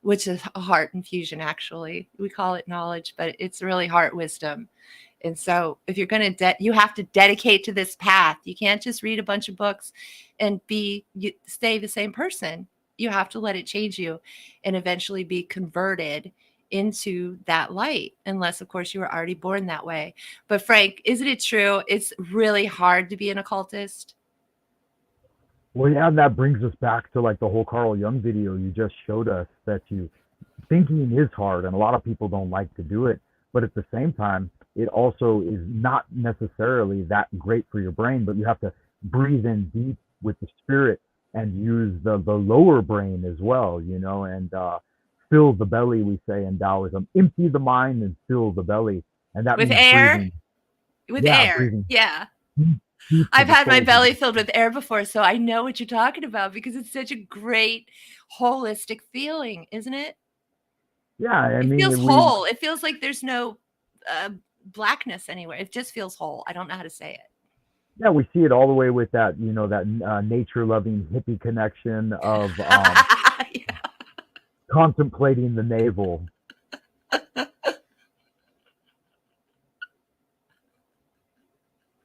which is a heart infusion, actually. We call it knowledge, but it's really heart wisdom. And so if you're going to, you have to dedicate to this path. You can't just read a bunch of books and stay the same person. You have to let it change you and eventually be converted into that light, unless, of course, you were already born that way. But Frank, isn't it true? It's really hard to be an occultist. Well, yeah, and that brings us back to like the whole Carl Jung video you just showed us, that thinking is hard and a lot of people don't like to do it. But at the same time, it also is not necessarily that great for your brain, but you have to breathe in deep with the spirit and use the lower brain as well, and fill the belly, we say in Taoism, empty the mind and fill the belly. And that with means air, breathing. with Yeah, air. breathing Yeah. deep to I've the had my soul. belly filled with air before, so I know what you're talking about because it's such a great holistic feeling, isn't it? Yeah, I It mean, feels whole. It feels like there's no blackness anywhere. It just feels whole. I don't know how to say it. yeah, we see it all the way with that, nature-loving hippie connection of Yeah. contemplating the navel.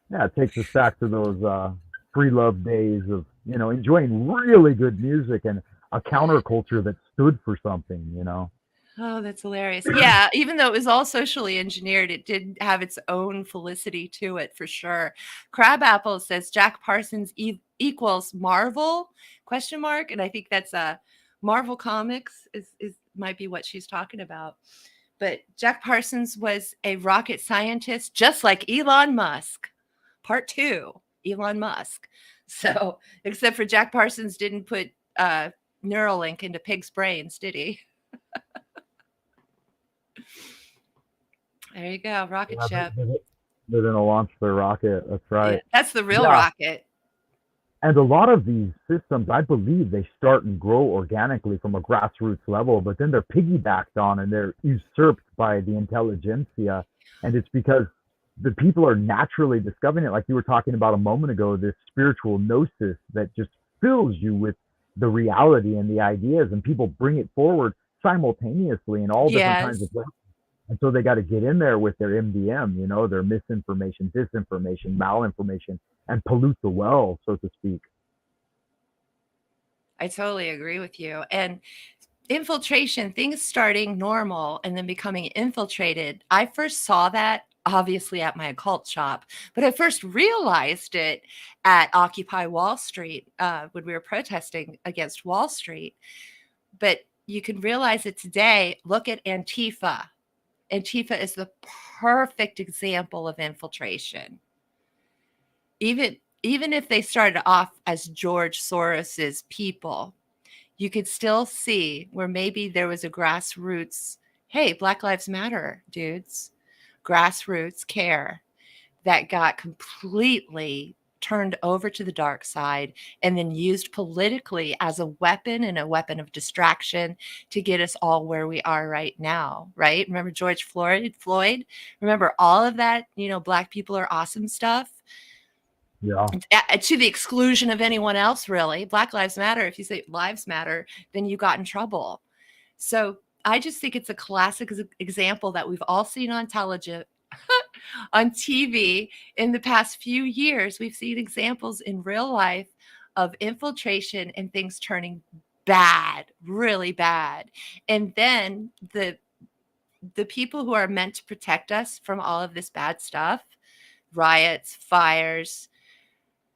Yeah, it takes us back to those free love days of, enjoying really good music and a counterculture that stood for something. Oh, that's hilarious. Yeah, even though it was all socially engineered, it did have its own felicity to it for sure. Crabapple says Jack Parsons equals Marvel ? And I think that's Marvel Comics is might be what she's talking about. But Jack Parsons was a rocket scientist, just like Elon Musk. Part 2, Elon Musk. So, except for Jack Parsons didn't put Neuralink into pigs' brains, did he? There you go, rocket ship. They're going to launch their rocket. That's right. Yeah, that's the real rocket. And a lot of these systems, I believe, they start and grow organically from a grassroots level, but then they're piggybacked on and they're usurped by the intelligentsia. And it's because the people are naturally discovering it. Like you were talking about a moment ago, this spiritual gnosis that just fills you with the reality and the ideas, and people bring it forward simultaneously in all different kinds of ways. And so they got to get in there with their MDM, their misinformation, disinformation, malinformation, and pollute the well, so to speak. I totally agree with you. And infiltration, things starting normal and then becoming infiltrated. I first saw that obviously at my occult shop, but I first realized it at Occupy Wall Street when we were protesting against Wall Street. But you can realize it today. Look at Antifa. Antifa is the perfect example of infiltration. Even if they started off as George Soros's people, you could still see where maybe there was a grassroots, hey, Black Lives Matter, dudes, grassroots care that got completely turned over to the dark side and then used politically as a weapon and a weapon of distraction to get us all where we are right now, right? Remember George Floyd? Remember all of that, Black people are awesome stuff? Yeah. To the exclusion of anyone else, really. Black Lives Matter. If you say lives matter, then you got in trouble. So I just think it's a classic example that we've all seen on television, on TV in the past few years. We've seen examples in real life of infiltration and things turning bad, really bad. And then the the people who are meant to protect us from all of this bad stuff, riots, fires,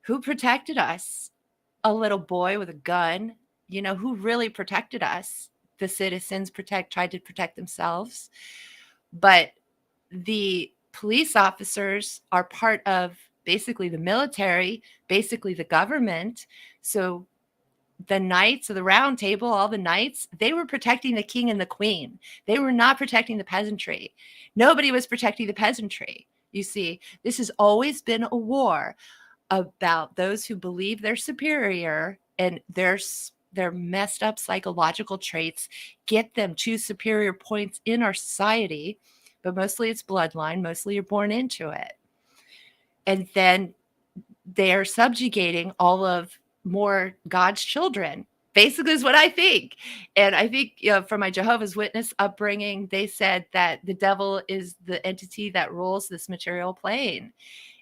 who protected us? A little boy with a gun, who really protected us? The citizens tried to protect themselves. But the police officers are part of basically the military, basically the government. So the knights of the round table, all the knights, they were protecting the king and the queen. They were not protecting the peasantry. Nobody was protecting the peasantry. You see, this has always been a war about those who believe they're superior, and their messed up psychological traits get them to superior points in our society. But mostly it's bloodline. Mostly you're born into it. And then they're subjugating all of more God's children, basically, is what I think. And I think, from my Jehovah's Witness upbringing, they said that the devil is the entity that rules this material plane.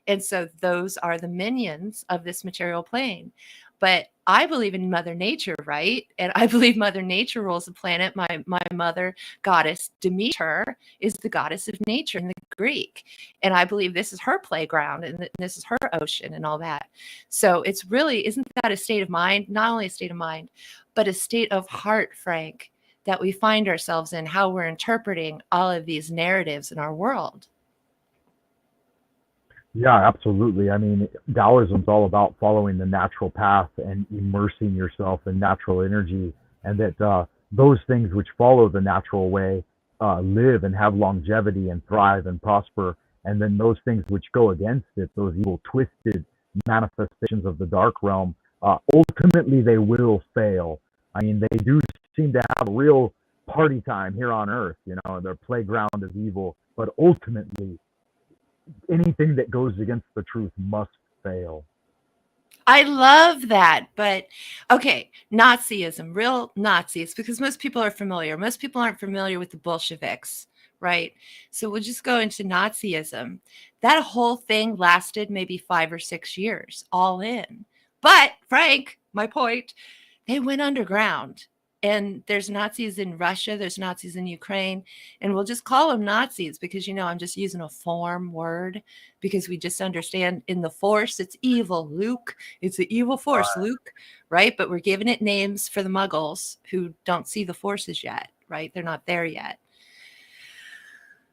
And so those are the minions of this material plane. But I believe in Mother Nature, right? And I believe Mother Nature rules the planet. My mother goddess, Demeter, is the goddess of nature in the Greek. And I believe this is her playground and this is her ocean and all that. So it's really, isn't that a state of mind? Not only a state of mind, but a state of heart, Frank, that we find ourselves in, how we're interpreting all of these narratives in our world. Yeah, absolutely. I mean, Taoism's all about following the natural path and immersing yourself in natural energy, and that those things which follow the natural way live and have longevity and thrive and prosper. And then those things which go against it, those evil, twisted manifestations of the dark realm, ultimately they will fail. I mean, they do seem to have a real party time here on Earth, their playground of evil, but ultimately anything that goes against the truth must fail. I love that. But okay, Nazism, real Nazis, because most people are familiar. Most people aren't familiar with the Bolsheviks, right? So we'll just go into Nazism. That whole thing lasted maybe 5 or 6 years, all in. But Frank, my point, they went underground. And there's Nazis in Russia, there's Nazis in Ukraine, and we'll just call them Nazis because, I'm just using a form word because we just understand in the Force, it's evil, Luke. It's the evil Force, Luke, right? But we're giving it names for the Muggles who don't see the Forces yet, right? They're not there yet.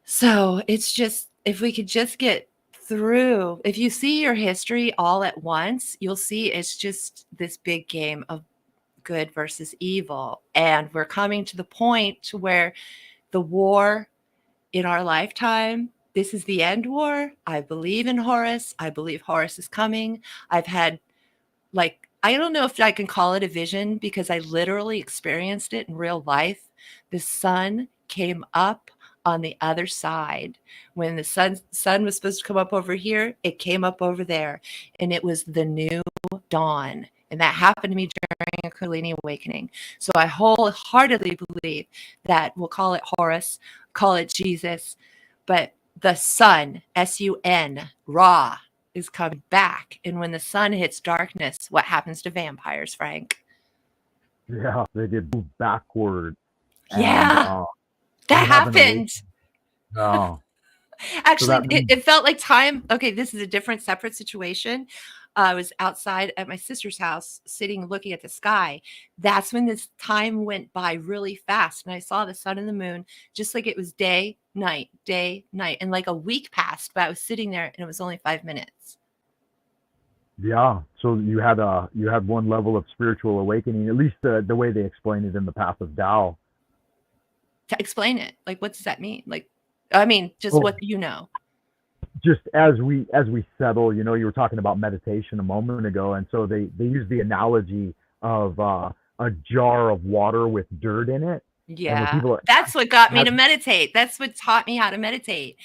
So it's just, if we could just get through, if you see your history all at once, you'll see it's just this big game of good versus evil. And we're coming to the point where the war in our lifetime, this is the end war. I believe in Horus. I believe Horus is coming. I've had, I don't know if I can call it a vision because I literally experienced it in real life. The sun came up on the other side. When the sun was supposed to come up over here, it came up over there. And it was the new dawn. And that happened to me during a Kundalini awakening. So I wholeheartedly believe that we'll call it Horus, call it Jesus, but the sun, S-U-N, Ra, is coming back. And when the sun hits darkness, what happens to vampires, Frank? Yeah, they get moved backward. Yeah, that happened. No. Actually, it felt like time. Okay, this is a different, separate situation. I was outside at my sister's house, sitting, looking at the sky. That's when this time went by really fast. And I saw the sun and the moon, just like it was day, night. And like a week passed, but I was sitting there and it was only 5 minutes. Yeah. So you had one level of spiritual awakening, at least the way they explain it in the Path of Tao. To explain it, like, what does that mean? What you know. Just as we settle, you were talking about meditation a moment ago, and so they use the analogy of a jar of water with dirt in it. Yeah, that's what got me to meditate. That's what taught me how to meditate.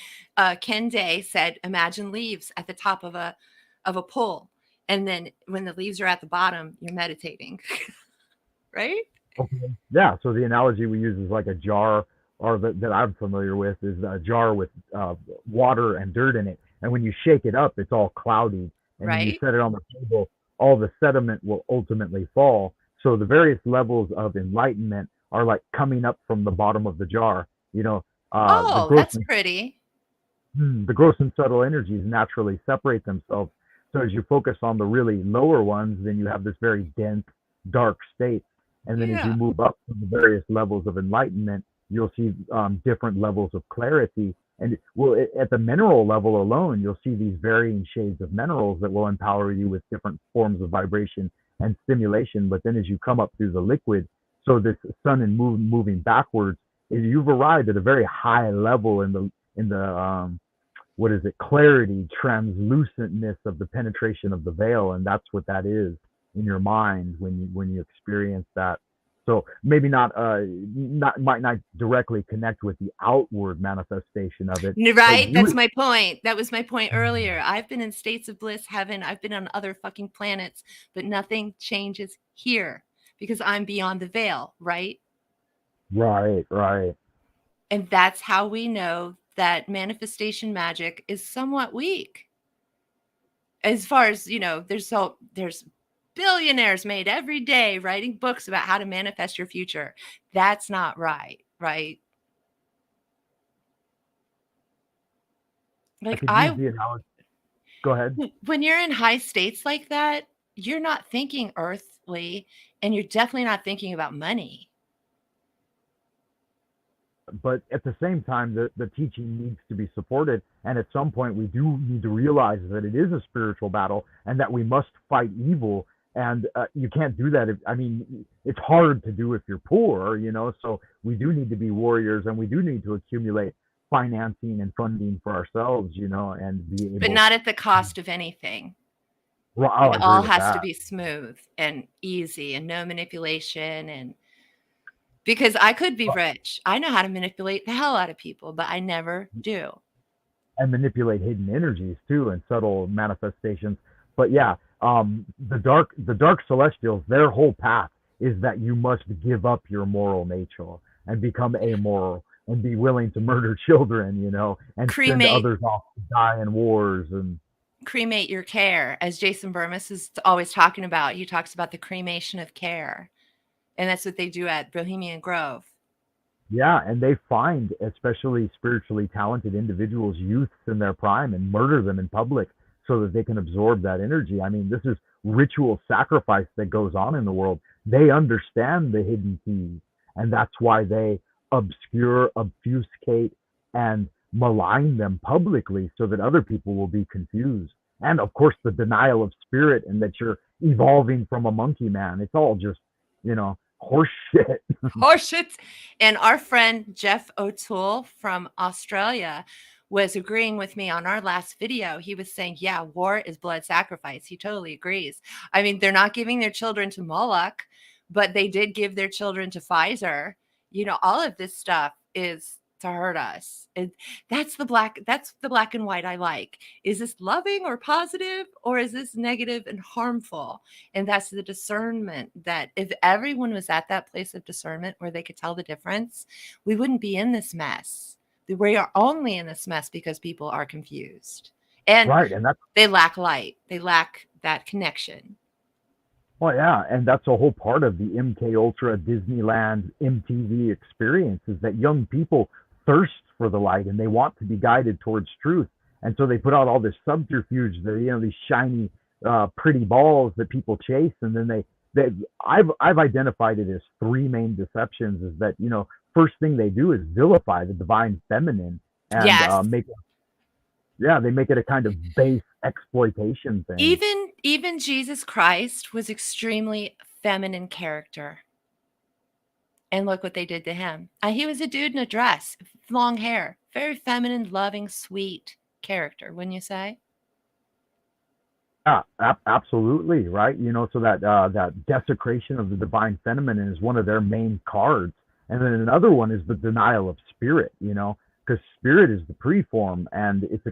Ken Day said, imagine leaves at the top of a pool, and then when the leaves are at the bottom, you're meditating. Right? Okay. Yeah. So the analogy we use is like a jar, or that I'm familiar with, is a jar with water and dirt in it. And when you shake it up, it's all cloudy. And when you set it on the table, all the sediment will ultimately fall. So the various levels of enlightenment are like coming up from the bottom of the jar. The Oh, gross that's pretty. the gross and subtle energies naturally separate themselves. So as you focus on the really lower ones, then you have this very dense, dark state. And then as you Yeah. move up to the various levels of enlightenment, you'll see different levels of clarity. And at the mineral level alone, you'll see these varying shades of minerals that will empower you with different forms of vibration and stimulation. But then as you come up through the liquid, so this sun and moon moving backwards, you've arrived at a very high level in the what is it, clarity, translucentness of the penetration of the veil, and that's what that is in your mind when you experience that. So maybe might not directly connect with the outward manifestation of it, but Right? That's you my point. That was my point earlier. I've been in states of bliss, heaven. I've been on other fucking planets, but nothing changes here because I'm beyond the veil, right? right. And that's how we know that manifestation magic is somewhat weak. As far as, there's billionaires made every day writing books about how to manifest your future. That's not right, right? I Like could use the analogy. Go ahead. when you're in high states like that, you're not thinking earthly and you're definitely not thinking about money. But at the same time, the teaching needs to be supported. And at some point, we do need to realize that it is a spiritual battle and that we must fight evil. And you can't do that. It's hard to do if you're poor, So we do need to be warriors, and we do need to accumulate financing and funding for ourselves, and be But able. not at the cost of anything. Well, I'll It agree all with has to that. be smooth and easy and no manipulation. And because I could be rich, I know how to manipulate the hell out of people, but I never do. And manipulate hidden energies too and subtle manifestations. But yeah, the dark celestials, their whole path is that you must give up your moral nature and become amoral and be willing to murder children, and send Cremate others off to die in wars. And cremate your care, as Jason Burmis is always talking about. He talks about the cremation of care. And that's what they do at Bohemian Grove. yeah, and they find especially spiritually talented individuals, youths in their prime, and murder them in public so that they can absorb that energy. This is ritual sacrifice that goes on in the world. They understand the hidden keys, and that's why they obscure, obfuscate, and malign them publicly so that other people will be confused. And of course, the denial of spirit and that you're evolving from a monkey man. It's all just, horse shit. Horseshit. And our friend Jeff O'Toole from Australia was agreeing with me on our last video. He was saying, yeah, war is blood sacrifice. He totally agrees. They're not giving their children to Moloch, but they did give their children to Pfizer. All of this stuff is to hurt us. That's the black and white I like. Is this loving or positive, or is this negative and harmful? And that's the discernment, that if everyone was at that place of discernment where they could tell the difference, we wouldn't be in this mess. We are only in this mess because people are confused and Right, and that's they lack light. They lack that connection. well, yeah, and that's a whole part of the MK Ultra Disneyland MTV experience is that young people thirst for the light and they want to be guided towards truth, and so they put out all this subterfuge, these shiny, pretty balls that people chase, and then I've identified it as three main deceptions. Is that first thing they do is vilify the divine feminine and Yes. they make it a kind of base exploitation thing. Even Jesus Christ was extremely feminine character. And look what they did to him. He was a dude in a dress, long hair, very feminine, loving, sweet character, wouldn't you say? Yeah, absolutely, right. So that desecration of the divine feminine is one of their main cards, and then another one is the denial of spirit. Because spirit is the preform, and it's a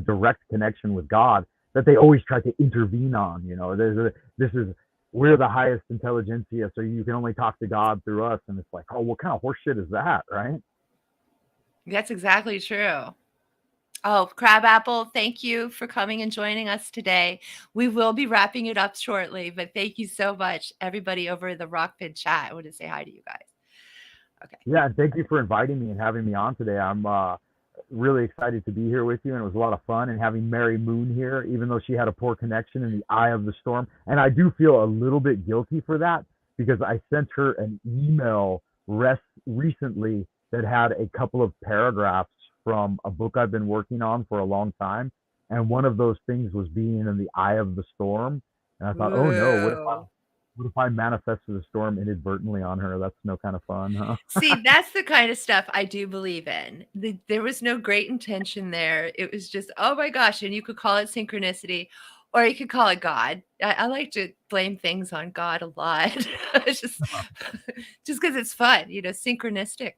direct connection with God that they always try to intervene on. We're the highest intelligentsia, so you can only talk to God through us, and it's like, oh, what kind of horseshit is that, right? That's exactly true. Oh, Crabapple, thank you for coming and joining us today. We will be wrapping it up shortly, but thank you so much, everybody over the Rockpin chat. I want to say hi to you guys. Okay. Yeah, and thank you for inviting me and having me on today. I'm really excited to be here with you, and it was a lot of fun. And having Mary Moon here, even though she had a poor connection in the eye of the storm, and I do feel a little bit guilty for that because I sent her an email recently that had a couple of paragraphs from a book I've been working on for a long time, and one of those things was being in the eye of the storm. And I thought, oh no, Whoa. what if I manifested a storm inadvertently on her? That's no kind of fun, huh? See, that's the kind of stuff I do believe in. There was no great intention there. It was just, oh my gosh. And you could call it synchronicity or you could call it God. I like to blame things on God a lot. It's just because it's fun, synchronistic.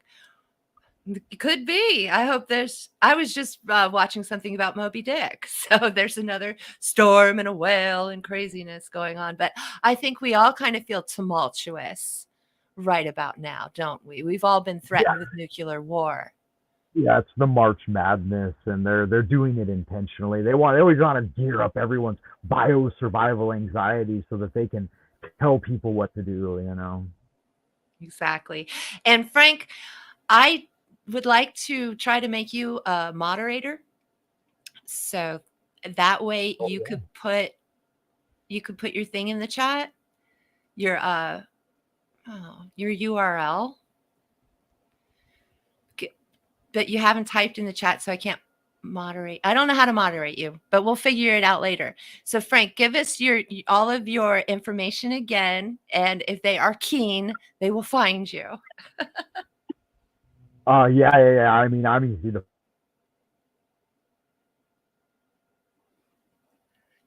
It could be. I was just watching something about Moby Dick. So there's another storm and a whale and craziness going on. But I think we all kind of feel tumultuous right about now, don't we? We've all been threatened with nuclear war. Yeah, it's the March Madness, and they're doing it intentionally. They always want to gear up everyone's bio survival anxiety so that they can tell people what to do. Exactly. And Frank, I would like to try to make you a moderator. So that way you could put your thing in the chat, your URL. But you haven't typed in the chat, so I can't moderate. I don't know how to moderate you, but we'll figure it out later. So Frank, give us all of your information again, and if they are keen, they will find you. Yeah. I mean, I'm easy to.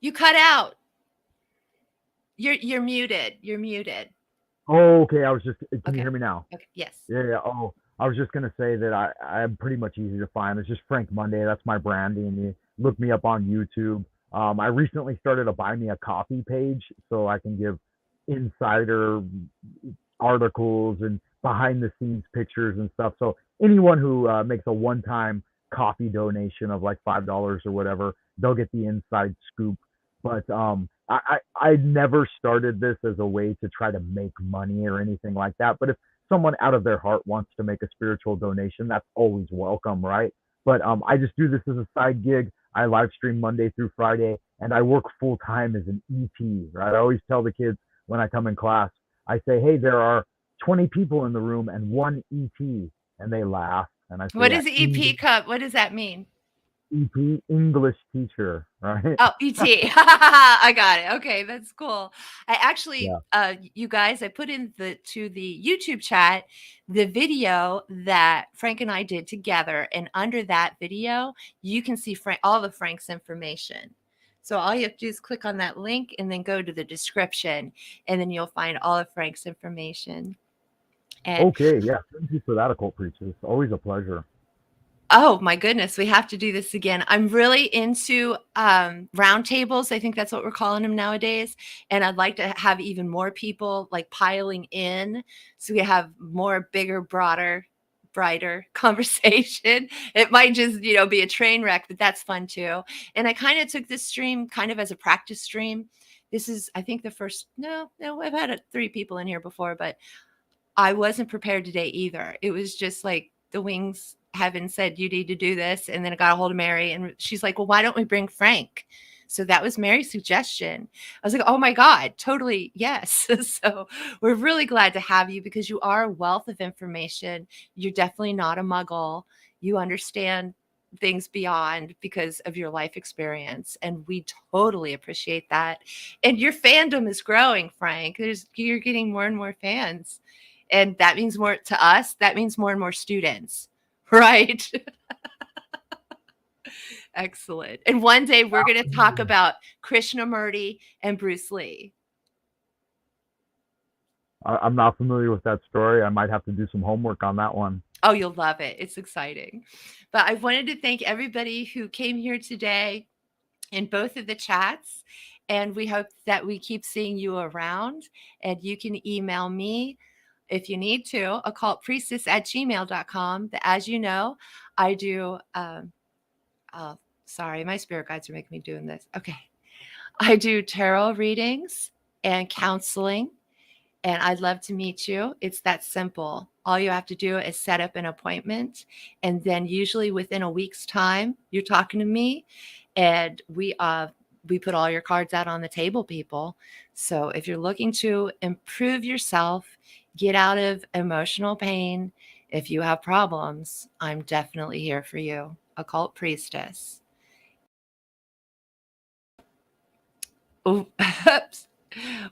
You cut out. You're muted. You're muted. Oh, okay. Can Okay. you hear me now? Okay. Yes. Yeah. Oh, I was just gonna say that I'm pretty much easy to find. It's just Frank Monday. That's my branding. You look me up on YouTube. I recently started a Buy Me a Coffee page so I can give insider articles and behind the scenes pictures and stuff. So anyone who makes a one time coffee donation of like $5 or whatever, they'll get the inside scoop. But I never started this as a way to try to make money or anything like that. But if someone out of their heart wants to make a spiritual donation, that's always welcome, right? But I just do this as a side gig. I live stream Monday through Friday, and I work full time as an EP, right? I always tell the kids when I come in class, I say, hey, there are 20 people in the room and one EP, and they laugh. And I say, what is EP cup? What does that mean? EP, English teacher, right? Oh, ET. I got it. Okay, that's cool. I actually, you guys, I put in to the YouTube chat the video that Frank and I did together, and under that video, you can see all of Frank's information. So all you have to do is click on that link and then go to the description, and then you'll find all of Frank's information. And okay, yeah, thank you for that, Occult Priestess. It's always a pleasure. Oh my goodness, we have to do this again. I'm really into roundtables. I think that's what we're calling them nowadays. And I'd like to have even more people like piling in so we have more bigger, broader, brighter conversation. It might just, be a train wreck, but that's fun too. And I kind of took this stream kind of as a practice stream. This is, I think, the first, no, I've had 3 people in here before, but I wasn't prepared today either. It was just like the wings heaven said, you need to do this. And then I got a hold of Mary and she's like, well, why don't we bring Frank? So that was Mary's suggestion. I was like, oh my God, totally. Yes. So we're really glad to have you because you are a wealth of information. You're definitely not a muggle. You understand things beyond because of your life experience. And we totally appreciate that. And your fandom is growing, Frank. You're getting more and more fans. And that means more to us. That means more and more students. Right. Excellent. And one day we're going to talk about Krishnamurti and Bruce Lee. I'm not familiar with that story. I might have to do some homework on that one. Oh, you'll love it. It's exciting. But I wanted to thank everybody who came here today in both of the chats. And we hope that we keep seeing you around. And you can email me if you need to, occultpriestess@gmail.com. As you know, I do, sorry, my spirit guides are making me doing this. Okay. I do tarot readings and counseling and I'd love to meet you. It's that simple. All you have to do is set up an appointment, and then usually within a week's time, you're talking to me, and we put all your cards out on the table, people. So if you're looking to improve yourself, get out of emotional pain, if you have problems, I'm definitely here for you. Occult Priestess. Oops.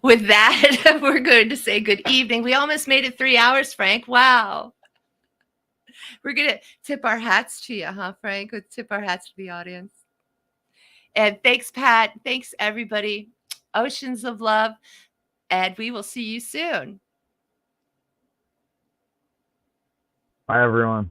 With that, we're going to say good evening. We almost made it 3 hours, Frank. Wow. We're going to tip our hats to you, huh, Frank? We'll tip our hats to the audience. And thanks, Pat. Thanks, everybody. Oceans of love. And we will see you soon. Bye, everyone.